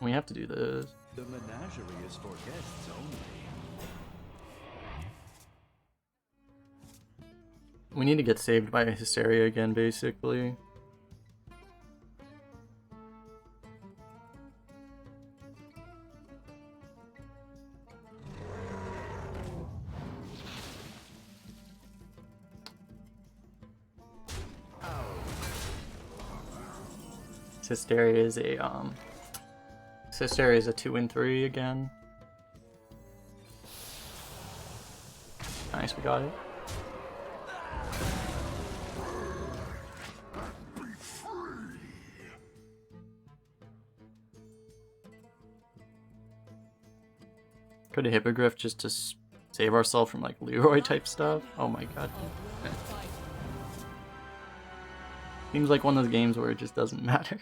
We have to do this. The menagerie is for guests only. We need to get saved by a Hysteria again, basically. Hysteria is a Hysteria is a 2 and 3 again. Nice, we got it. Go to Hippogriff just to save ourselves from like Leroy type stuff. Oh my god. Seems like one of those games where it just doesn't matter.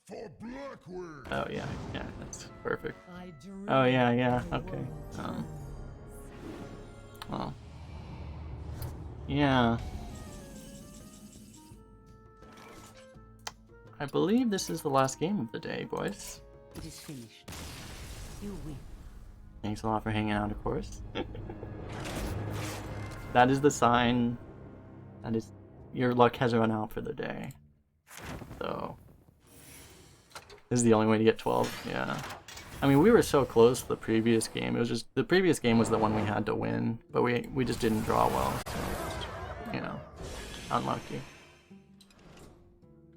For Blackwood. Oh yeah, yeah, that's perfect. Oh yeah, yeah, okay. Well. Yeah. I believe this is the last game of the day, boys. It is finished. You win. Thanks a lot for hanging out, of course. That is the sign. That is... Your luck has run out for the day. So... This is the only way to get 12, yeah. I mean, we were so close to the previous game. It was just... The previous game was the one we had to win. But we just didn't draw well, so... You know. Unlucky.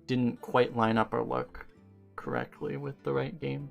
Didn't quite line up our luck correctly with the right game.